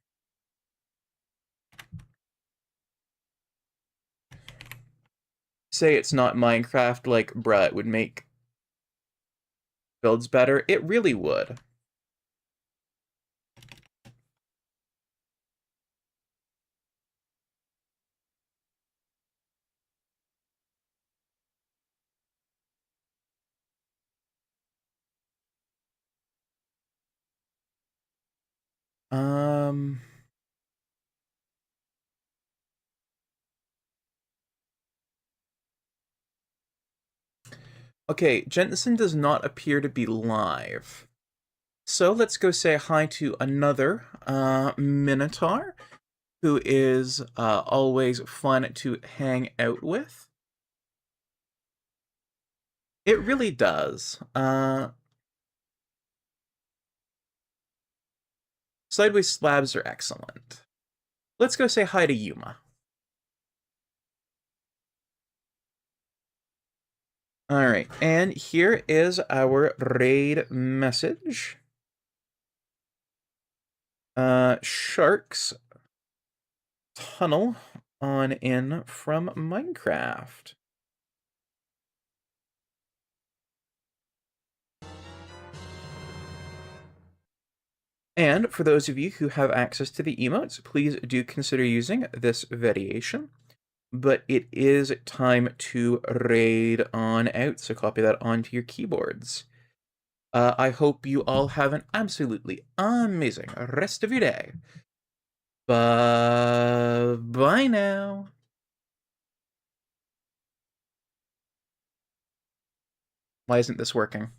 Speaker 1: Say it's not Minecraft, like, bruh, it would make builds better. It really would. Okay, Jensen does not appear to be live. So let's go say hi to another Minotaur, who is always fun to hang out with. It really does. Sideways slabs are excellent. Let's go say hi to Yuma. Alright, and here is our raid message. Sharks tunnel on in from Minecraft. And for those of you who have access to the emotes, please do consider using this variation. But it is time to raid on out, so copy that onto your keyboards. I hope you all have an absolutely amazing rest of your day. Bye now. Why isn't this working?